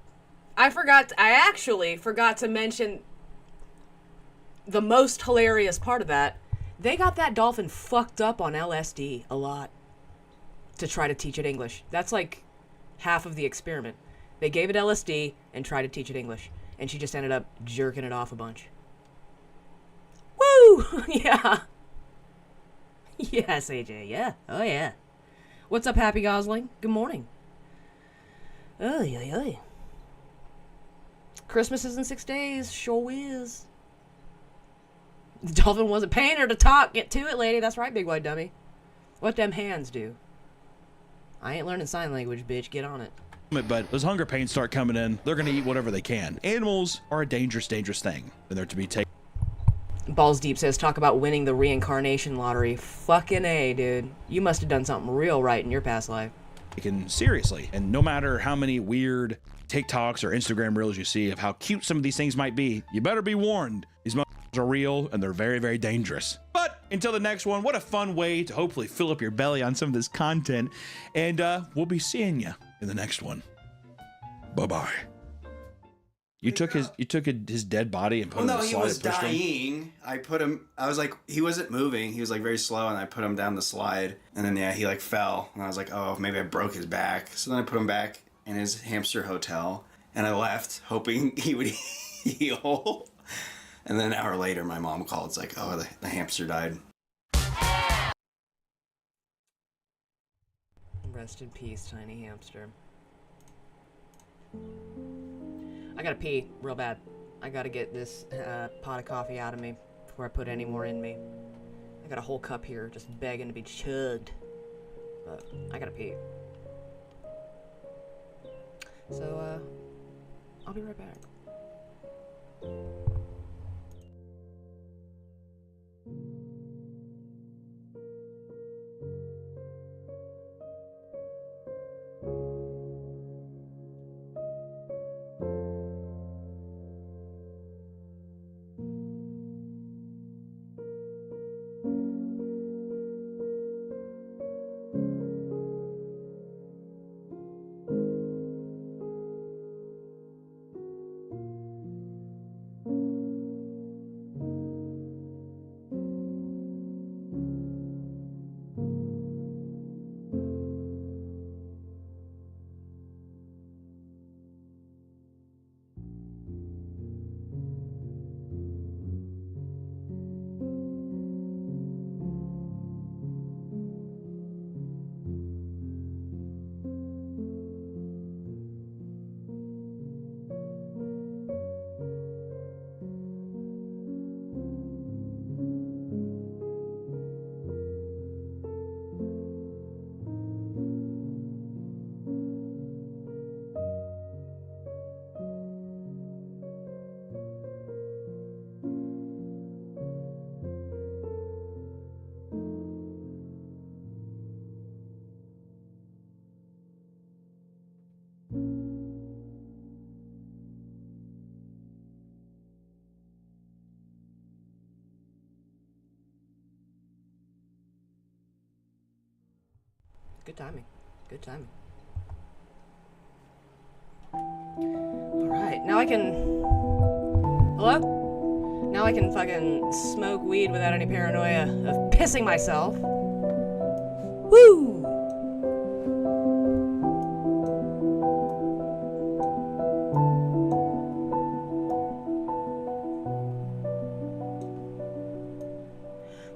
I actually forgot to mention the most hilarious part of that. They got that dolphin fucked up on LSD a lot to try to teach it English. That's like half of the experiment. They gave it LSD and tried to teach it English, and she just ended up jerking it off a bunch. Woo! Yeah. Yes, AJ, yeah. Oh, yeah. What's up, Happy Gosling? Good morning. Oy, oy, oy. Christmas is in 6 days. Sure is. The dolphin wasn't paying her to talk. Get to it, lady. That's right, big white dummy. What them hands do? I ain't learning sign language, bitch. Get on it. But those hunger pains start coming in, they're going to eat whatever they can. Animals are a dangerous, dangerous thing, and they're to be taken. Balls Deep says, talk about winning the reincarnation lottery. Fucking A, dude. You must have done something real right in your past life. Taken seriously. And no matter how many weird TikToks or Instagram reels you see of how cute some of these things might be, you better be warned. These motherfuckers are real, and they're very, very dangerous. But until the next one, what a fun way to hopefully fill up your belly on some of this content. And we'll be seeing you in the next one. Bye-bye. You took his dead body and put him in the slide. No, he was dying. I was like, he wasn't moving. He was like very slow, and I put him down the slide. And then, yeah, he like fell. And I was like, oh, maybe I broke his back. So then I put him back in his hamster hotel. And I left, hoping he would heal. And then an hour later, my mom called. It's like, oh, the hamster died. Rest in peace, tiny hamster. I gotta pee real bad. I gotta get this pot of coffee out of me before I put any more in me. I got a whole cup here just begging to be chugged. But I gotta pee. So, I'll be right back. Good timing. Good timing. Alright, now I can... Hello? Now I can fucking smoke weed without any paranoia of pissing myself. Woo!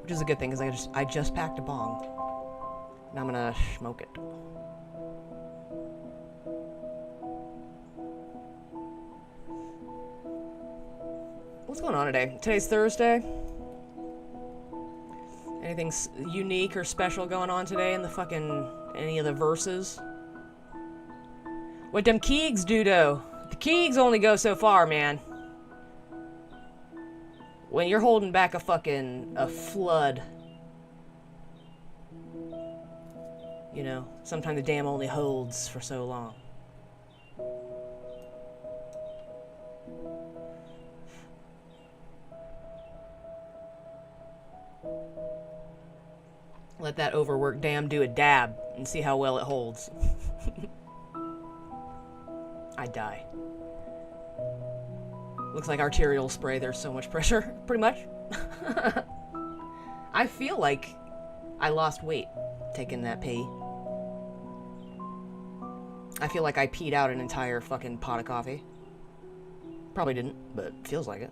Which is a good thing, because I just packed a bong. Now I'm gonna smoke it. What's going on today? Today's Thursday. Anything unique or special going on today in the fucking... any of the verses? What them Keegs do, though? The Keegs only go so far, man. When you're holding back a flood. You know, sometimes the dam only holds for so long. Let that overworked dam do a dab and see how well it holds. I die. Looks like arterial spray, there's so much pressure, pretty much. I feel like I lost weight taking that pee. I feel like I peed out an entire fucking pot of coffee. Probably didn't, but feels like it.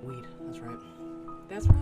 Weed, that's right. That's right.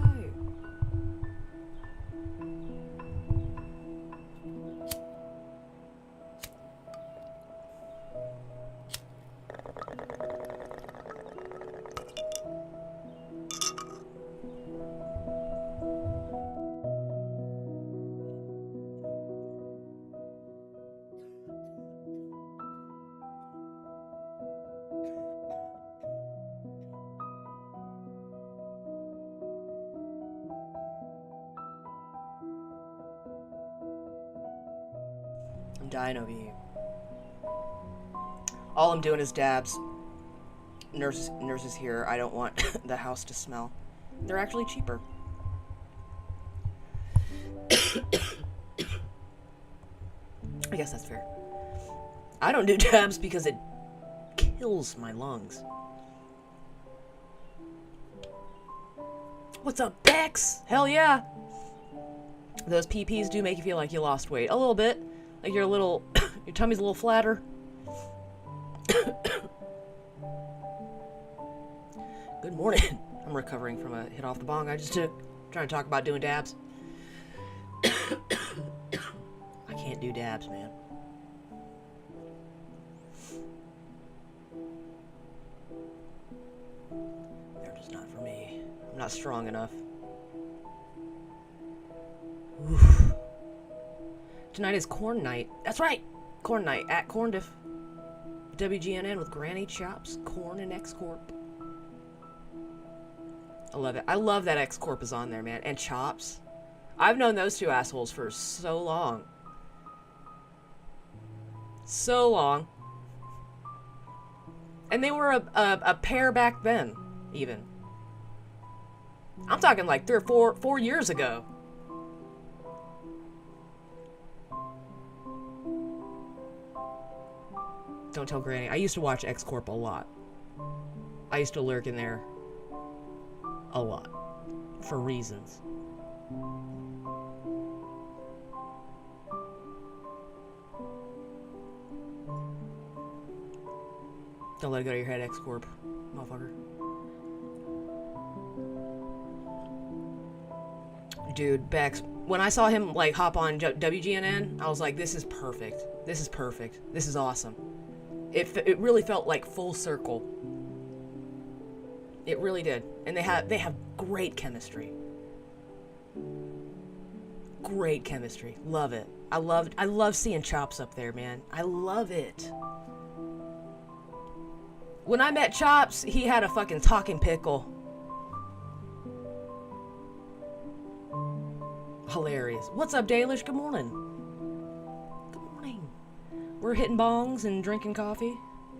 I'm dying over you. All I'm doing is dabs. Nurses here. I don't want the house to smell. They're actually cheaper. I guess that's fair. I don't do dabs because it kills my lungs. What's up, Bex? Hell yeah! Those PPs do make you feel like you lost weight. A little bit. Like you're a little... your tummy's a little flatter. Good morning. I'm recovering from a hit off the bong I just took. Trying to talk about doing dabs. I can't do dabs, man. They're just not for me. I'm not strong enough. Oof. Tonight is corn night. That's right! Corn night at Corndiff. WGNN with Granny Chops, Corn, and X-Corp. I love it. I love that X-Corp is on there, man. And Chops. I've known those two assholes for so long. So long. And they were a pair back then, even. I'm talking like 3 or 4 years ago. Don't tell Granny. I used to watch X-Corp a lot. I used to lurk in there a lot. For reasons. Don't let it go to your head, X-Corp, motherfucker. Dude, Bex, when I saw him, like, hop on WGNN, I was like, this is perfect. This is perfect. This is awesome. It really felt like full circle. It really did. And they have great chemistry. Great chemistry. Love it. I love seeing Chops up there, man. I love it. When I met Chops, he had a fucking talking pickle. Hilarious. What's up, Dalish? Good morning. Good morning. We're hitting bongs and drinking coffee.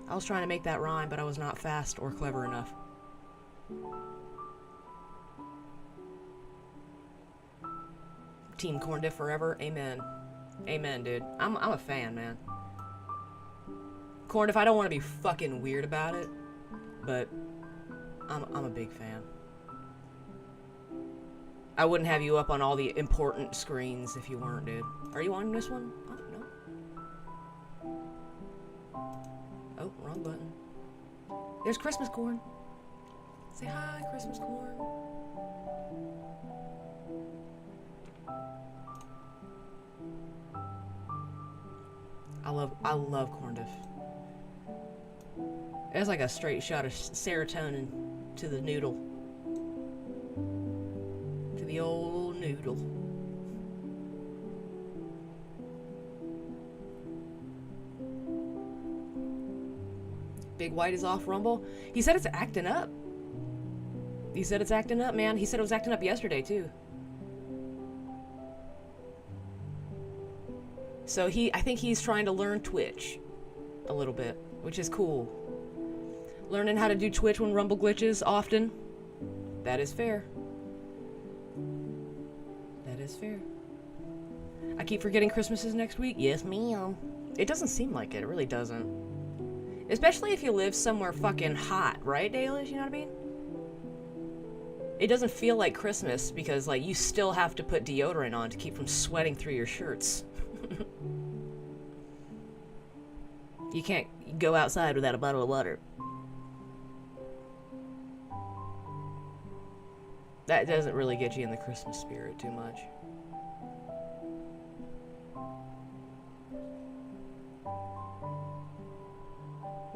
I was trying to make that rhyme, but I was not fast or clever enough. Team Corn Dip forever. Amen. Amen, dude. I'm a fan, man. Corn Dip, I don't want to be fucking weird about it, but I'm a big fan. I wouldn't have you up on all the important screens if you weren't, dude. Are you on this one? Oh, no. Oh, wrong button. There's Christmas Corn. Say hi, Christmas Corn. I love corn dip. It's like a straight shot of serotonin to the noodle. To the old noodle. Big White is off Rumble. He said it's acting up. He said it's acting up, man. He said it was acting up yesterday, too. So I think he's trying to learn Twitch a little bit, which is cool. Learning how to do Twitch when Rumble glitches often. That is fair. That is fair. I keep forgetting Christmas is next week. Yes, ma'am. It doesn't seem like it. It really doesn't. Especially if you live somewhere fucking hot, right, Dalish? You know what I mean? It doesn't feel like Christmas because, like, you still have to put deodorant on to keep from sweating through your shirts. You can't go outside without a bottle of water. That doesn't really get you in the Christmas spirit too much.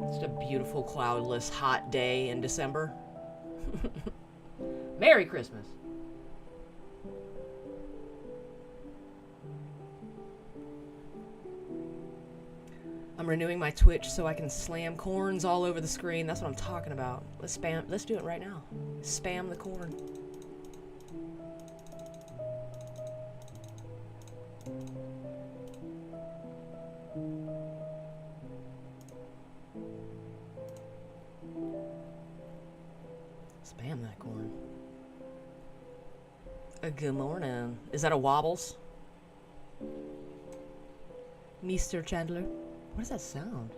It's a beautiful, cloudless, hot day in December. Merry Christmas. I'm renewing my Twitch so I can slam corns all over the screen. That's what I'm talking about. Let's do it right now. Spam the corn. Spam that corn. Good morning. Is that a Wobbles? Mr. Chandler? What does that sound?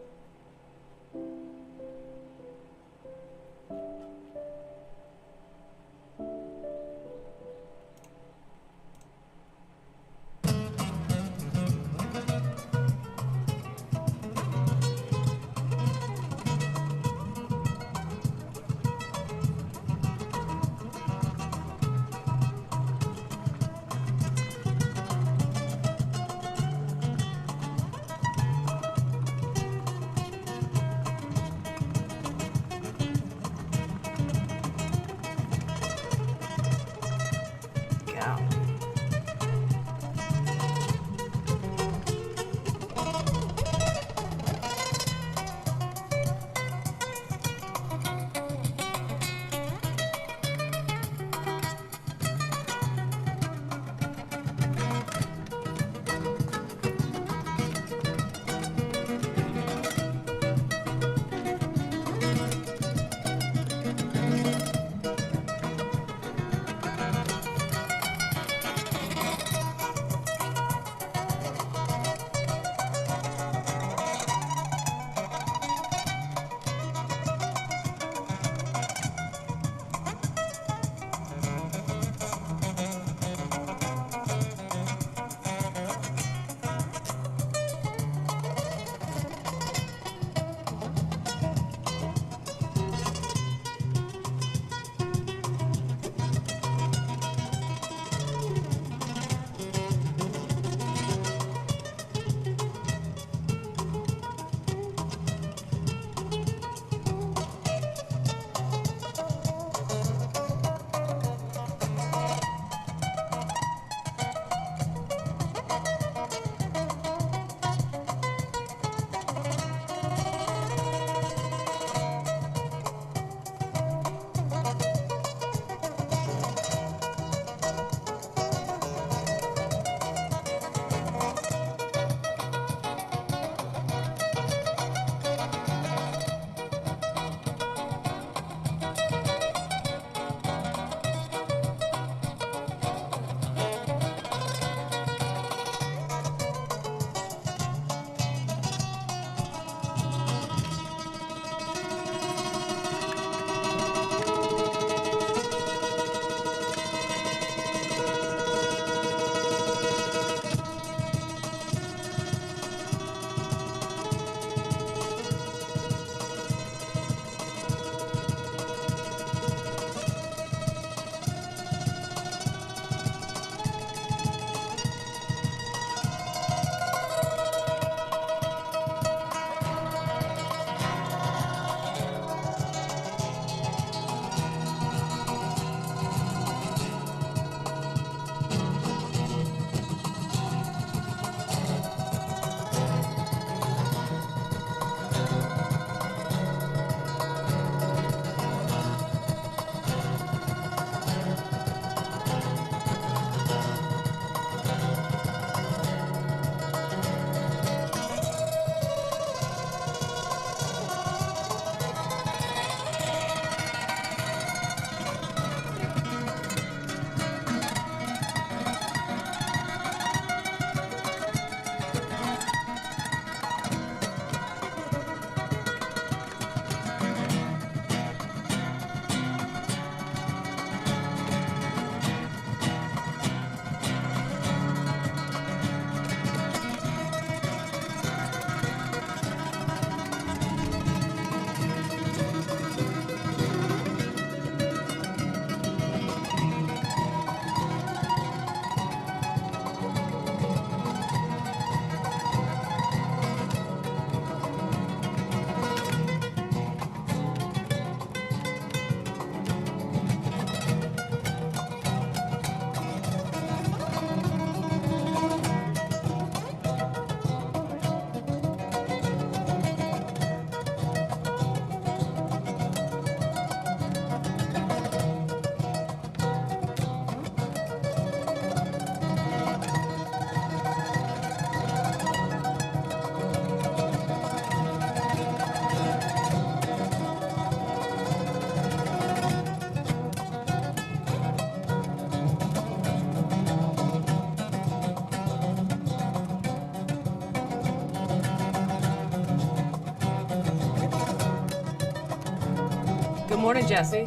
Good morning, Jesse.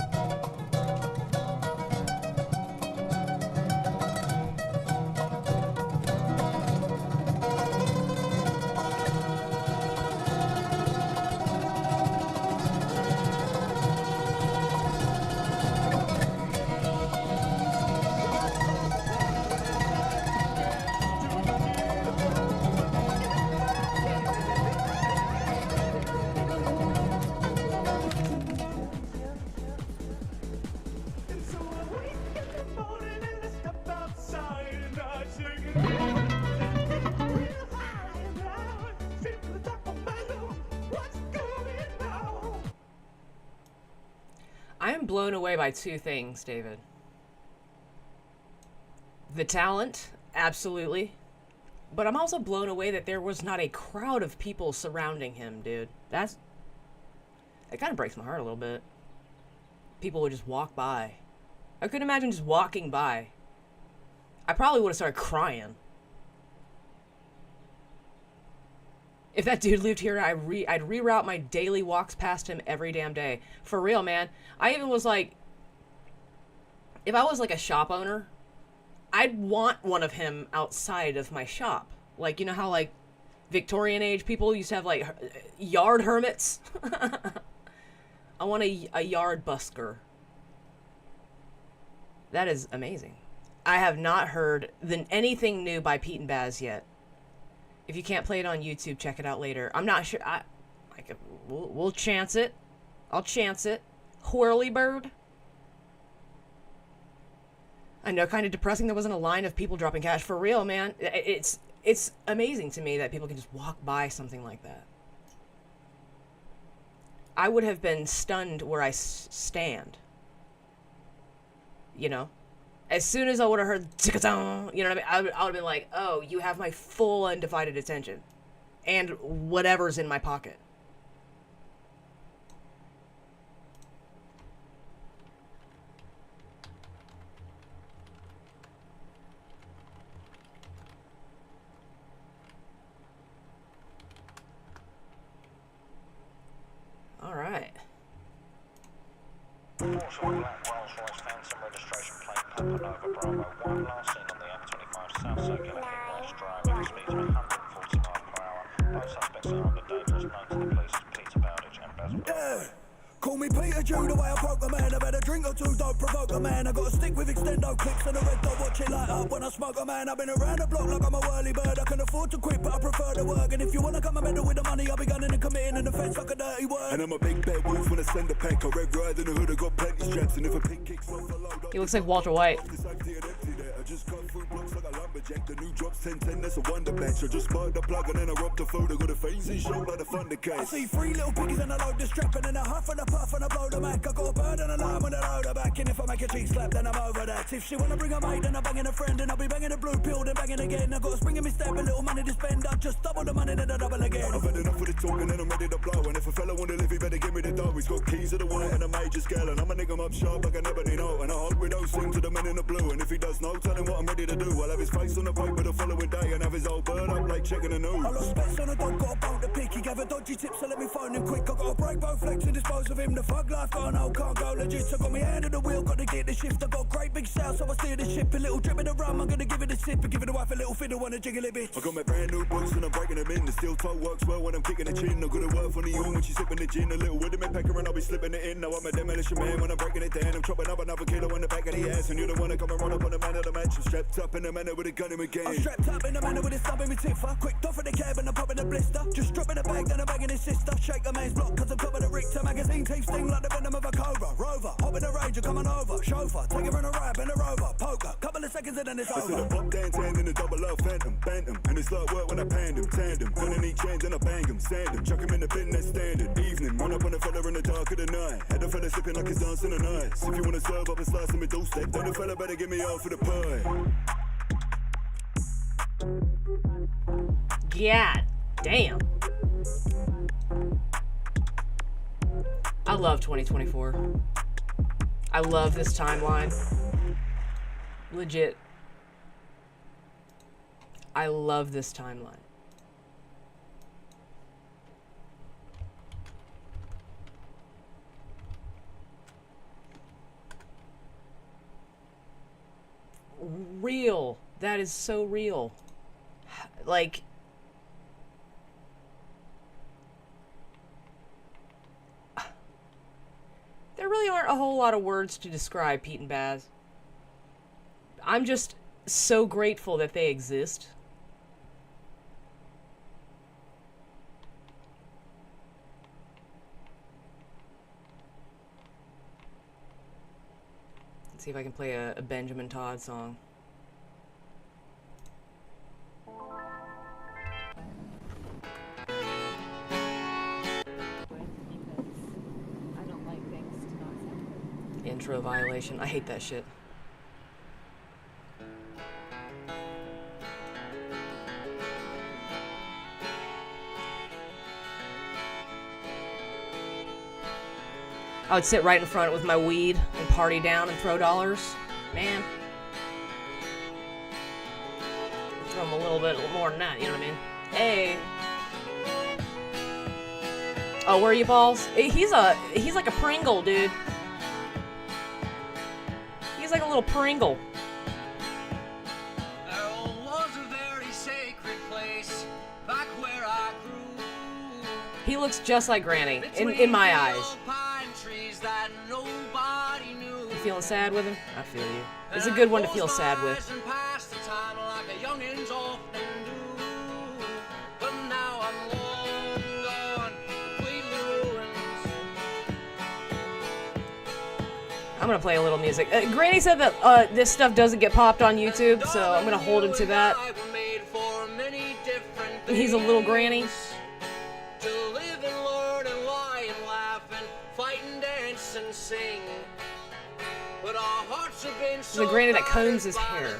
I am blown away by two things, David. The talent, absolutely. But I'm also blown away that there was not a crowd of people surrounding him, dude. It kind of breaks my heart a little bit. People would just walk by. I couldn't imagine just walking by. I probably would have started crying. If that dude lived here, I'd reroute my daily walks past him every damn day. For real, man. I even was like, if I was like a shop owner, I'd want one of him outside of my shop. Like, you know how like Victorian age people used to have like yard hermits? I want a yard busker. That is amazing. I have not heard anything new by Pete and Baz yet. If you can't play it on YouTube, check it out later. I'm not sure. We'll chance it. I'll chance it. Whirly bird. I know, kind of depressing. There wasn't a line of people dropping cash. For real, man. It's amazing to me that people can just walk by something like that. I would have been stunned where I stand. You know? As soon as I would have heard, you know what I mean? I would have been like, oh, you have my full undivided attention. And whatever's in my pocket. All right. Yeah. Call me Peter Jew, the way I poke a man. I've had a drink or two, don't provoke a man. I got a stick with extendo clips and a red dot, watch it light up when I smoke a man. I've been around the block like I'm a whirly bird. I can afford to quit, but I prefer to work. And if you wanna come and meddle with the money, I'll be gunning and committing an offence like a dirty word. And I'm a big bad wolf when I send a pack. I red ride in the hood, I got plenty straps. And if a pig kicks off a load, He looks like Walter White. I just cut through blocks like a lumberjack. The new drops 10-10, that's a wonder batch. I just sparked the plug and then I robbed the food. I got a face and show like the Thundercats. I see three little piggies and I load the strap and then I huff and a puff and I blow the mac. I got a bird and a line when I load her back. And if I make a cheek slap, then I'm over that. If she wanna bring a mate, then I'm banging a friend. And I'll be banging a blue pill, then banging again. I got a spring in me step, a little money to spend. I just double the money, then I double again. I've had enough of the talking and I'm ready to blow. And if a fella wanna live, he better give me the dough. He's got keys to the white and a major scale. And I'ma nick him up sharp like an ebony note. And I hold with those things to the men in the blue. And if he does know, tell him what I'm ready to do. I'll have his face on the paper the following day and have his old bird up like checking the news. I lost specs on a dog, got a bolt to pick. He gave a dodgy tip, so let me phone him quick. I got to break both legs and dispose of him. The thug life gone old, can't go legit. So got me hand on the wheel, got to get the shift. I got a great big sail, so I steer the ship. A little drip of the rum, I'm gonna give it a sip. And give it a wife a little fiddle, wanna jiggle it bit. I got my brand new boots and I'm breaking them in. The steel toe works well when I'm kicking the chin. I got to work for the yawn when she's sipping the gin. A little with him in pecker and I'll be slipping it in. Now I'm a demolition man when I'm breaking it down. I'm chopping up another kilo in the back of the ass. And you don't wanna come and run up on the man of the match. I'm strapped up in the manner with a gun in my game. I'm strapped up in the manner with a stab in my tiffer. Quick off in the cab and I'm popping the blister. Just dropping the bag, then I'm bagging his sister. Shake the man's block cause I'm copping the Richter. Magazine teeth sting like the venom of a cobra. Rover, hop in the range, you're coming over. Chauffeur, take her in a ride, bend her over. Poker, couple of seconds and then it's over. I said a pop down, tan in the double up, phantom, bantam. And it's like work when I panned him, tandem. Gun in each chains and I bang him, sand him. Chuck him in the bin, that's standard. Evening, run up on a fella in the dark of the night. Had a fella sipping like he's dancing the nights. If you wanna serve up a slice of my doorstep, then the fella better give me all for the pie. God damn. I love 2024. I love this timeline. Legit. I love this timeline. real. That is so real. Like, there really aren't a whole lot of words to describe Pete and Baz. I'm just so grateful that they exist. Let's see if I can play a Benjamin Todd song. Intro violation. I hate that shit. I would sit right in front with my weed and party down and throw dollars. Man. Throw them a little bit more than that, you know what I mean? Hey. Oh, where are you, Balls? He's like a Pringle, dude. He's like a little Pringle. There was a very sacred place back where I grew. He looks just like Granny, in my eyes. That nobody knew. You feeling sad with him? I feel you. It's a good one to feel sad with. I'm gonna play a little music. Granny said that this stuff doesn't get popped on YouTube, so I'm gonna hold him to that. He's a little granny. There's a granny that combs his hair.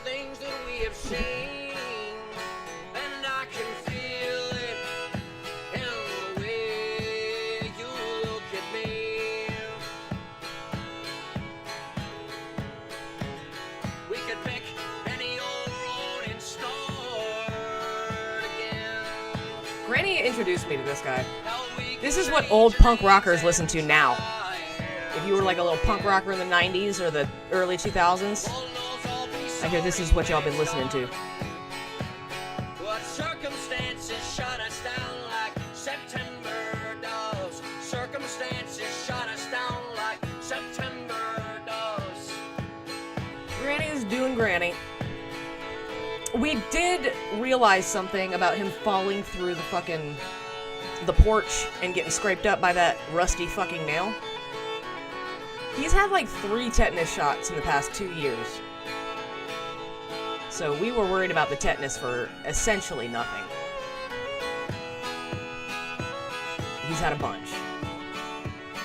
Granny introduced me to this guy. This is what old punk rockers listen to now. If you were like a little punk rocker in the 90s or the early 2000s, I hear this is what y'all been listening to. What circumstances shut us down like September does. Circumstances shut us down like September does. Granny's doing Granny. We did realize something about him falling through the porch and getting scraped up by that rusty fucking nail. He's had like 3 tetanus shots in the past 2 years. So we were worried about the tetanus for essentially nothing. He's had a bunch.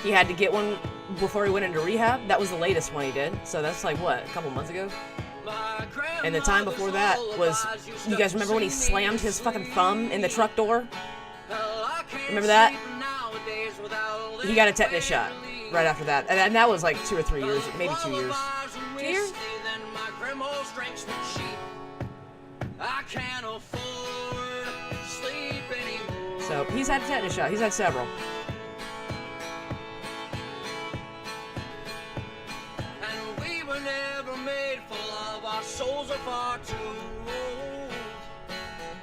He had to get one before he went into rehab. That was the latest one he did. So that's like, what, a couple months ago? And the time before that was, you guys remember when he slammed his fucking thumb in the truck door? Remember that? He got a tetanus shot right after that. And that was like 2 or 3 years, maybe 2 years. 2 years? So he's had a tetanus shot. He's had several. And we were never made for love. Our souls are far too old.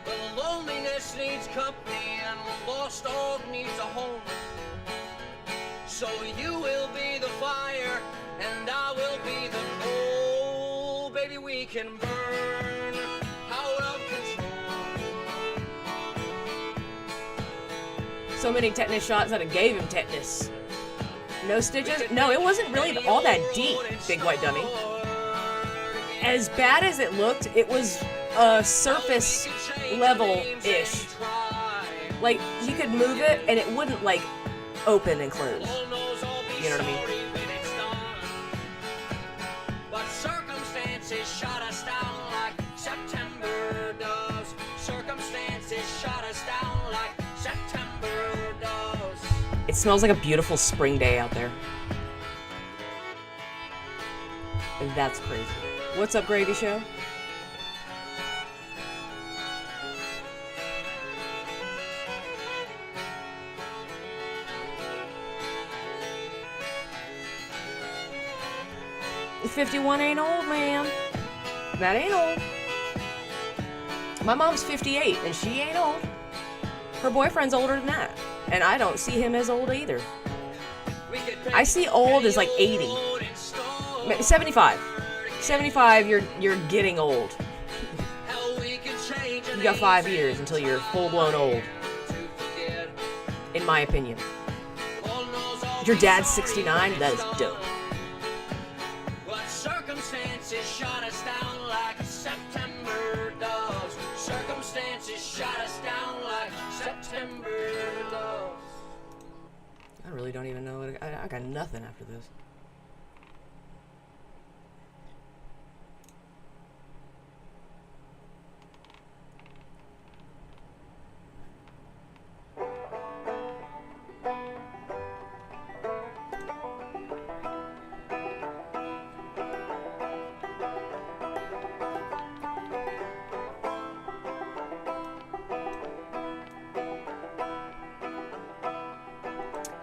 But loneliness needs company, and the lost dog needs a home. So you will be the fire, and I will be the coal. Baby, we can burn out of control. So many tetanus shots that it gave him tetanus. No stitches? No, it wasn't really all that deep, Big White Dummy. As bad as it looked, it was surface level-ish. Like, you could move it, and it wouldn't, like, open and close. You know what I mean? But circumstances shut us down like September does. Circumstances shut us down like September does. It smells like a beautiful spring day out there. And that's crazy. What's up, Gravy Show? "51 ain't old, man." That ain't old. My mom's 58, and she ain't old. Her boyfriend's older than that, and I don't see him as old either. I see old as like 80. 75. 75, you're getting old. You got 5 years until you're full-blown old. In my opinion. Your dad's 69, that is dope. What circumstances shot us down like September doves? Circumstances shot us down like September doves. I really don't even know what I got nothing after this.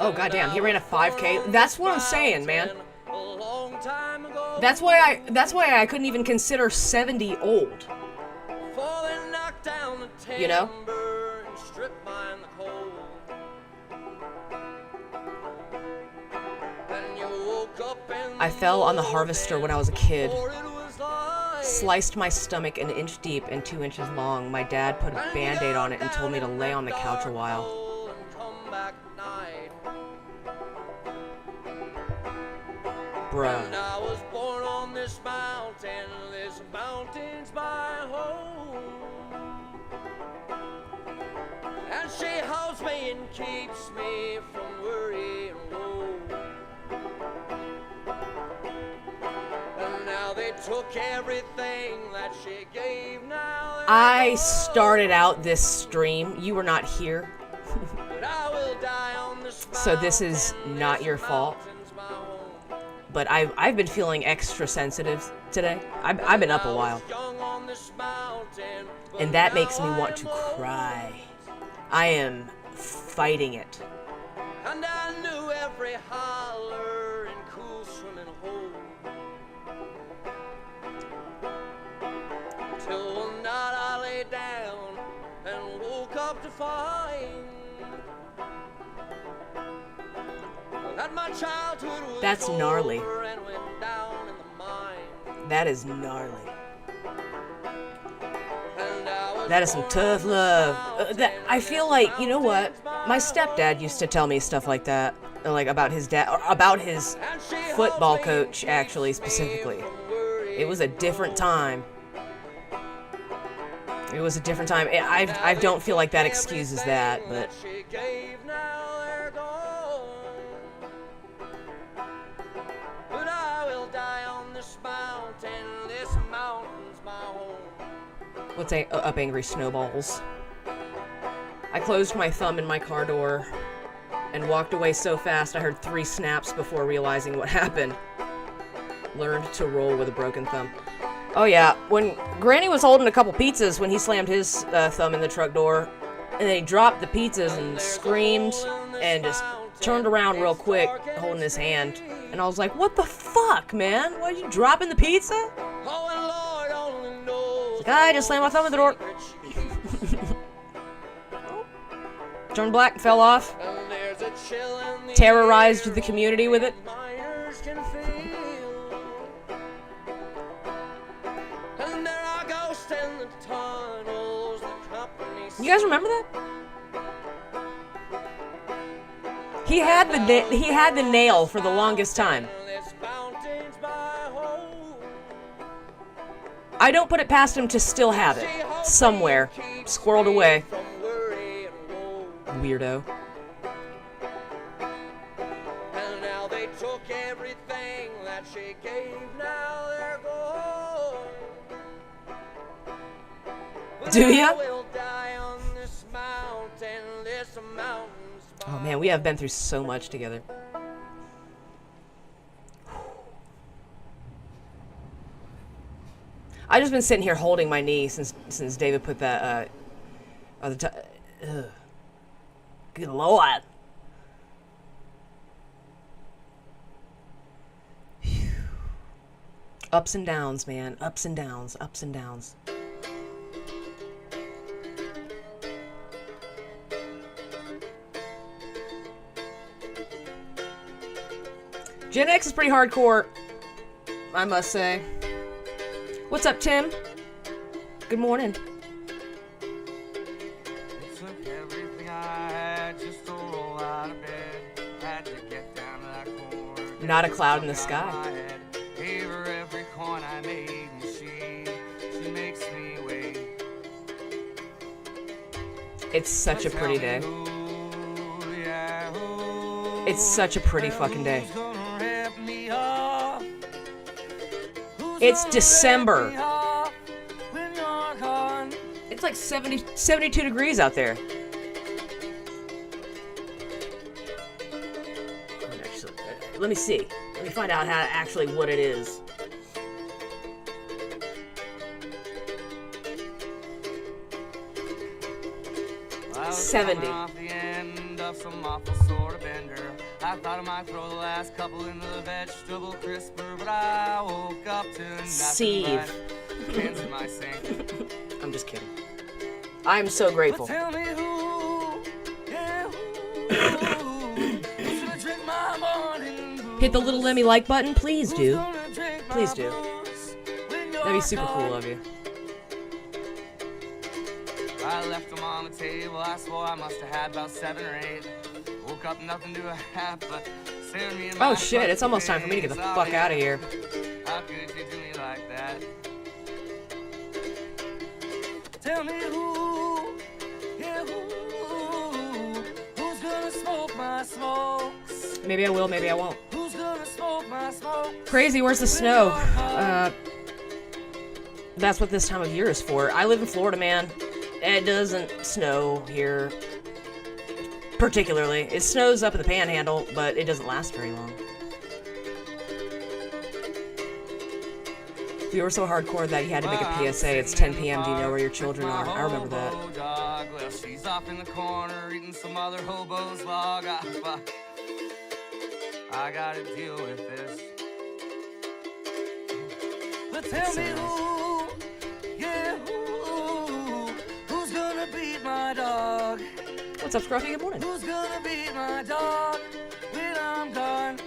Oh goddamn, he ran a 5K. That's what I'm saying, man. That's why I couldn't even consider 70 old. You know? I fell on the harvester when I was a kid. Sliced my stomach an inch deep and 2 inches long. My dad put a band-aid on it and told me to lay on the couch a while. Bruh. And I was born on this mountain's my home. And she holds me and keeps me from worry and woe. And now they took everything that she gave. Now I started out this stream. You were not here. So this is not your fault. But I've been feeling extra sensitive today. I've been up a while. And that makes me want to cry. I am fighting it. And I knew every holler and cool swimming hole. Till one night I lay down and woke up to find that my childhood was That's gnarly. over and went down in the mine. That is gnarly. And I was That is some tough love. I feel like, you know what? My stepdad used to tell me stuff like that. Like about his dad, or about his football coach, actually, specifically. It was a different time. It was a different time. I don't feel like that excuses that, but... she gave, now they're gone. But I will die on this mountain. This mountain's my home. What's up, angry snowballs? I closed my thumb in my car door and walked away so fast I heard 3 snaps before realizing what happened. Learned to roll with a broken thumb. Oh yeah, when Granny was holding a couple pizzas when he slammed his thumb in the truck door, and then he dropped the pizzas and screamed and just turned around real quick holding his hand. And I was like, what the fuck, man? Why are you dropping the pizza? Like, I just slammed my thumb in the door. Turned black, fell off. Terrorized the community with it. You guys remember that? He had the nail for the longest time. I don't put it past him to still have it somewhere, squirreled away. Weirdo. And now they took everything that she gave. Now they're gone. Do ya? I will die on this mountain. This mountain's Oh man, we have been through so much together. I've just been sitting here holding my knee since David put that Good Lord. Ups and downs, man. Ups and downs. Ups and downs. Gen X is pretty hardcore, I must say. What's up, Tim? Good morning. Not a cloud in the sky. It's such a pretty day. It's such a pretty fucking day. It's December. It's like 72 degrees out there. Let me see. Let me find out how actually what it is. I 70. Off the end of some awful sort of bender. I thought I might throw the last couple into the vegetable crisper, but I woke up to nothing Steve. but pins in my sink. I'm just kidding. I'm so grateful. But tell me who, yeah, who's gonna drink my morning blues? Hit the little Lemmy like button, please do. Please do. That'd be super cool of you. I left them on the table. I swore I must have had about 7 or 8. Woke up nothing to a half, but staring me in my Oh shit, it's almost time for me to get the fuck out of here. How could you do me like that? Tell me who, yeah, who's gonna smoke my smokes? Maybe I will, maybe I won't. Who's gonna smoke my smokes? Crazy, where's the snow? That's what this time of year is for. I live in Florida, man. It doesn't snow here particularly. It snows up in the panhandle, but it doesn't last very long. We were so hardcore that you had to make a PSA. It's 10 p.m. Do you know where your children are? I remember that. Dog. Well, she's off in the corner eating some other hobo's log. I gotta deal with this. But tell me who, yeah, who's gonna beat my dog? What's up, Scruffy? Good morning. Who's gonna beat my dog when I'm gone?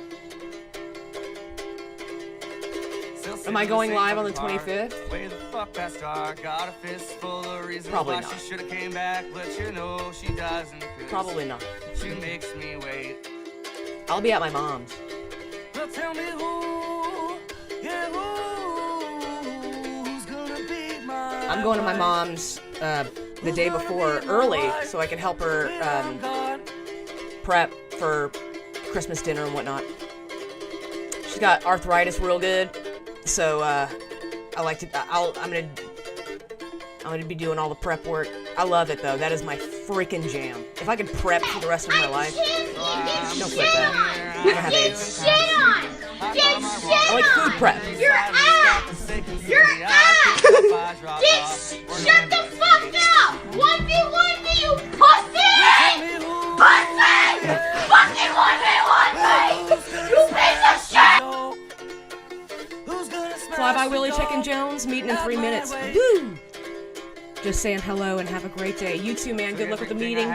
Am I going live on the 25th? Way the fuck that star got a fist full of reasons Probably why not. she should have came back, but you know she doesn't. 'Cause Probably not. She makes me wait. I'll be at my mom's. Well, tell me who, yeah, who's gonna beat my I'm going to my mom's the day before early so I can help her prep for Christmas dinner and whatnot. She's got arthritis real good, so I'm gonna be doing all the prep work. I love it though. That is my freaking jam. If I could prep for the rest of my life, don't quit that. I'm gonna have AIDS. I like food prep. You're ass! You're ass! Bitch, shut the fuck up! 1v1 me, you pussy! Pussy! Fucking 1v1 me! You piece of shit! Flyby Willie checking Jones, meeting in 3 minutes. Woo! Just saying hello and have a great day. You too, man. Good luck with the meeting.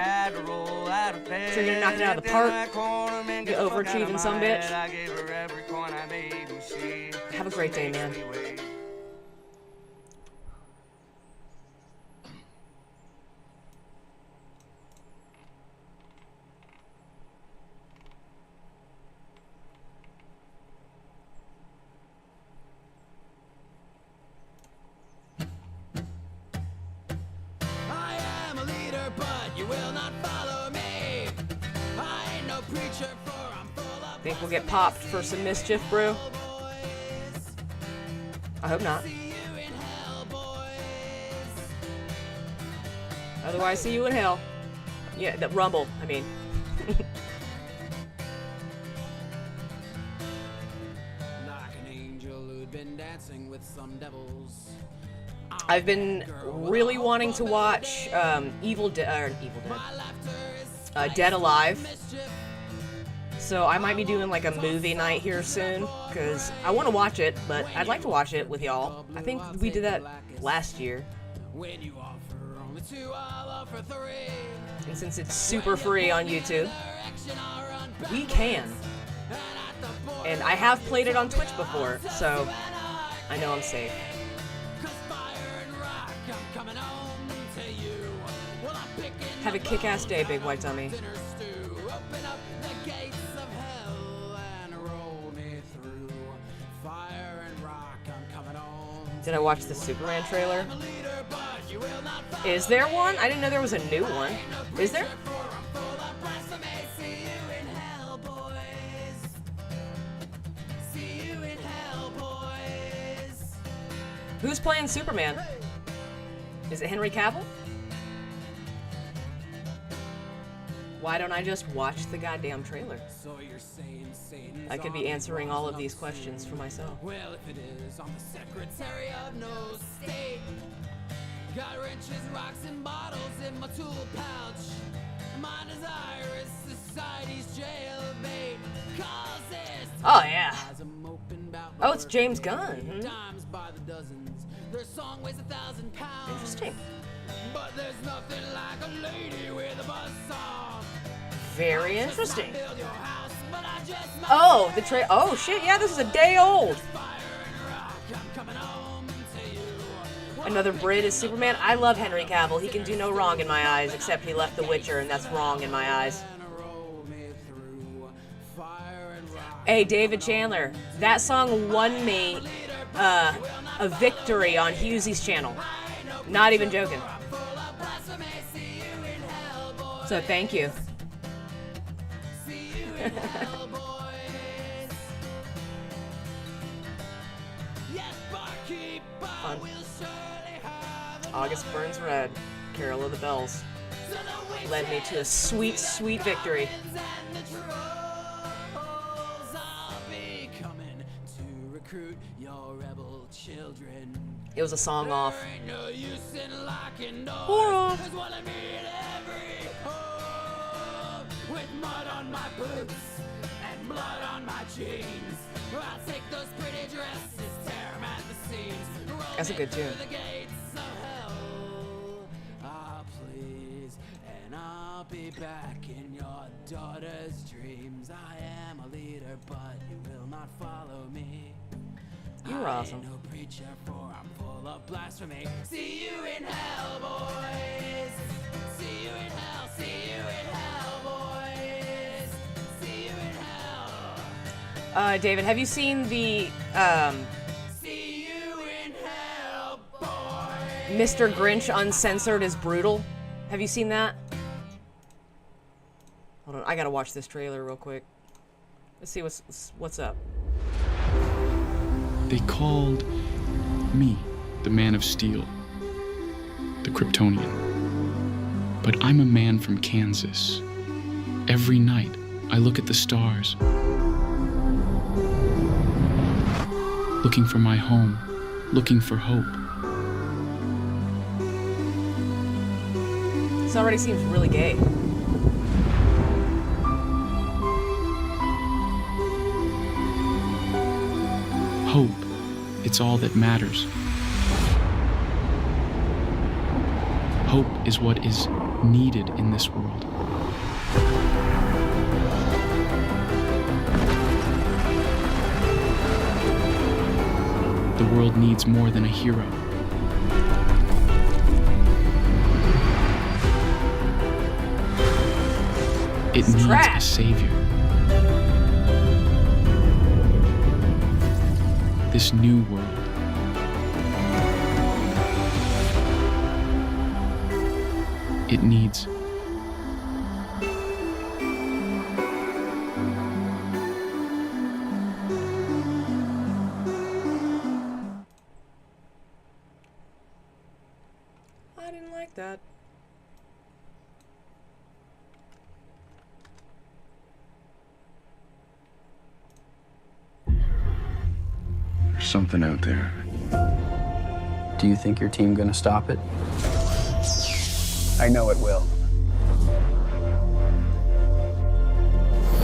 Sure you're gonna knock it out of the park. You overachieving some bitch. Have a great day, man. Think we'll get popped for some mischief, brew? I hope not. Otherwise, see you in hell. Yeah, the rumble, I mean. I've been really wanting to watch Dead Alive. So I might be doing like a movie night here soon, because I want to watch it, but I'd like to watch it with y'all. I think we did that last year. And since it's super free on YouTube, we can. And I have played it on Twitch before, so I know I'm safe. Have a kick-ass day, Big White Dummy. Did I watch the Superman trailer? Is there one? I didn't know there was a new one. Is there? Who's playing Superman? Is it Henry Cavill? Why don't I just watch the goddamn trailer? I could be answering all of these questions for myself. Well, if it is, I'm the secretary of no state. Got wrenches, rocks, and bottles in my tool pouch. My desire is society's jailbait. Oh, yeah. Oh, it's James Gunn. Interesting. But there's nothing like a lady with a buzzsaw. Very interesting. Oh, the oh shit, yeah, this is a day old. Another Brit is Superman. I love Henry Cavill. He can do no wrong in my eyes, except he left The Witcher, and that's wrong in my eyes. Hey, David Chandler, that song won me a victory on Hughesy's channel. Not even joking. So thank you. Fun. August Burns Red, Carol of the Bells, led me to a sweet, sweet victory. It was a song off. Pour off. With mud on my boots and blood on my jeans, I'll take those pretty dresses, tear them at the seams. That's a good tune. Please, and I'll be back in your daughter's dreams. I am a leader, but you will not follow me. You're awesome. No preacher, for I'm full of blasphemy. See you in hell, boys. See you in hell. See you in hell, boys. See you in hell. David, have you seen the See you in hell, boys. Mr. Grinch Uncensored is Brutal? Have you seen that? Hold on, I gotta watch this trailer real quick. Let's see what's up. They called me the Man of Steel, the Kryptonian. But I'm a man from Kansas. Every night, I look at the stars, looking for my home, looking for hope. This already seems really gay. Hope, it's all that matters. Hope is what is needed in this world. The world needs more than a hero. It needs a savior. This new world. It needs I didn't like that. There's something out there. Do you think your team gonna stop it? I know it will.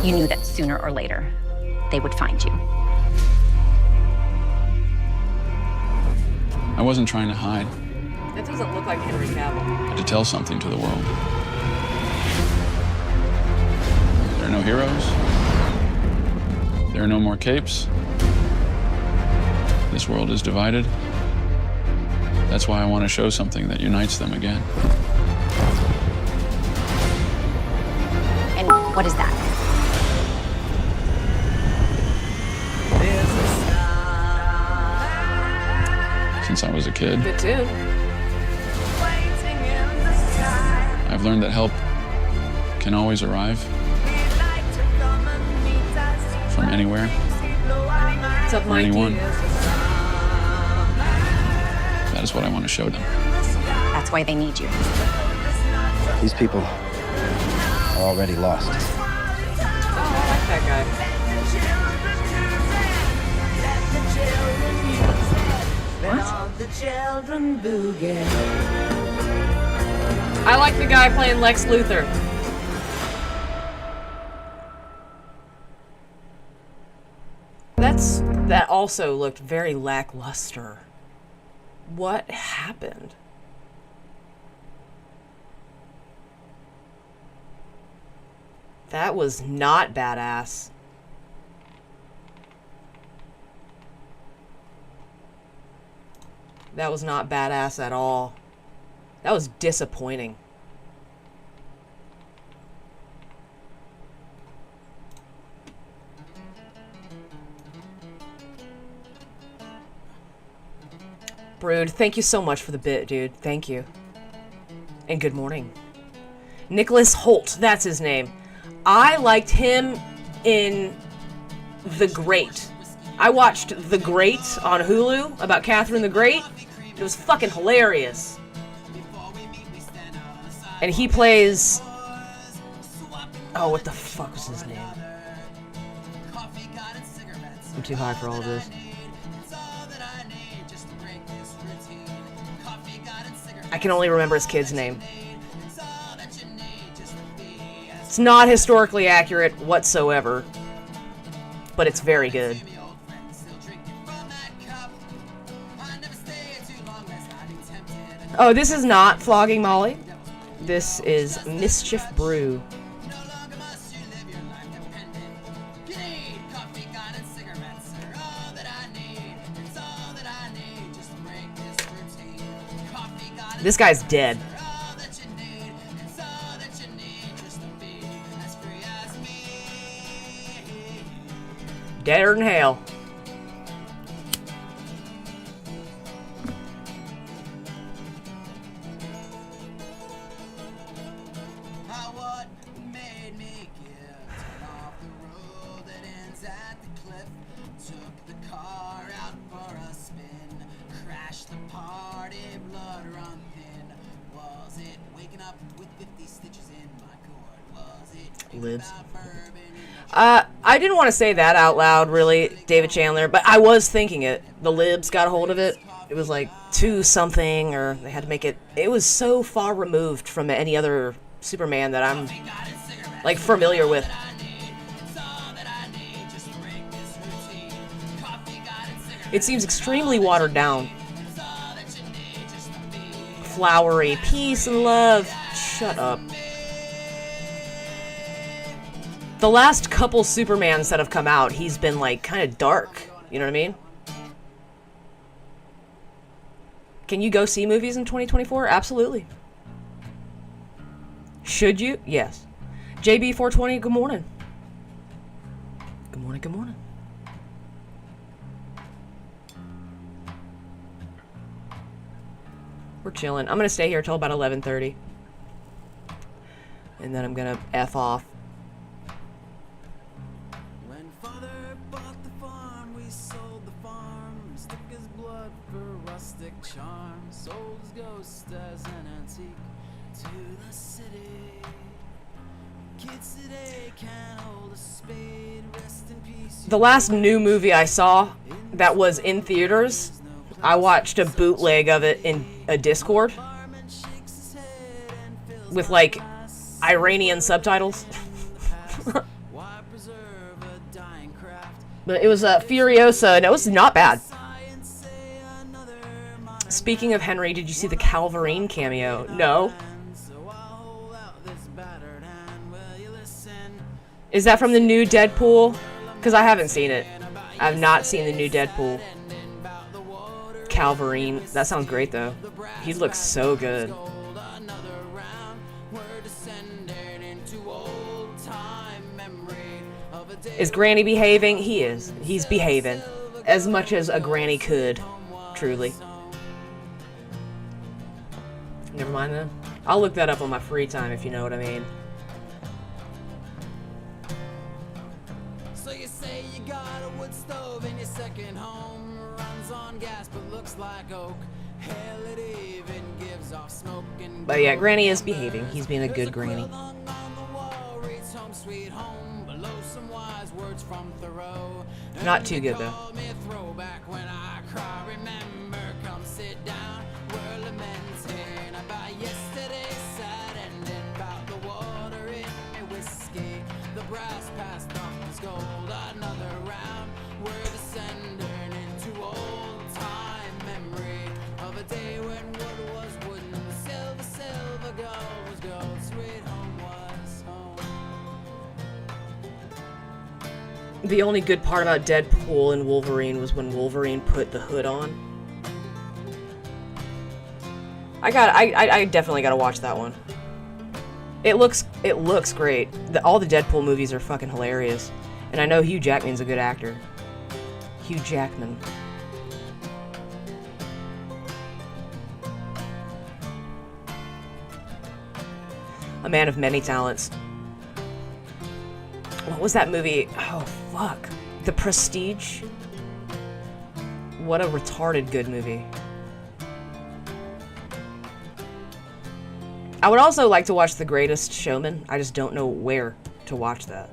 You knew that sooner or later, they would find you. I wasn't trying to hide. That doesn't look like Henry Cavill. I had to tell something to the world. There are no heroes. There are no more capes. This world is divided. That's why I want to show something that unites them again. And what is that? Since I was a kid, Good tune. I've learned that help can always arrive from anywhere What's up, or Mikey? anyone. That is what I want to show them. That's why they need you. These people are already lost. Oh, I like that guy. I like the guy playing Lex Luthor. That also looked very lackluster. What happened? That was not badass. That was not badass at all. That was disappointing. Brood, thank you so much for the bit, dude. Thank you. And good morning. Nicholas Holt, that's his name. I liked him in The Great. I watched The Great on Hulu about Catherine the Great. It was fucking hilarious. And he plays... Oh, what the fuck was his name? I'm too high for all of this. I can only remember his kid's name. It's not historically accurate whatsoever, but it's very good. Oh, this is not Flogging Molly. This is Mischief Brew. This guy's dead. Deader than hell. Libs. I didn't want to say that out loud, really, David Chandler, but I was thinking it. The libs got a hold of it. It was like 2 something, or they had to make it. It was so far removed from any other Superman that I'm like familiar with. It seems extremely watered down. Flowery, peace and love. Shut up. The last couple Supermans that have come out, he's been like kind of dark. You know what I mean? Can you go see movies in 2024? Absolutely. Should you? Yes. JB420, good morning. Good morning, good morning. We're chilling. I'm gonna stay here till about 11:30. And then I'm gonna F off. When father bought the farm, we sold the farm. Stuck his blood for rustic charm. Sold his ghost as an antique to the city. Kids today can't hold a spade. Rest in peace. The last new movie I saw that was in theaters, I watched a bootleg of it in a Discord with like Iranian subtitles. But it was Furiosa, and it was not bad. Speaking of Henry, did you see the Calvarine cameo? No. Is that from the new Deadpool? Because I haven't seen it. I have not seen the new Deadpool. Calvarine. That sounds great, though. He looks so good. Is Granny behaving? He is. He's behaving. As much as a granny could. Truly. Never mind then. I'll look that up on my free time if you know what I mean. So you say you got a wood stove in your second home, runs on gas but looks like oak. Hell, it even gives off smoke and But yeah, Granny is behaving. He's being a good granny. on the wall reads home sweet home below some wise words from Thoreau. Not too good though. Call me a throwback when I cry. Remember, come sit down. We're lamenting about yesterday's sad ending, about the water in my whiskey. The brass passed off as gold. Another round. We're descending into old time memory of a day when wood was wooden, silver, silver, gold was gold. Sweet home was home. The only good part about Deadpool and Wolverine was when Wolverine put the hood on. I definitely gotta watch that one. It looks great. All the Deadpool movies are fucking hilarious. And I know Hugh Jackman's a good actor. Hugh Jackman. A man of many talents. What was that movie? Oh, fuck. The Prestige? What a retarded good movie. I would also like to watch The Greatest Showman. I just don't know where to watch that.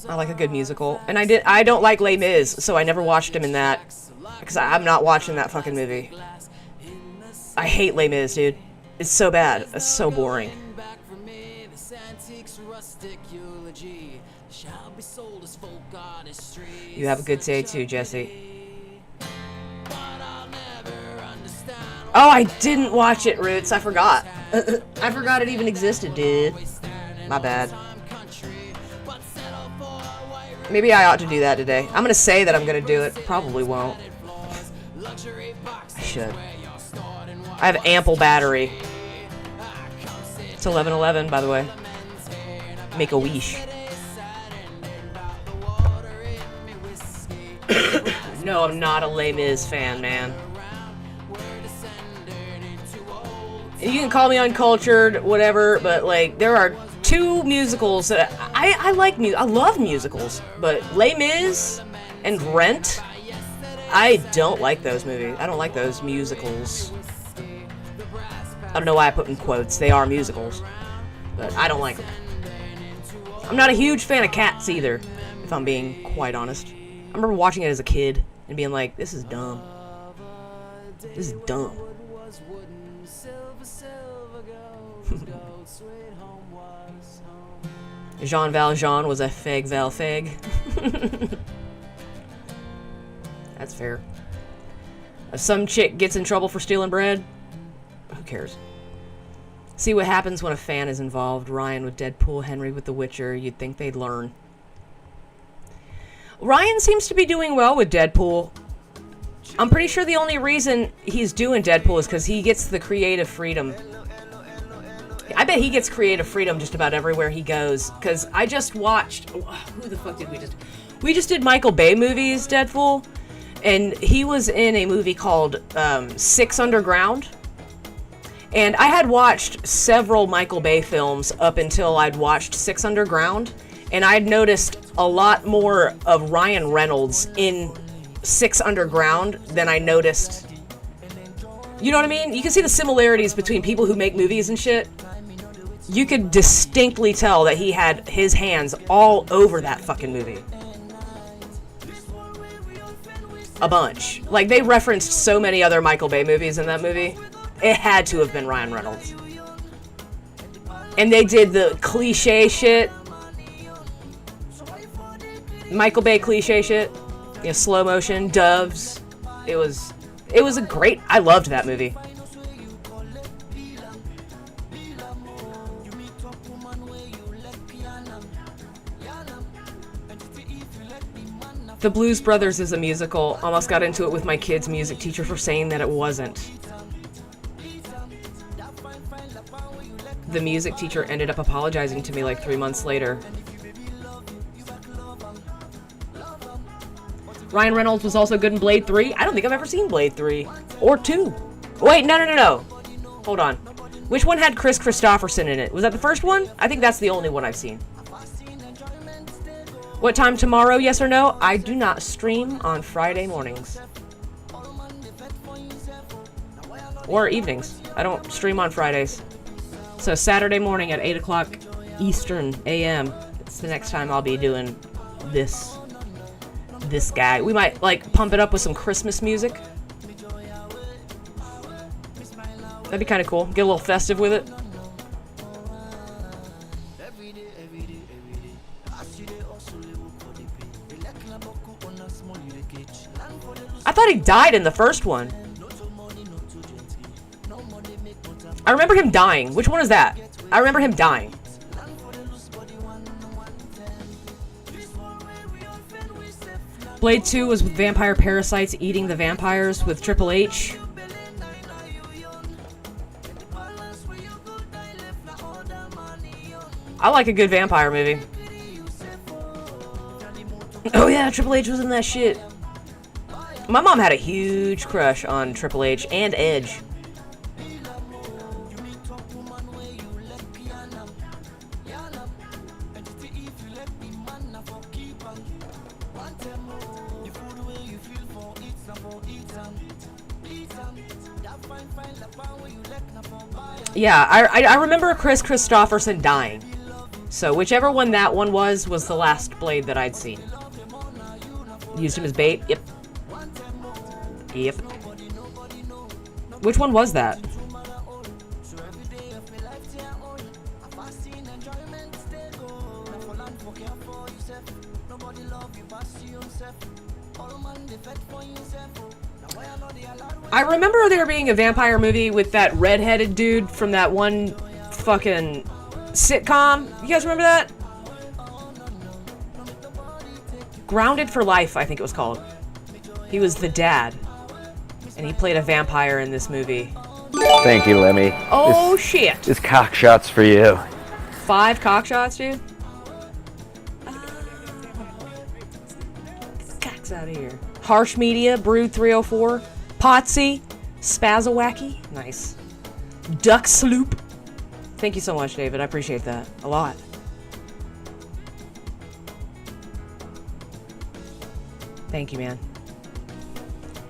I like a good musical. And I don't like Les Mis, so I never watched him in that. Because I'm not watching that fucking movie. I hate Les Mis, dude. It's so bad. It's so boring. You have a good day too, Jesse. Oh, I didn't watch it, Roots. I forgot. I forgot it even existed, dude. My bad. Maybe I ought to do that today. I'm gonna say that I'm gonna do it. Probably won't. I should. I have ample battery. It's 11:11, by the way. Make a wish. No, I'm not a Les Mis fan, man. You can call me uncultured, whatever, but like there are two musicals that I like. I love musicals, but Les Mis and Rent, I don't like those movies. I don't like those musicals. I don't know why I put in quotes. They are musicals, but I don't like them. I'm not a huge fan of Cats either, if I'm being quite honest. I remember watching it as a kid and being like, this is dumb. This is dumb. Jean Valjean was a fag val fag. That's fair. If some chick gets in trouble for stealing bread, who cares? See what happens when a fan is involved. Ryan with Deadpool, Henry with The Witcher. You'd think they'd learn. Ryan seems to be doing well with Deadpool. I'm pretty sure the only reason he's doing Deadpool is because he gets the creative freedom. I bet he gets creative freedom just about everywhere he goes. Because I just watched... Who the fuck did we just... We just did Michael Bay movies, Deadpool. And he was in a movie called 6 Underground. And I had watched several Michael Bay films up until I'd watched 6 Underground. And I'd noticed a lot more of Ryan Reynolds in 6 Underground than I noticed. You know what I mean? You can see the similarities between people who make movies and shit. You could distinctly tell that he had his hands all over that fucking movie. A bunch. Like, they referenced so many other Michael Bay movies in that movie. It had to have been Ryan Reynolds. And they did the cliche shit. Michael Bay cliche shit. You know, slow motion, doves. It was a great, I loved that movie. The Blues Brothers is a musical. Almost got into it with my kid's music teacher for saying that it wasn't. The music teacher ended up apologizing to me like 3 months later. Ryan Reynolds was also good in Blade 3. I don't think I've ever seen Blade 3. Or 2. Wait, no. Hold on. Which one had Chris Christopherson in it? Was that the first one? I think that's the only one I've seen. What time tomorrow, yes or no? I do not stream on Friday mornings. Or evenings. I don't stream on Fridays. So Saturday morning at 8 o'clock Eastern AM. It's the next time I'll be doing this guy. We might, like, pump it up with some Christmas music. That'd be kind of cool. Get a little festive with it. I thought he died in the first one. I remember him dying. Which one is that? I remember him dying. Blade 2 was with vampire parasites eating the vampires with Triple H. I like a good vampire movie. Oh yeah, Triple H was in that shit. My mom had a huge crush on Triple H and Edge. Yeah, I remember Chris Christopherson dying. So whichever one that one was the last Blade that I'd seen. Used him as bait? Yep. Yep. Which one was that? I remember there being a vampire movie with that redheaded dude from that one fucking sitcom. You guys remember that? Grounded for Life, I think it was called. He was the dad. And he played a vampire in this movie. Thank you, Lemmy. Oh, shit. This cock shot's for you. 5 cock shots, dude? Get the cocks out of here. Harsh Media, Brood 304, Potsy, Spazawacky. Nice. Duck Sloop. Thank you so much, David. I appreciate that a lot. Thank you, man.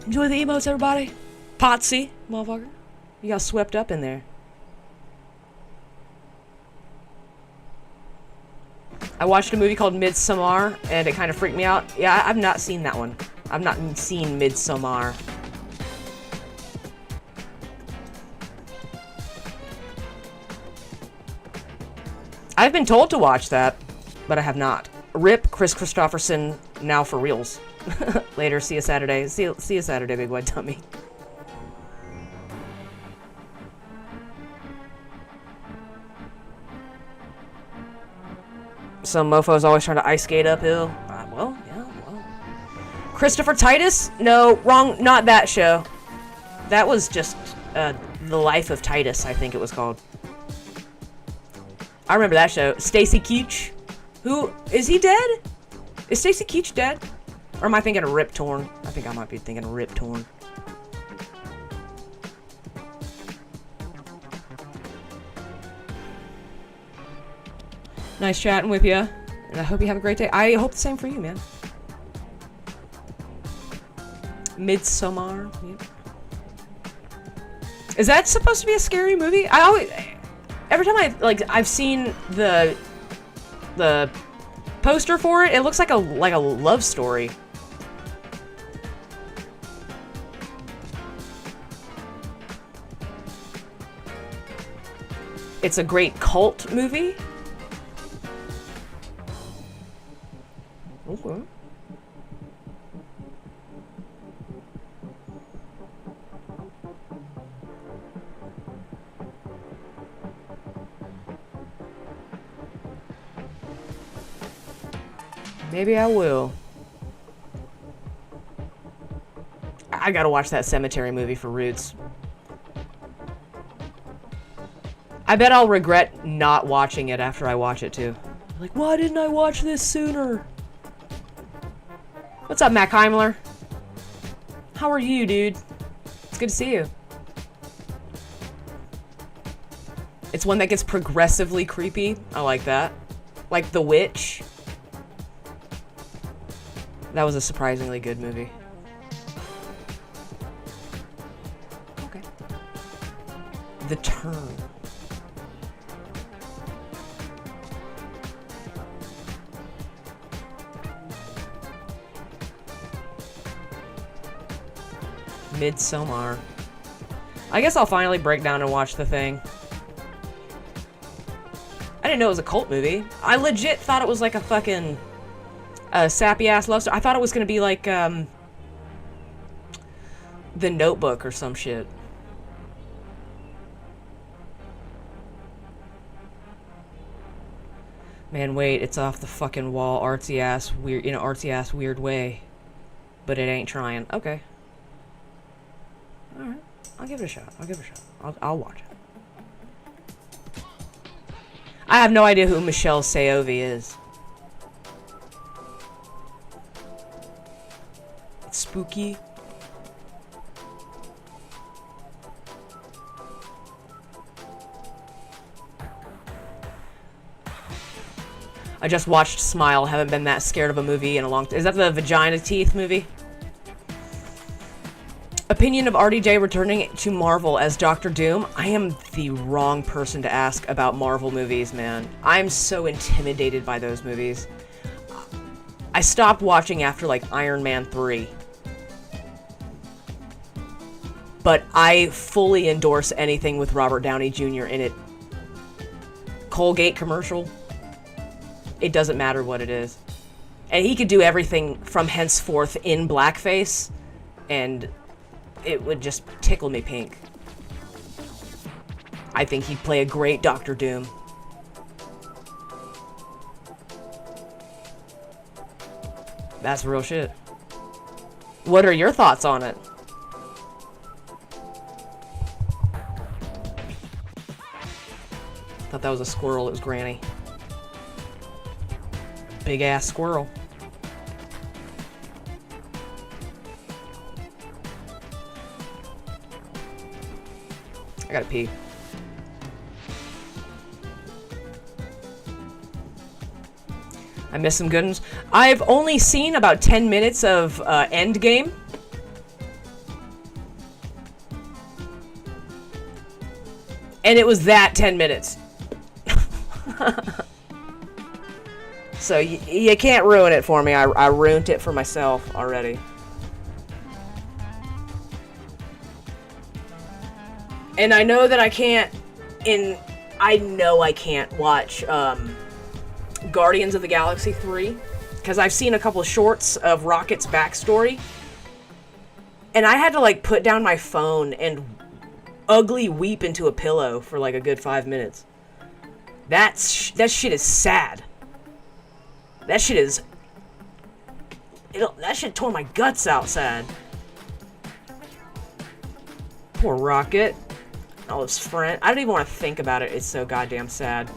Enjoy the emotes, everybody. Potsy, motherfucker. You got swept up in there. I watched a movie called Midsommar, and it kind of freaked me out. Yeah, I've not seen that one. I've not seen Midsommar. I've been told to watch that, but I have not. Rip Chris Christopherson, now for reals. Later, see you Saturday. See you Saturday, big white dummy. Some mofo's always trying to ice skate uphill. Well. Christopher Titus? No, wrong. Not that show. That was just The Life of Titus, I think it was called. I remember that show. Stacy Keach. Who is he dead? Is Stacy Keach dead? Or am I thinking of Rip Torn? I think I might be thinking of Rip Torn. Nice chatting with you. And I hope you have a great day. I hope the same for you, man. Midsommar. Yep. Is that supposed to be a scary movie? Every time I've seen the poster for it, it looks like a love story. it's a great cult movie. Okay. Maybe I will. I gotta watch that Cemetery movie for Roots. I bet I'll regret not watching it after I watch it too. Like, why didn't I watch this sooner? What's up, Mac Heimler? How are you, dude? It's good to see you. It's one that gets progressively creepy. I like that. Like The Witch. That was a surprisingly good movie. Okay. The Turn. Midsommar. I guess I'll finally break down and watch The Thing. I didn't know it was a cult movie. I legit thought it was like a fucking sappy ass love story. I thought it was gonna be like The Notebook or some shit. Man, wait, it's off the fucking wall, artsy ass weird, in an artsy ass weird way, but it ain't trying. Okay. All right, I'll give it a shot. I'll watch it. I have no idea who Michelle Sayovi is. It's spooky. I just watched Smile. Haven't been that scared of a movie in a long time. Is that the vagina teeth movie? Opinion of RDJ returning to Marvel as Doctor Doom? I am the wrong person to ask about Marvel movies, man. I'm so intimidated by those movies. I stopped watching after, like, Iron Man 3. But I fully endorse anything with Robert Downey Jr. in it. Colgate commercial. It doesn't matter what it is. And he could do everything from henceforth in blackface, and it would just tickle me pink. I think he'd play a great Doctor Doom. That's real shit. What are your thoughts on it? Thought that was a squirrel. It was Granny. Big ass squirrel. I gotta pee. I missed some good ones. I've only seen about 10 minutes of Endgame. And it was that 10 minutes. So you can't ruin it for me. I ruined it for myself already. And I know that I can't, I know I can't watch Guardians of the Galaxy 3, because I've seen a couple of shorts of Rocket's backstory, and I had to, like, put down my phone and ugly weep into a pillow for, like, a good 5 minutes. That shit is sad. That shit is... that shit tore my guts out sad. Poor Rocket. All his friends. I don't even want to think about it. It's so goddamn sad.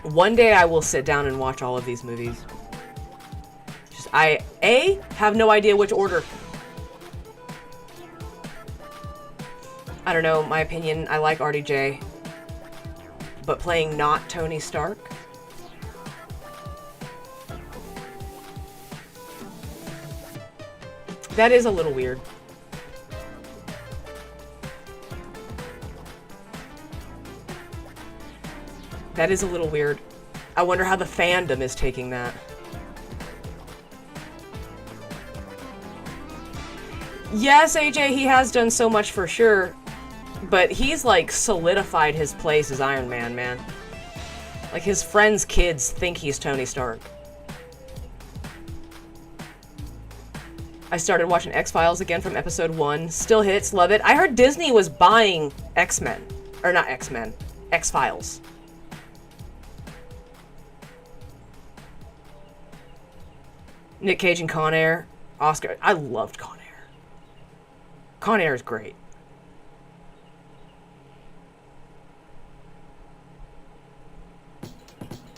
One day I will sit down and watch all of these movies. Just, I have no idea which order. I don't know, my opinion, I like RDJ. But playing not Tony Stark? That is a little weird. That is a little weird. I wonder how the fandom is taking that. Yes, AJ, he has done so much for sure, but he's like solidified his place as Iron Man, man. Like his friends' kids think he's Tony Stark. I started watching X-Files again from episode 1. Still hits, love it. I heard Disney was buying X-Men. Or not X-Men. X-Files. Nick Cage and Con Air. Oscar. I loved Con Air. Con Air is great.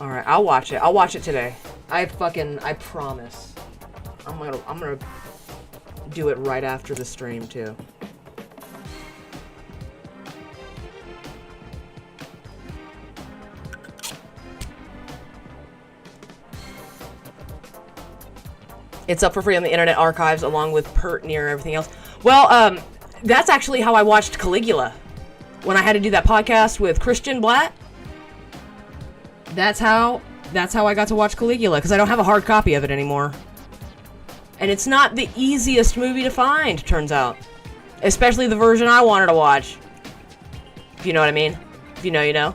Alright, I'll watch it. I'll watch it today. I promise. I'm gonna do it right after the stream too. It's up for free on the Internet Archives along with Pert Near everything else. Well, that's actually how I watched Caligula. When I had to do that podcast with Christian Blatt. That's how I got to watch Caligula, because I don't have a hard copy of it anymore. And it's not the easiest movie to find, turns out. Especially the version I wanted to watch. If you know what I mean. If you know, you know.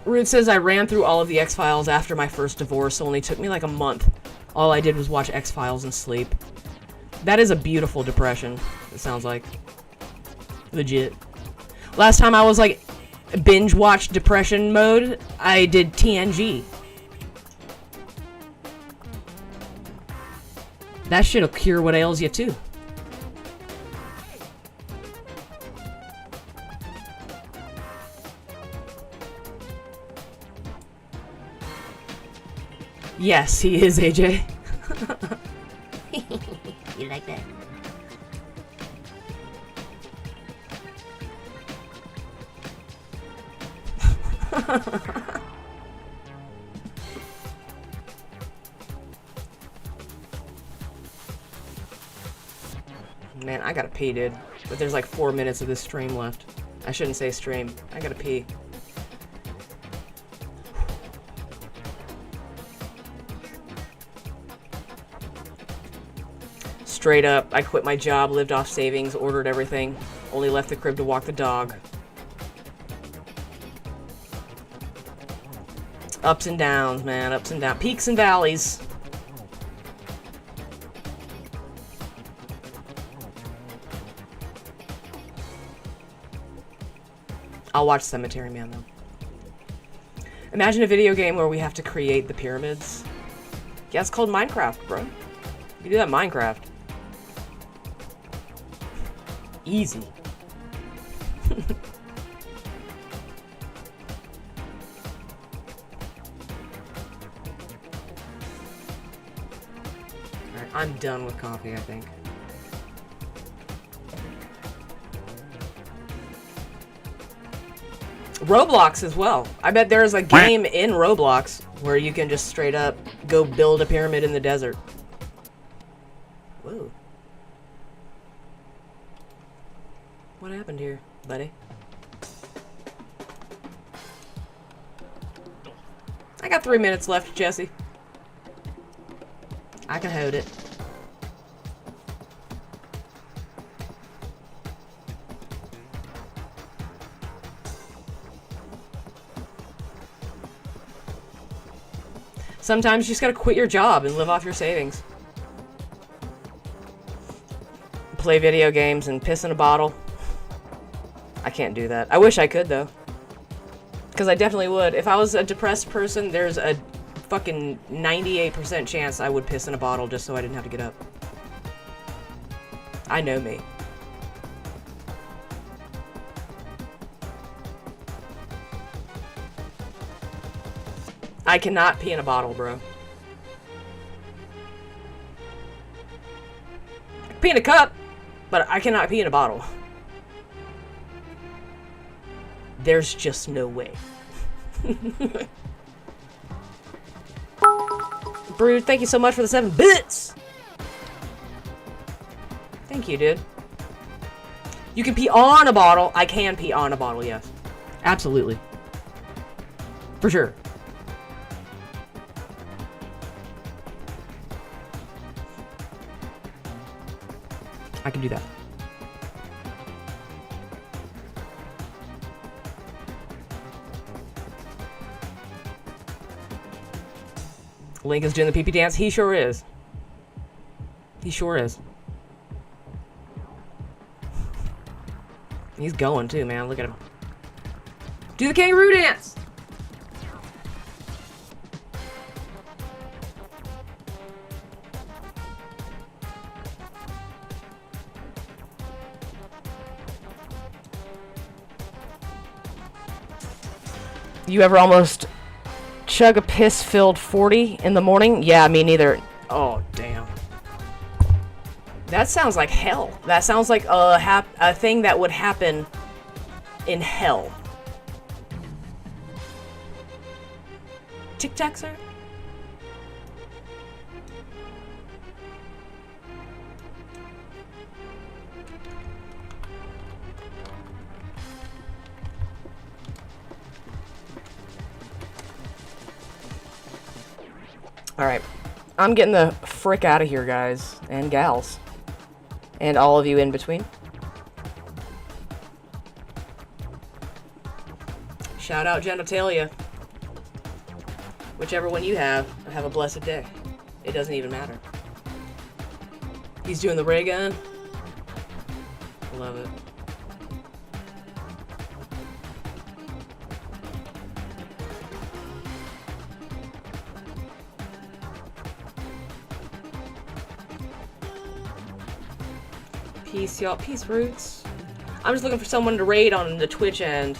Ruth says, I ran through all of the X-Files after my first divorce. Only took me like a month. All I did was watch X-Files and sleep. That is a beautiful depression, it sounds like. Legit. Last time I was like binge watch depression mode, I did TNG. That shit'll cure what ails you too. Yes, he is, AJ. You like that? Man, I gotta pee, dude. But there's like 4 minutes of this stream left. I shouldn't say stream. I gotta pee. Straight up, I quit my job, lived off savings, ordered everything, only left the crib to walk the dog. Ups and downs, man, ups and downs. Peaks and valleys. I'll watch Cemetery Man, though. Imagine a video game where we have to create the pyramids. Yeah, it's called Minecraft, bro. You do that in Minecraft. Easy. Alright, I'm done with coffee, I think. Roblox as well. I bet there's a game in Roblox where you can just straight up go build a pyramid in the desert. Whoa. What happened here, buddy? I got 3 minutes left, Jesse. I can hold it. Sometimes you just gotta quit your job and live off your savings. Play video games and piss in a bottle. I can't do that. I wish I could, though. Because I definitely would. If I was a depressed person, there's a fucking 98% chance I would piss in a bottle just so I didn't have to get up. I know me. I cannot pee in a bottle, bro. I can pee in a cup, but I cannot pee in a bottle. There's just no way. Brood, thank you so much for the 7 bits! Thank you, dude. You can pee on a bottle. I can pee on a bottle, yes. Absolutely. For sure. I can do that. Link is doing the pee-pee dance. He sure is. He sure is. He's going too, man. Look at him. Do the kangaroo dance! You ever almost chug a piss-filled 40 in the morning? Yeah, me neither. Oh, damn. That sounds like hell. That sounds like a thing that would happen in hell. Tic Tac, sir? Alright. I'm getting the frick out of here, guys. And gals. And all of you in between. Shout out genitalia. Whichever one you have a blessed day. It doesn't even matter. He's doing the ray gun. Love it. Peace, y'all. Peace, Roots. I'm just looking for someone to raid on the Twitch end.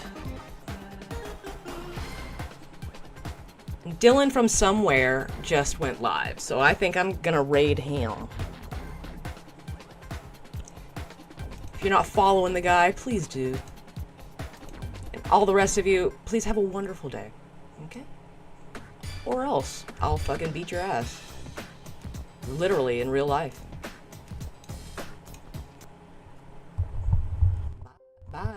Dylan from somewhere just went live, so I think I'm gonna raid him. If you're not following the guy, please do. And all the rest of you, please have a wonderful day. Okay? Or else, I'll fucking beat your ass. Literally, in real life. Bye.